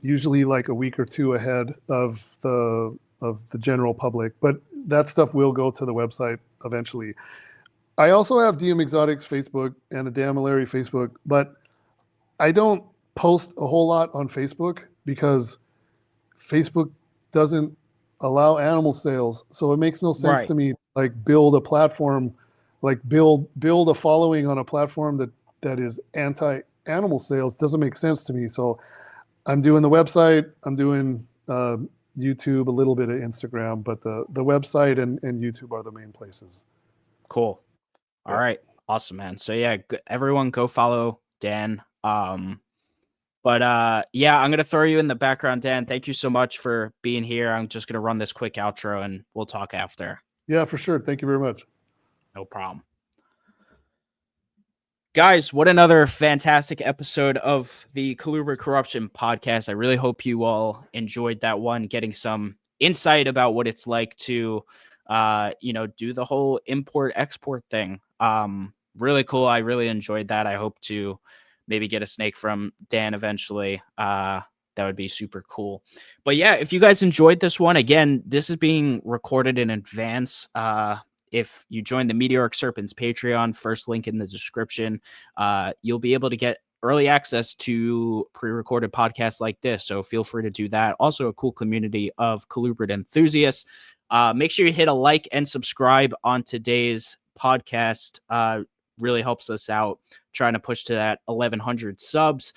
usually like a week or two ahead of the general public. But that stuff will go to the website eventually. I also have DM Exotics Facebook and a Dan Mulleary Facebook, but I don't post a whole lot on Facebook because Facebook doesn't allow animal sales, so it makes no sense to me. Like build a platform, like build a following on a platform that is anti-animal sales doesn't make sense to me. So I'm doing the website, I'm doing YouTube, a little bit of Instagram, but the website and YouTube are the main places. Cool. All right. Awesome, man. So yeah, everyone go follow Dan. But yeah, I'm gonna throw you in the background, Dan. Thank you so much for being here. I'm just gonna run this quick outro and we'll talk after. Yeah, for sure. Thank you very much. No problem. Guys, what another fantastic episode of the Colubrid Corruption podcast. I really hope you all enjoyed that one, getting some insight about what it's like to do the whole import-export thing. Really cool. I really enjoyed that. I hope to maybe get a snake from Dan eventually. That would be super cool. But yeah, if you guys enjoyed this one, again, this is being recorded in advance. If you join the Meteoric Serpents Patreon, first link in the description, you'll be able to get early access to pre-recorded podcasts like this. So feel free to do that. Also a cool community of Colubrid enthusiasts. Make sure you hit a like and subscribe on today's podcast. Really helps us out trying to push to that 1,100 subs.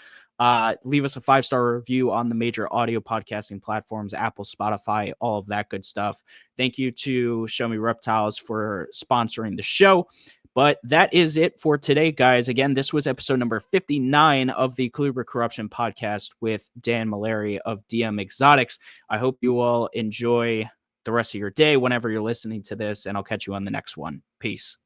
Leave us a 5-star review on the major audio podcasting platforms, Apple, Spotify, all of that good stuff. Thank you to Show Me Reptiles for sponsoring the show. But that is it for today, guys. Again, this was episode number 59 of the Colubrid Corruption podcast with Dan Mulleary of DM Exotics. I hope you all enjoy the rest of your day whenever you're listening to this, and I'll catch you on the next one. Peace.